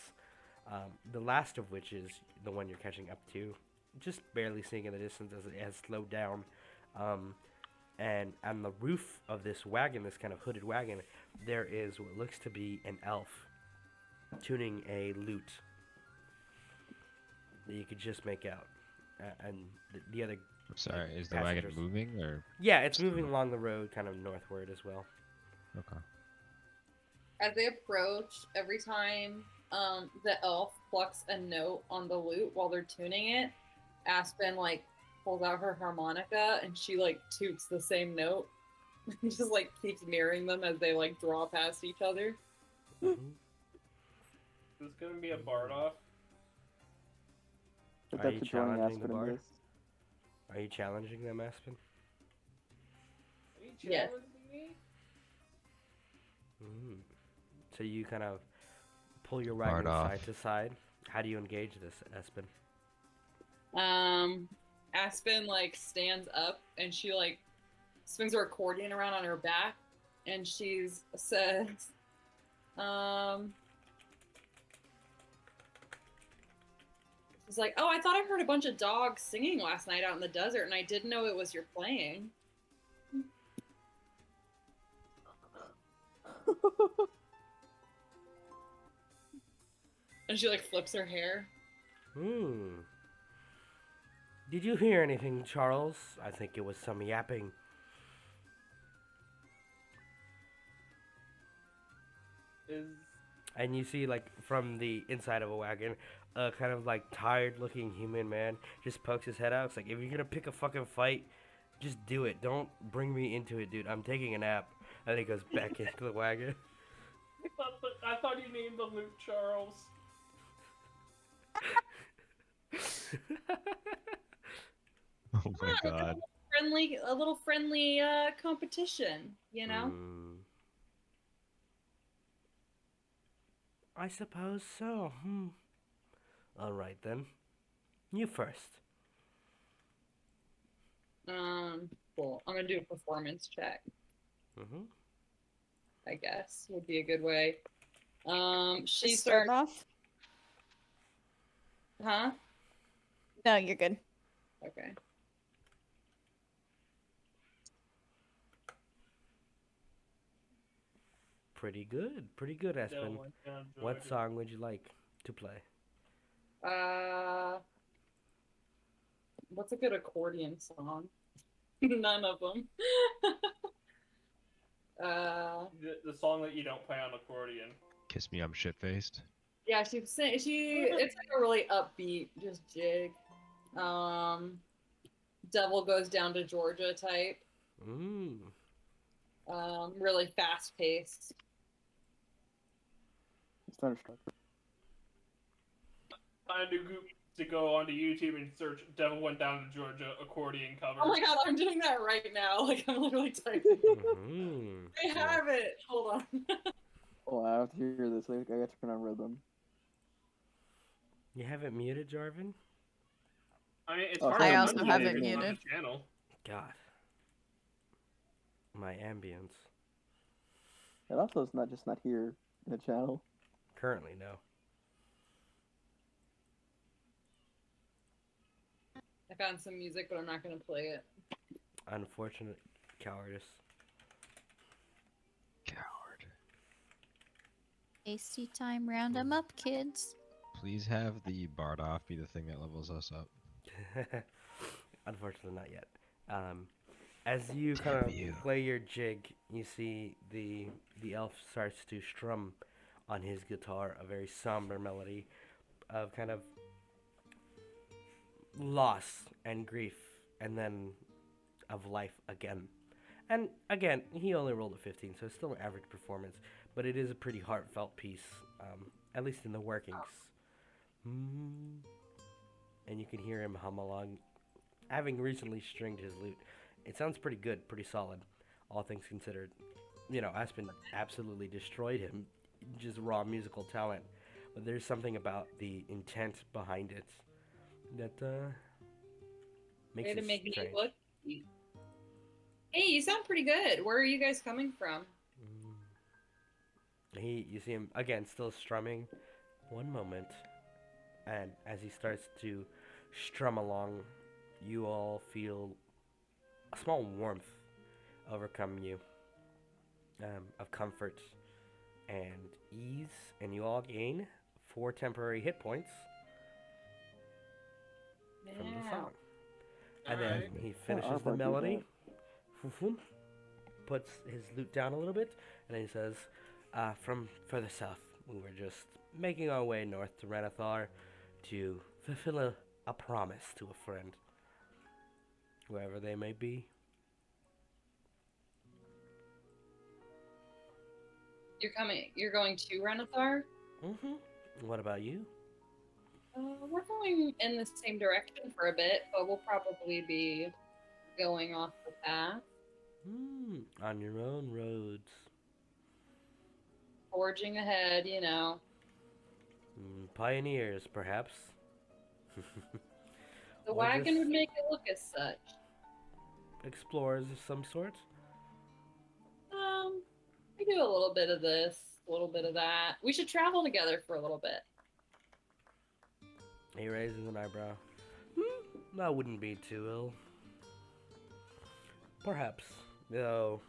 The last of which is the one you're catching up to, just barely seeing in the distance as it has slowed down. And on the roof of this wagon, this kind of hooded wagon, there is what looks to be an elf tuning a lute that you could just make out. And the other, I'm sorry, is the passengers. wagon moving or? Yeah, it's Still moving not- along the road, kind of northward as well. Okay. As they approach, every time the elf plucks a note on the lute while they're tuning it, Aspen like pulls out her harmonica and she like toots the same note. Just like keeps mirroring them as they like draw past each other. Mhm. There's gonna be a bard off. But Are that's you to join challenging the Aspen in bard? this. Are you challenging them, Aspen? Are you Yes. challenging me? Mm. So you kind of pull your Bard wagon off. side to side. How do you engage this, Aspen? Aspen like stands up and she like swings her accordion around on her back and she's says, she's like, "Oh, I thought I heard a bunch of dogs singing last night out in the desert, and I didn't know it was your playing." And she like flips her hair. Hmm. Did you hear anything, Charles? I think it was some yapping. Is And you see, like, from the inside of a wagon, a kind of, like, tired-looking human man just pokes his head out. It's like, if you're gonna pick a fucking fight, just do it. Don't bring me into it, dude. I'm taking a nap. And he goes back into the wagon. I thought you named the loot Charles. Oh my god. A little friendly competition, you know? Hmm. I suppose so. All right, then. You first. Cool. I'm gonna do a performance check, Mm-hmm. I guess, would be a good way. She Just start starts, off. huh? No, you're good. Okay. Pretty good, Aspen. What song would you like to play? What's a good accordion song? None of them. The song that you don't play on accordion. Kiss me, I'm shit faced. Yeah, it's like a really upbeat, just jig. Devil Goes Down to Georgia type. Mm. Really fast paced. It's Thunderstruck. I do to go onto YouTube and search "Devil Went Down to Georgia" accordion cover. Oh my god, I'm doing that right now. Like I'm literally typing. Mm-hmm. I have it. Hold on. Oh, I have to hear this. I got to turn on rhythm. You have it muted, Jarvan? I mean, it's Oh, hard I to also unmute have if it it's on muted. the channel. God. My ambience. It also is not here in the channel. Currently, no. I found some music, but I'm not gonna play it. Unfortunate cowardice. Coward. Tasty time, round 'em up, kids. Please have the bard off be the thing that levels us up. Unfortunately, not yet. As you kind of you. play your jig, you see the elf starts to strum on his guitar a very somber melody of kind of loss and grief, and then of life again. And again, he only rolled a 15, so it's still an average performance, but it is a pretty heartfelt piece, at least in the workings. And you can hear him hum along, having recently stringed his lute. It sounds pretty good, pretty solid, all things considered. You know, Aspen absolutely destroyed him, just raw musical talent. But there's something about the intent behind it that makes Way to it make me strange. look. Hey, you sound pretty good. Where are you guys coming from? You see him again, still strumming. One moment, and as he starts to strum along, you all feel a small warmth overcome you, of comfort and ease, and you all gain 4 temporary hit points. from the Yeah. song. And then Alright. he our finishes the part do melody, puts his lute down a little bit, and then he says, from further south, we were just making our way north to Renathar to fulfill a promise to a friend, whoever they may be. You're going to Renathar? What about you? We're going in the same direction for a bit, but we'll probably be going off the path, On your own roads. forging ahead, you know. Pioneers, perhaps. The Or wagon just would make it look as such. explorers of some sort. We do a little bit of this, a little bit of that. We should travel together for a little bit. He raises an eyebrow. That wouldn't be too ill. Perhaps, though.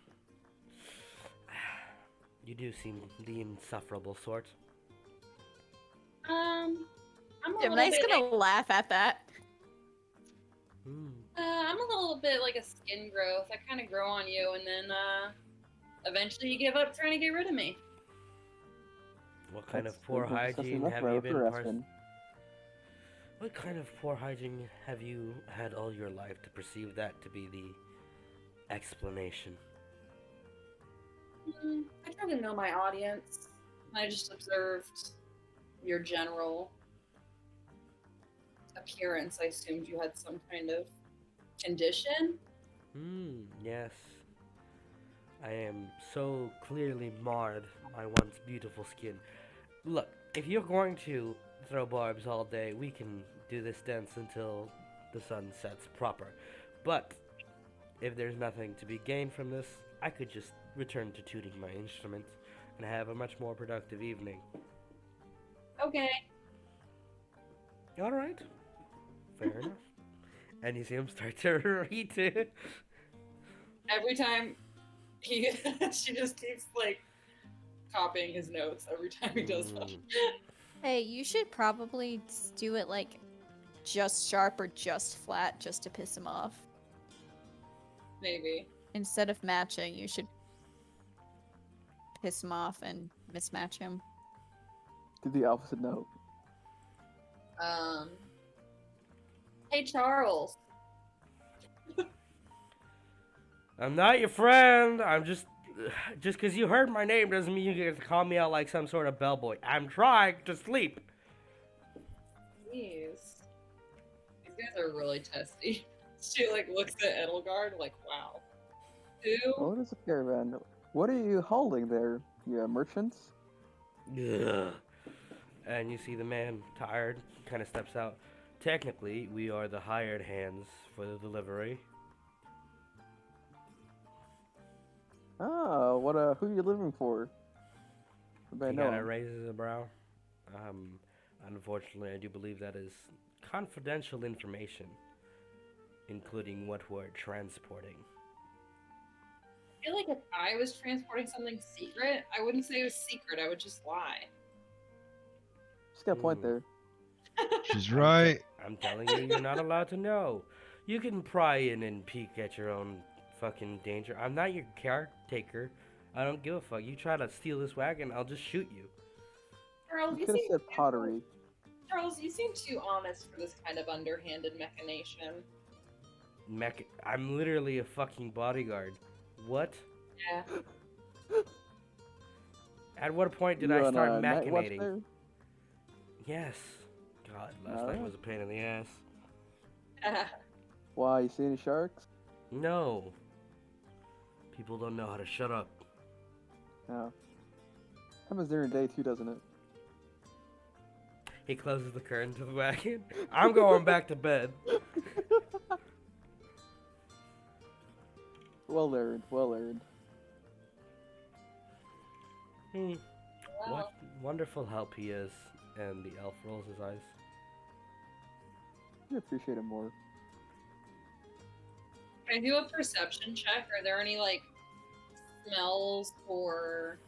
You do seem the insufferable sort. I'm a little Gemini's bit gonna laugh at that. I'm a little bit like a skin growth. I kind of grow on you, and then eventually you give up trying to get rid of me. What kind That's of poor disgusting hygiene enough have right you up been? your Aspen. What kind of poor hygiene have you had all your life to perceive that to be the explanation? I try to know my audience. I just observed your general appearance. I assumed you had some kind of condition. Yes. I am so clearly marred by once beautiful skin. Look, if you're going to throw barbs all day, we can do this dance until the sun sets proper. But if there's nothing to be gained from this, I could just return to tuning my instrument and have a much more productive evening. Okay. All right. Fair enough. And you see him start to read it. Every time she just keeps like copying his notes every time he does that. Hey, you should probably do it like just sharp or just flat just to piss him off. Maybe. Instead of matching, you should piss him off and mismatch him. Do the opposite note. Hey Charles. I'm not your friend. I'm just because you heard my name doesn't mean you get to call me out like some sort of bellboy. I'm trying to sleep. Jeez. These guys are really testy. She like looks at Edelgard like, wow. Who? What is a caravan? What are you hauling there? You merchants? Ugh. And you see the man, tired, kind of steps out. Technically, we are the hired hands for the delivery. Oh, what? Who are you living for? He Anybody know kind of him? raises a brow. Unfortunately, I do believe that is confidential information, including what we're transporting. I feel like if I was transporting something secret, I wouldn't say it was secret. I would just lie. Just got a point Ooh. there. She's right. I'm telling you, you're not allowed to know. You can pry in and peek at your own fucking danger. I'm not your caretaker. I don't give a fuck. You try to steal this wagon, I'll just shoot you. Charles, You you could have seem said pottery. Charles, you seem too honest for this kind of underhanded machination. I'm literally a fucking bodyguard. What? Yeah. At what point did You I on, start night watch machinating? there? Yes. God, last night Alright. was a pain in the ass. Why? You see any sharks? No. People don't know how to shut up. No. Happens during day too, doesn't it? He closes the curtain to the wagon. I'm going back to bed. Well earned. Well earned. Hmm. Well, What wonderful help he is. And the elf rolls his eyes. I appreciate it more. can I do a perception check? Are there any like smells or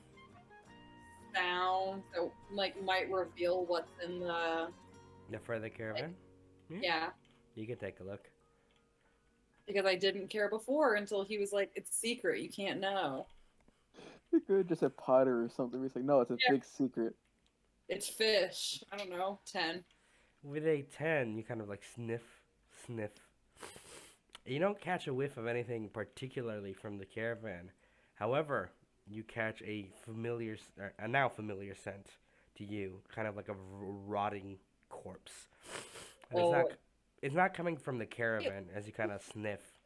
sounds that like might reveal what's in the The further caravan? yeah. You can take a look. Because I didn't care before until he was like, "It's secret. You can't know. You could just said Potter or something. He's like, no, it's a Yeah. big secret. It's fish." I don't know. 10. With a 10, you kind of like sniff, sniff. You don't catch a whiff of anything particularly from the caravan. However, you catch a a now familiar scent to you, kind of like a rotting corpse. And Oh. it's not coming from the caravan as you kind of sniff.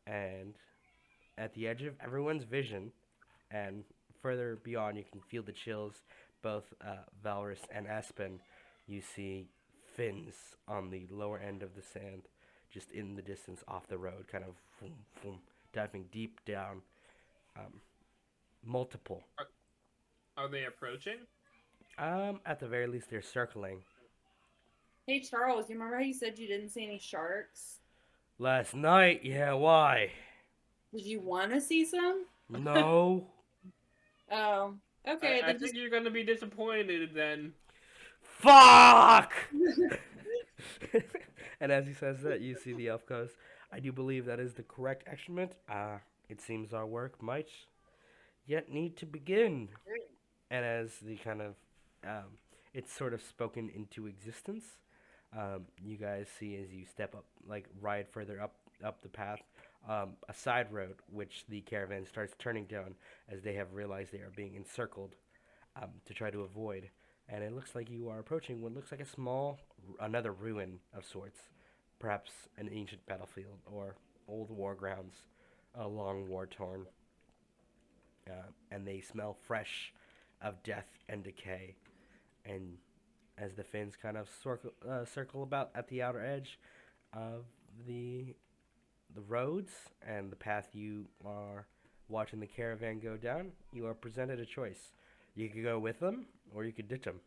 And at the edge of everyone's vision, and further beyond, you can feel the chills. Both Valrius and Aspen, you see fins on the lower end of the sand, just in the distance off the road, kind of boom, boom, diving deep down. Multiple. Are they approaching? At the very least, they're circling. Hey, Charles, you remember how you said you didn't see any sharks? Last night, yeah, why? Did you want to see some? No. Oh, okay. I Then think you're gonna be disappointed then. Fuck! And as he says that, you see the elf goes, I do believe that is the correct instrument. It seems our work might yet need to begin. And as the kind of, it's sort of spoken into existence, you guys see as you step up, like ride further up the path, a side road which the caravan starts turning down as they have realized they are being encircled to try to avoid. And it looks like you are approaching what looks like another ruin of sorts, perhaps an ancient battlefield or old war grounds, long war torn, and they smell fresh of death and decay. And as the fins kind of circle about at the outer edge of the roads and the path you are watching the caravan go down, you are presented a choice. You could go with them, or you could ditch them.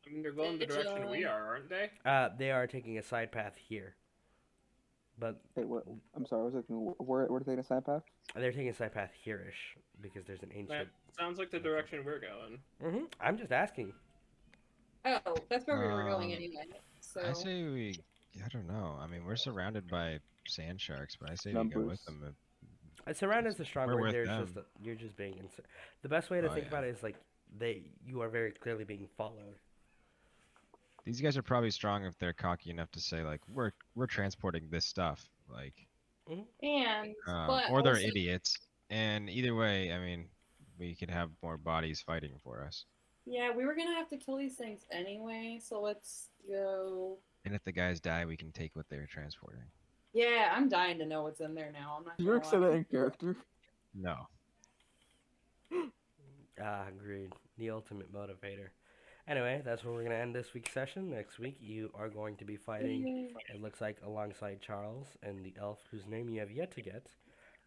I mean, they're going the direction we are, aren't they? They are taking a side path here. But Wait, what? I'm sorry, I was looking. Where are they taking a side path? they're taking a side path here-ish, because there's an ancient... That sounds like the direction we're going. I'm just asking. Oh, that's where we were going anyway. So I say we. I don't know. I mean, we're surrounded by sand sharks, but I say we go Numbers. with them. Surrounded is a strong We're word. with There's them. just you're just being... The best way to Oh, think yeah. about it is, like, you are very clearly being followed. These guys are probably strong if they're cocky enough to say like we're transporting this stuff, like, and but or they're also- idiots. And either way, I mean, we could have more bodies fighting for us. Yeah, we were gonna have to kill these things anyway, so let's go. And if the guys die, we can take what they're transporting. Yeah, I'm dying to know what's in there now. I'm not Did gonna Urek say lie. that in character? No. Agreed. The ultimate motivator. Anyway, that's where we're going to end this week's session. Next week, you are going to be fighting, it looks like, alongside Charles and the elf whose name you have yet to get.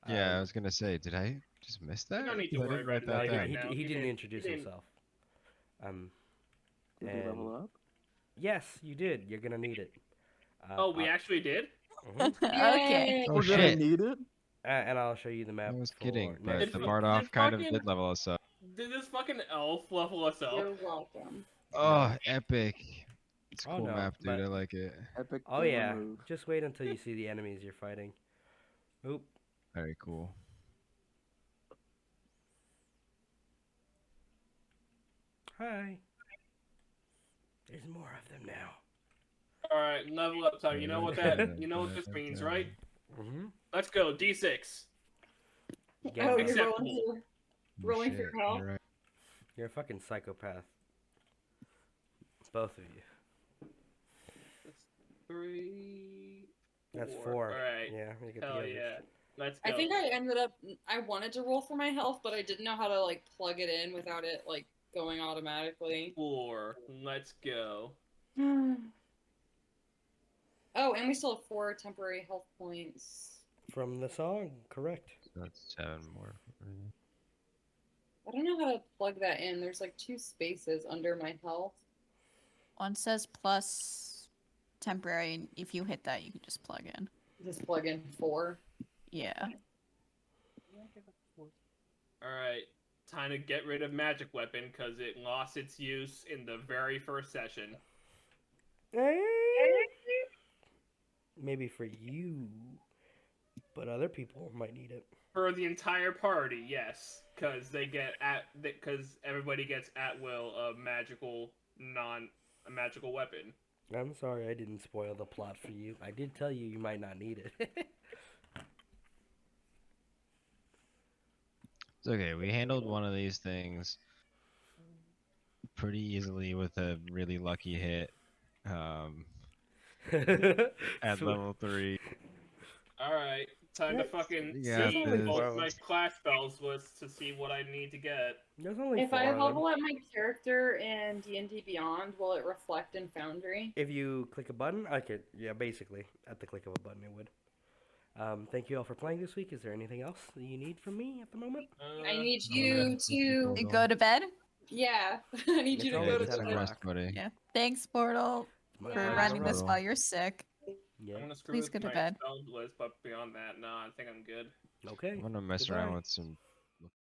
Yeah, I was gonna say, did I just miss that? don't need to I didn't worry write about that it down. right now. He He didn't didn't- introduce he didn't- himself. Did he level up? Yes, you did. You're going to need it. Oh, we actually did? Mhm. Okay. Oh We're gonna shit! need it. And I'll show you the map. I was for kidding, but next the Did- week. Bardoff did kind of fucking- did level us up. Did this fucking elf level us up? You're welcome. Oh, epic! It's a Oh, cool no, map, dude. but- I like it. Epic. Oh, gamer yeah. move. Just wait until you see the enemies you're fighting. Oop. Very cool. Hi. There's more of them now. Alright, level up time. You know what this means, right? Mm-hmm. Let's go, D6. Oh, you're Except rolling pool. for rolling for Shit, your health. you're right. You're a fucking psychopath. Both of you. 3. That's 4. Alright. Yeah, you get the Hell others. yeah. Let's go. I think I ended up. I wanted to roll for my health, but I didn't know how to like plug it in without it like going automatically. 4. Let's go. Oh, and we still have 4 temporary health points. From the song, correct. So that's 7 more. I don't know how to plug that in. There's like 2 spaces under my health. One says plus temporary. And if you hit that, you can just plug in. Just plug in 4. Yeah. Alright. Time to get rid of magic weapon because it lost its use in the very first session. Maybe for you, but other people might need it. For the entire party, yes, because everybody gets at will a magical weapon. I'm sorry I didn't spoil the plot for you. I did tell you you might not need it. It's okay. We handled one of these things pretty easily with a really lucky hit at Sweet. level 3. All right, time to fucking Yeah, see this- what my class spells was to see what I need to get. There's only If 4 I of them. level up my character in D&D Beyond, will it reflect in Foundry? If you click a button, I could. Yeah, basically, at the click of a button, it would. Thank you all for playing this week. Is there anything else that you need from me at the moment? I need I'm you gonna to... keep Go to bed. Yeah, I need It's you to only go to ten Good bed. rest, o'clock. buddy. Yeah. Thanks, Portal, My For for Yeah. running this Portal. while you're sick. Yeah. I'm gonna screw Please with go to my bed. spell list, but beyond that, no, I think I'm good. Okay. I'm gonna mess Goodbye. around with some